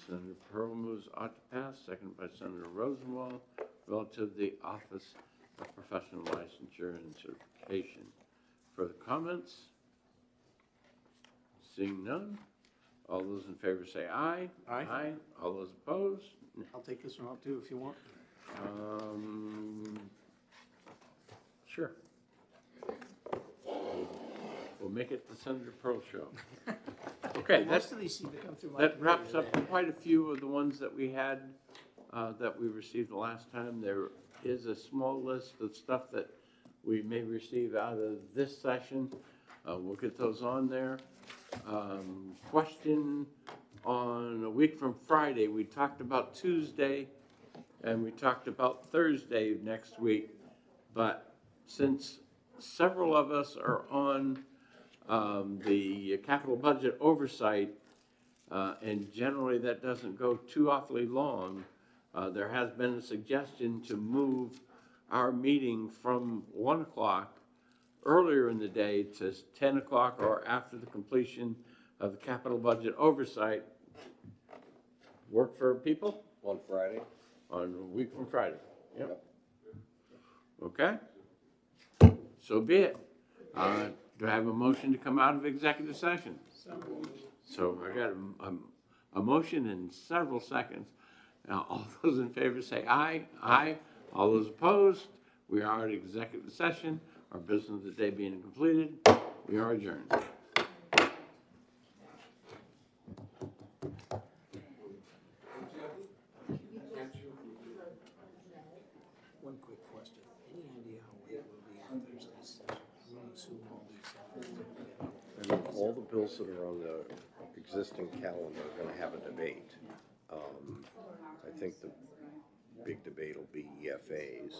Senator Pearl moves ought to pass, seconded by Senator Rosenwald, relative to the Office of Professional Licensure and Certification. Further comments? Seeing none, all those in favor say aye. Aye. Aye. All those opposed? I'll take this one out too if you want. Sure. We'll make it the Senator Pearl show. Okay, Most of these seem to come through my that committee wraps up today. quite a few of the ones that we had, that we received the last time. There is a small list of stuff that we may receive out of this session. We'll get those on there. Question on a week from Friday. We talked about Tuesday and we talked about Thursday next week. But since several of us are on the capital budget oversight, and generally that doesn't go too awfully long, there has been a suggestion to move our meeting from 1 o'clock earlier in the day to 10 o'clock or after the completion of the capital budget oversight. Work for people? On Friday? On a week from Friday. Yep. Okay? So be it. Do I have a motion to come out of executive session? So I got a motion in several seconds. Now, all those in favor say aye. Aye. All those opposed? We are at executive session. Our business of the day being completed. We are adjourned. One quick question. Any idea how late we'll be on Thursday's session? all the bills that are on the existing calendar are gonna have a debate. I think the big debate will be EFAs.